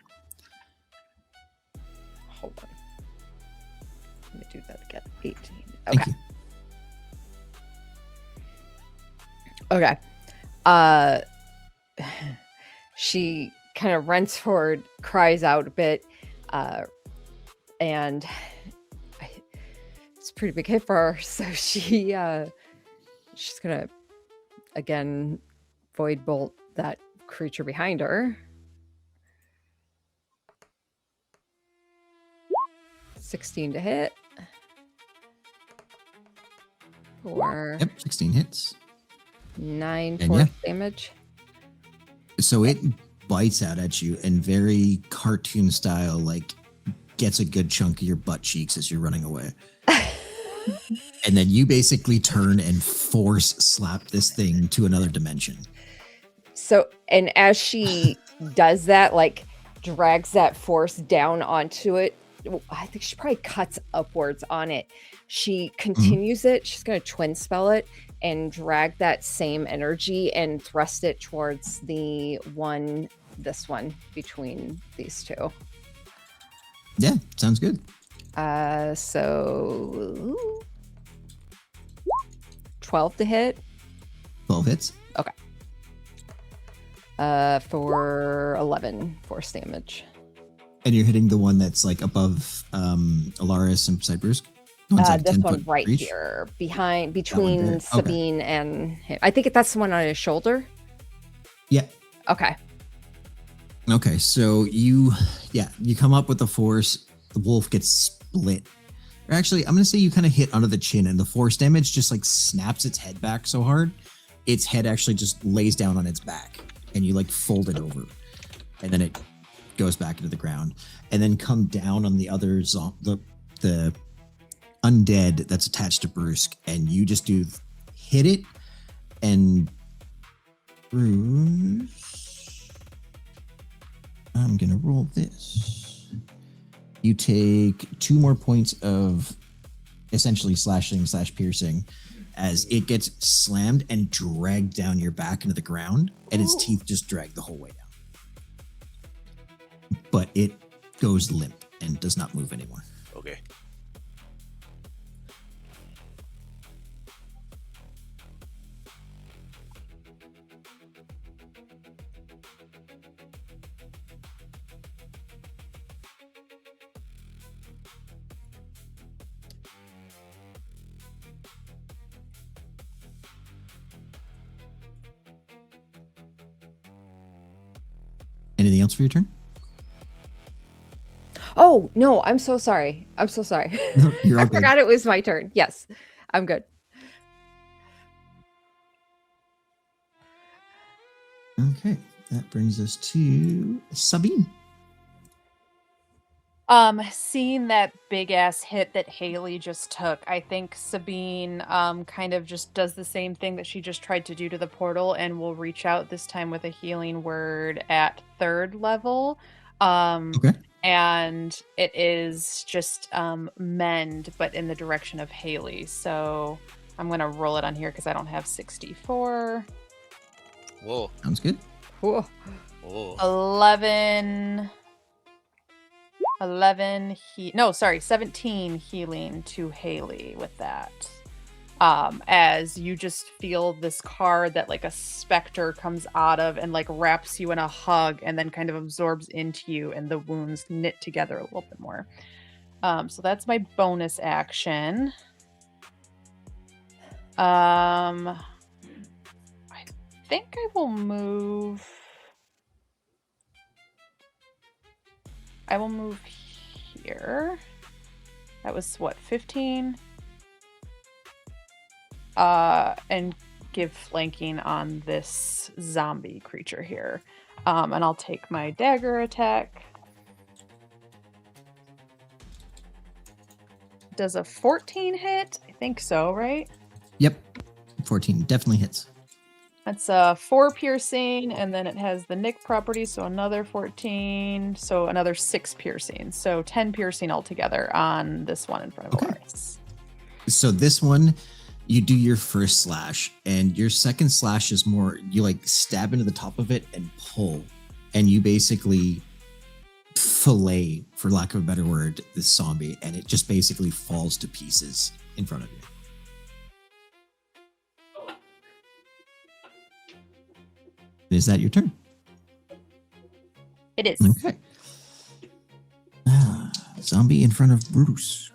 Hold on. Let me do that again. 18. Thank Okay. you. Okay. She kind of runs forward, cries out a bit, and it's a pretty big hit for her. So she's gonna again void bolt that creature behind her. 16 to hit. For Yep, 16 hits. 9 And force yeah. damage. So it bites out at you and very cartoon style, like gets a good chunk of your butt cheeks as you're running away. And then you basically turn and force slap this thing to another dimension. So, and as she does that, like drags that force down onto it, I think she probably cuts upwards on it. She continues it. She's going to twin spell it and drag that same energy and thrust it towards this one between these two. Yeah, sounds good. So 12 to hit. 12 hits. For 11 force damage. And you're hitting the one that's like above Alaris and Cyprus. This one right here, between there. Okay. Sabine and him. I think that's the one on his shoulder. Yeah. Okay. Okay, so you come up with the force. The wolf gets split. Or actually, I'm going to say you kind of hit under the chin, and the force damage just like snaps its head back so hard, its head actually just lays down on its back, and you like fold it over, and then it goes back into the ground, and then come down on the other the undead that's attached to Brusque, and you just hit it, and Bruce, I'm gonna roll this. You take 2 more points of essentially slashing/piercing as it gets slammed and dragged down your back into the ground, and its teeth just drag the whole way down. But it goes limp and does not move anymore. Okay. Anything else for your turn? Oh no, I'm so sorry. I'm so sorry. No, you're I all good. forgot it was my turn. Yes, I'm good. Okay, that brings us to Sabine. Seeing that big ass hit that Haley just took, I think Sabine kind of just does the same thing that she just tried to do to the portal and will reach out this time with a healing word at 3rd level. Okay. And it is just mend, but in the direction of Haley. So I'm gonna roll it on here because I don't have 64. Whoa. Sounds good. Whoa. Whoa. 17 healing to Haley with that. As you just feel this card that like a specter comes out of and like wraps you in a hug and then kind of absorbs into you, and the wounds knit together a little bit more. So that's my bonus action. I think I will move. I will move here. That was what, 15? And give flanking on this zombie creature here. And I'll take my dagger attack. Does a 14 hit? I think so, right? Yep. 14 definitely hits. That's 4 piercing, and then it has the nick property, so another 14, so another 6 piercing. So 10 piercing altogether on this one in front of Alaris. So this one, you do your first slash, and your second slash is more, you like stab into the top of it and pull, and you basically fillet, for lack of a better word, this zombie, and it just basically falls to pieces in front of you. Is that your turn? It is. Okay. Zombie in front of Bruce.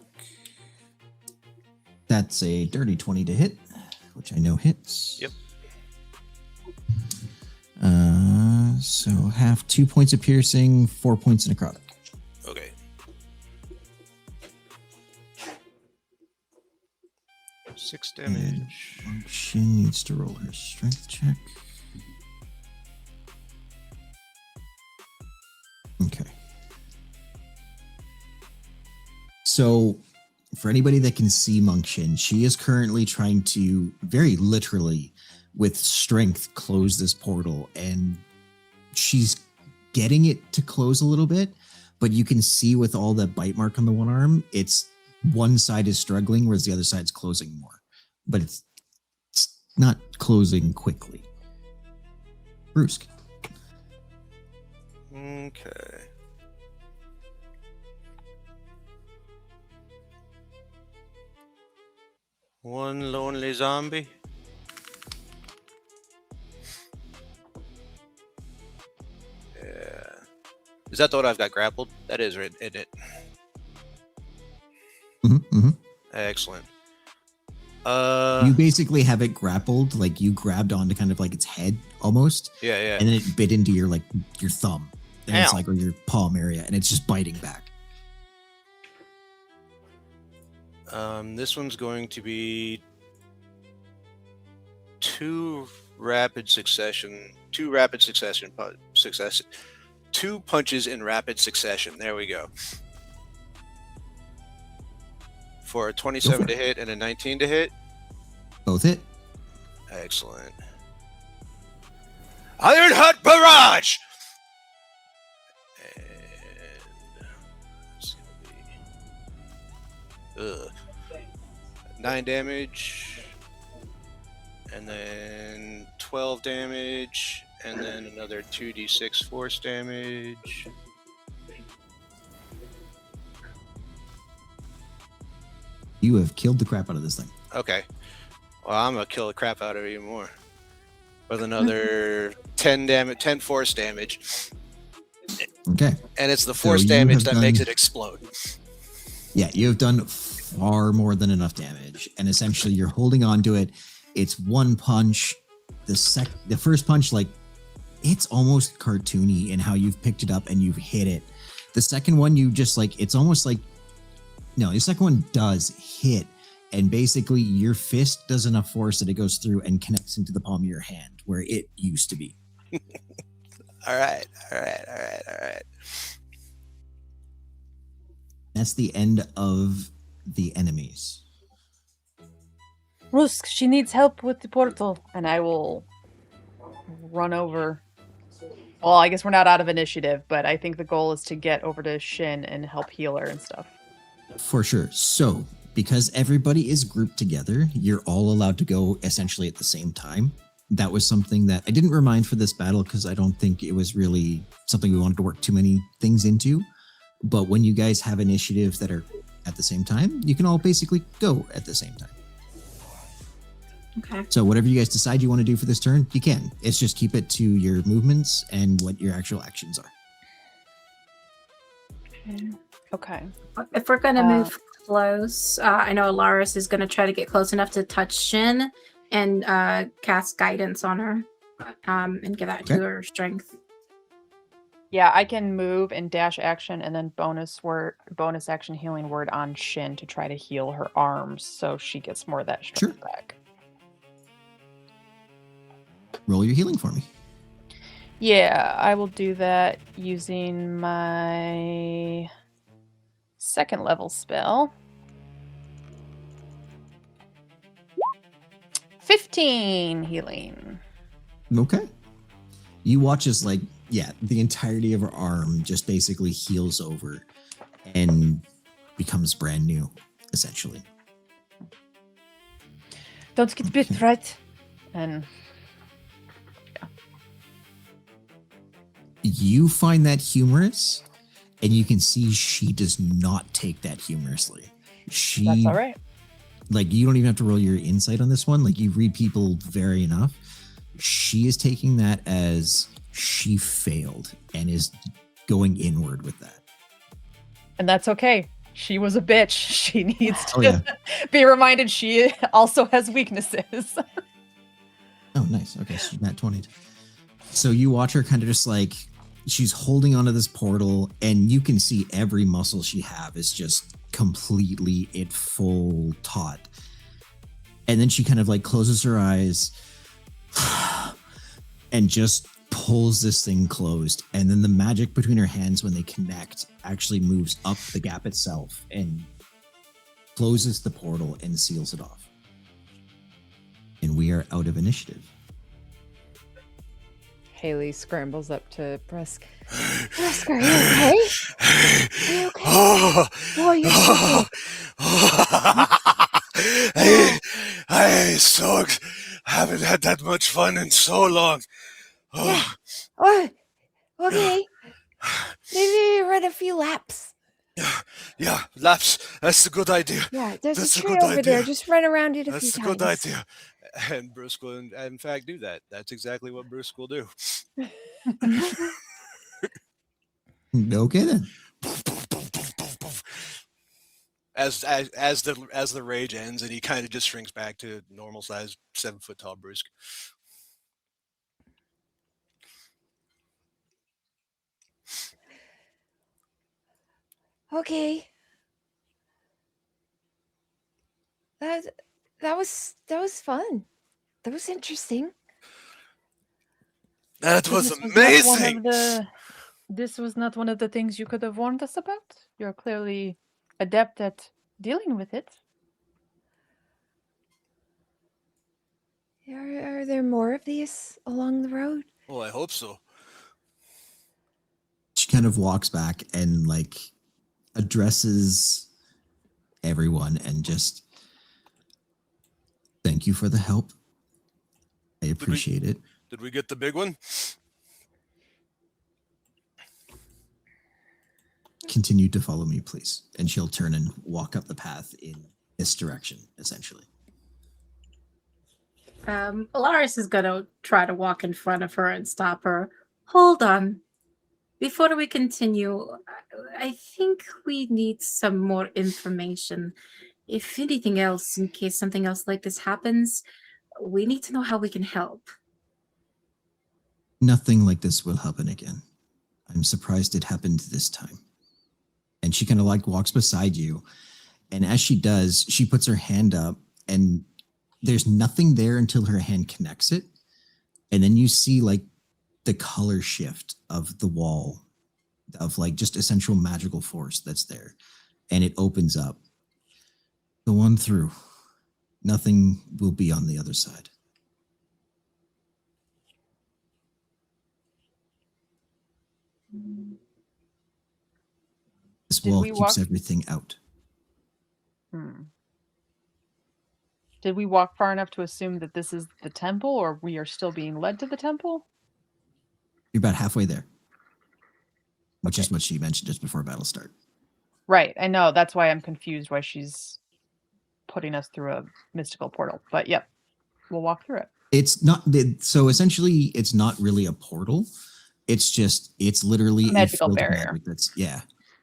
That's a dirty 20 to hit, which I know hits. Yep. So half 2 points of piercing, 4 points of necrotic. Okay. 6 damage. She needs to roll her strength check. Okay. So, for anybody that can see Monk Shin, she is currently trying to very literally, with strength, close this portal, and she's getting it to close a little bit, but you can see with all that bite mark on the one arm, it's one side is struggling, whereas the other side's closing more. But it's not closing quickly. Bruce. Okay. One lonely zombie. Yeah. Is that the one I've got grappled? That is right, isn't it? Excellent. You basically have it grappled, like you grabbed onto kind of like its head almost, Yeah. and then it bit into your like your thumb, and it's Ow. like or your palm area, and it's just biting back. This one's going to be two rapid succession two punches in rapid succession. There we go. For a 27 to hit and a 19 to hit. Both hit. Excellent. Iron Hut Barrage! And it's gonna be 9 damage, and then 12 damage, and then another 2d6 force damage. You have killed the crap out of this thing. Okay. Well, I'm gonna kill the crap out of it even more. With another 10 damage, 10 force damage. Okay. And it's the So force you damage have that makes done- it explode. Yeah, you have done far more than enough damage, and essentially you're holding on to it. It's one punch. The first punch, like it's almost cartoony in how you've picked it up and you've hit it. The second one, you just like it's almost like no. The second one does hit, and basically your fist does enough force that it goes through and connects into the palm of your hand where it used to be. All right. That's the end of the enemies. Rusk, she needs help with the portal. And I will run over. Well, I guess we're not out of initiative, but I think the goal is to get over to Shin and help heal her and stuff. For sure. So, because everybody is grouped together, you're all allowed to go essentially at the same time. that was something that I didn't remind for this battle because I don't think it was really something we wanted to work too many things into. But when you guys have initiatives that are at the same time, you can all basically go at the same time. Okay. So whatever you guys decide you want to do for this turn, you can. It's just keep it to your movements and what your actual actions are. Okay. If we're gonna move close, I know Alaris is gonna try to get close enough to touch Shin and cast guidance on her, and give that to Okay. her strength. Yeah, I can move and dash action and then bonus action healing word on Shin to try to heal her arms so she gets more of that strength Sure. back. Roll your healing for me. Yeah, I will do that using my second level spell. 15 healing. Okay. You watch as the entirety of her arm just basically heals over and becomes brand new, essentially. Don't get bit, Okay. right? And You find that humorous, and you can see she does not take that humorously. She, that's all right. like, you don't even have to roll your insight on this one. Like, you read people very enough. She is taking that as she failed and is going inward with that. And that's okay. She was a bitch. She needs to Oh, yeah. be reminded she also has weaknesses. Oh, nice. Okay, so she's not 20. So you watch her kind of just like she's holding onto this portal, and you can see every muscle she have is just completely at full taut. And then she kind of like closes her eyes and just pulls this thing closed. And then the magic between her hands when they connect actually moves up the gap itself and closes the portal and seals it off. And we are out of initiative. Haley scrambles up to Brusk. Brusk, are you okay? Are you okay? Oh, Boy, you're oh, Oh. I haven't had that much fun in so long. Oh, Oh, okay. Maybe run a few laps. yeah, laps. That's a good idea. Yeah, there's That's a a tree good over there. idea. Just run around it a That's a few good times. idea. And Bruce will, in fact, do that. That's exactly what Bruce will do. Okay, then. As the rage ends, and he kind of just shrinks back to normal size 7 foot tall Bruce. Okay. That was fun. That was interesting. That So was this was not one amazing. of the- This was not one of the things you could have warned us about. You're clearly adept at dealing with it. Are there more of these along the road? Well, I hope so. She kind of walks back and like addresses everyone and just thank you for the help. I appreciate it. Did we get the big one? Continue to follow me, please. And she'll turn and walk up the path in this direction, essentially. Alaris is gonna try to walk in front of her and stop her. Hold on. Before we continue, I think we need some more information. If anything else, in case something else like this happens, we need to know how we can help. Nothing like this will happen again. I'm surprised it happened this time. And she kind of like walks beside you. And as she does, she puts her hand up and there's nothing there until her hand connects it. And then you see like the color shift of the wall of like just essential magical force that's there. And it opens up. Go on through. Nothing will be on the other side. This Did wall we keeps walk- everything out. Did we walk far enough to assume that this is the temple, or we are still being led to the temple? You're about halfway there, which is Okay. what she mentioned just before battle start. Right. I know. That's why I'm confused why she's putting us through a mystical portal. But yep, we'll walk through it. It's not so essentially it's not really a portal. It's literally A magical field of barrier. magic that's Yeah.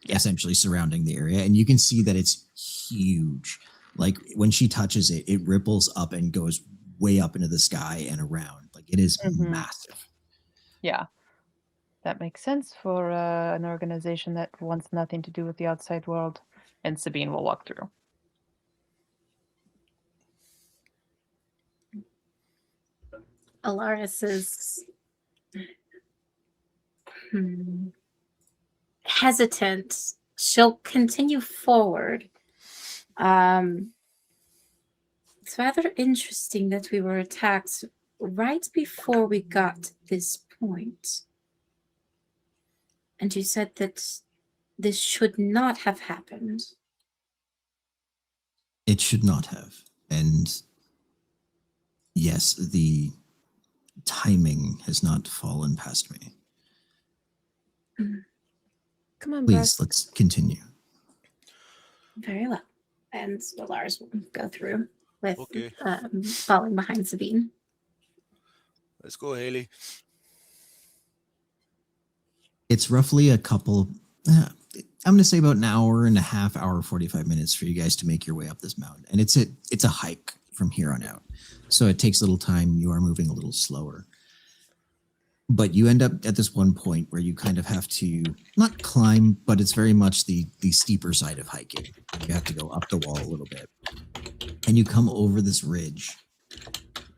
essentially surrounding the area. And you can see that it's huge. Like when she touches it, it ripples up and goes way up into the sky and around. Like it is Mhm. massive. Yeah. That makes sense for an organization that wants nothing to do with the outside world. And Sabine will walk through. Alaris is hesitant. She'll continue forward. It's rather interesting that we were attacked right before we got to this point. And you said that this should not have happened. It should not have. And yes, the timing has not fallen past me. Come on, Please, Bruce. let's continue. Very well. And Alaris will go through with Okay. following behind Sabine. Let's go, Haley. It's roughly a couple, I'm going to say about an hour and a half, hour, 45 minutes for you guys to make your way up this mountain. And it's a hike from here on out. So it takes a little time. You are moving a little slower. But you end up at this one point where you kind of have to not climb, but it's very much the steeper side of hiking. You have to go up the wall a little bit. And you come over this ridge.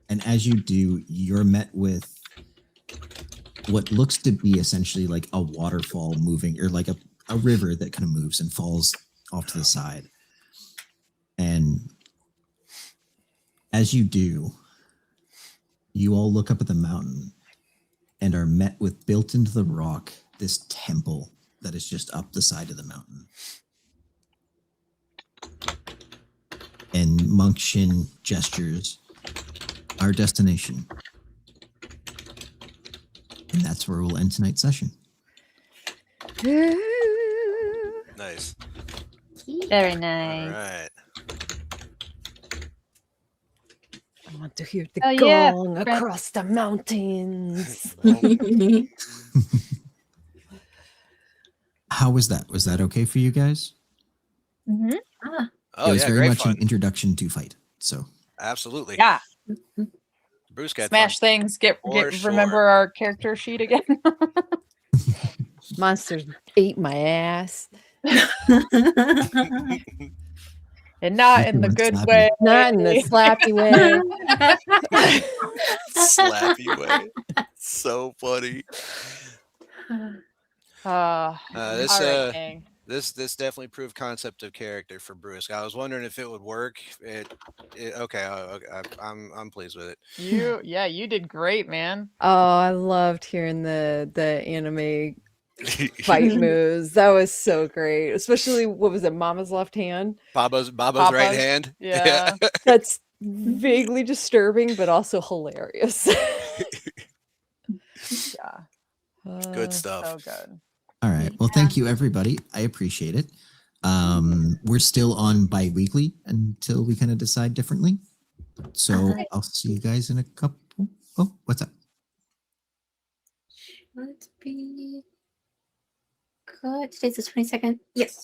And as you do, you're met with what looks to be essentially like a waterfall moving, or like a river that kind of moves and falls off to the side. And as you do, you all look up at the mountain and are met with, built into the rock, this temple that is just up the side of the mountain. And Monk Shin gestures, our destination. And that's where we'll end tonight's session. Nice. Very All nice. right. I want to hear the Oh, yeah, gong friend. across the mountains. How was that? Was that okay for you guys? Mm-hmm. Oh, It was yeah, very great much fun. an introduction to fight. So Absolutely. Yeah. Bruce got Smash fun. things. For Remember sure. our character sheet again. Monsters ate my ass. And not If in you the want good slappy. way. Not in the slappy way. Slappy way. So funny. All This right, gang. this definitely proved concept of character for Bruce. I was wondering if it would work. Okay. I'm pleased with it. You did great, man. Oh, I loved hearing the anime fight moves. That was so great. Especially what was it, Mama's left hand? Baba's right Papa's- hand. Yeah. That's vaguely disturbing, but also hilarious. Yeah. Good stuff. So good. all right. Well, thank you, everybody. I appreciate it. We're still on bi-weekly until we kind of decide differently. So Alright. I'll see you guys in a couple. Oh, what's up? Should be good. Today's the 22nd. Yes.